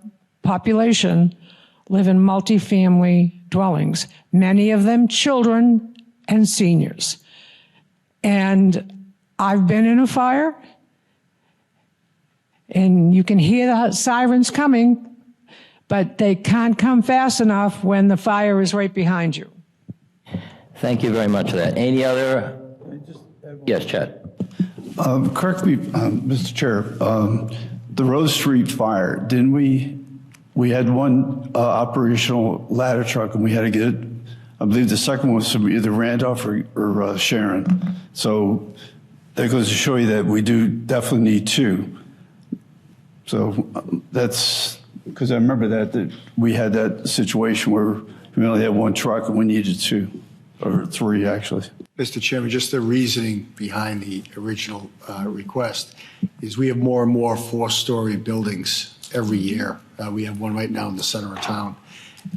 [SPEAKER 14] population live in multifamily dwellings, many of them children and seniors. And I've been in a fire, and you can hear the sirens coming, but they can't come fast enough when the fire is right behind you.
[SPEAKER 1] Thank you very much for that. Any other? Yes, Chet.
[SPEAKER 8] Correct me, Mr. Chair. The Rose Street fire, didn't we had one operational ladder truck and we had to get it. I believe the second one was from either Randolph or Sharon. So that goes to show you that we do definitely need two. So that's because I remember that we had that situation where we only had one truck and we needed two, or three actually.
[SPEAKER 3] Mr. Chairman, just the reasoning behind the original request is we have more and more four-story buildings every year. We have one right now in the center of town.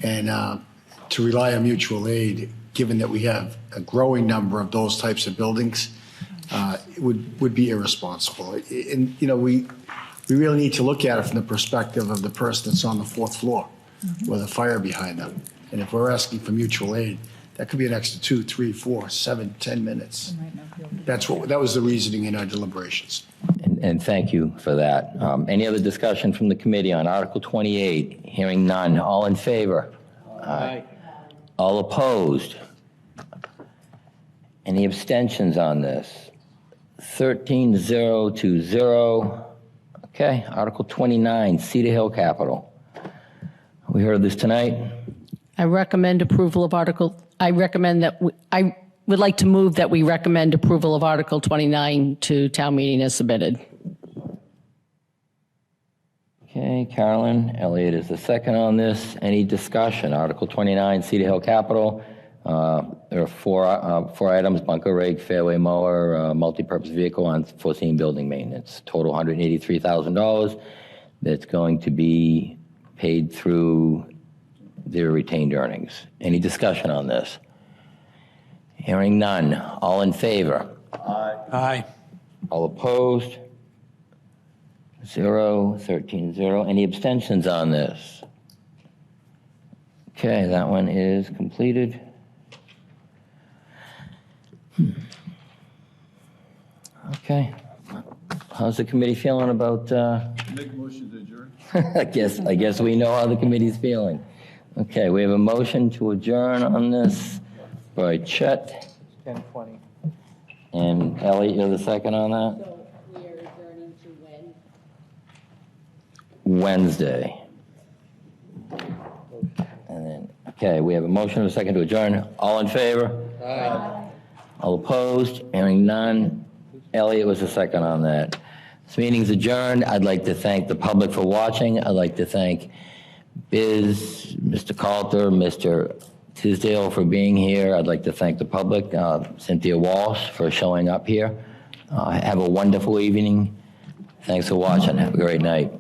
[SPEAKER 3] And to rely on mutual aid, given that we have a growing number of those types of buildings, would be irresponsible. And, you know, we really need to look at it from the perspective of the person that's on the fourth floor with a fire behind them. And if we're asking for mutual aid, that could be an extra 2, 3, 4, 7, 10 minutes. That was the reasoning in our deliberations.
[SPEAKER 1] And thank you for that. Any other discussion from the committee on Article 28? Hearing none. All in favor? Aye. All opposed? Any abstentions on this? 13-0 Okay, Article 29, Cedar Hill Capital. We heard this tonight.
[SPEAKER 6] I recommend approval of Article, I would like to move that we recommend approval of Article 29 to town meeting as submitted.
[SPEAKER 1] Okay, Carolyn, Elliott is the second on this. Any discussion? Article 29, Cedar Hill Capital. There are four items: bunker rig, fairway mower, multi-purpose vehicle, unforeseen building maintenance. Total $183,000. That's going to be paid through their retained earnings. Any discussion on this? Hearing none. All in favor?
[SPEAKER 2] Aye. Aye.
[SPEAKER 1] All opposed? 0, 13-0. Any abstentions on this? Okay, that one is completed. Okay. How's the committee feeling about?
[SPEAKER 8] Make a motion to adjourn.
[SPEAKER 1] I guess we know how the committee's feeling. Okay, we have a motion to adjourn on this by Chet.
[SPEAKER 2] 10:20.
[SPEAKER 1] And Elliot, you're the second on that?
[SPEAKER 6] So we are adjourning to when?
[SPEAKER 1] Wednesday. And then, okay, we have a motion and a second to adjourn. All in favor?
[SPEAKER 2] Aye.
[SPEAKER 1] All opposed? Hearing none. Elliot was the second on that. This meeting's adjourned. I'd like to thank the public for watching. I'd like to thank Biz, Mr. Coulter, Mr. Tisdale for being here. I'd like to thank the public, Cynthia Walsh for showing up here. Have a wonderful evening. Thanks for watching. Have a great night.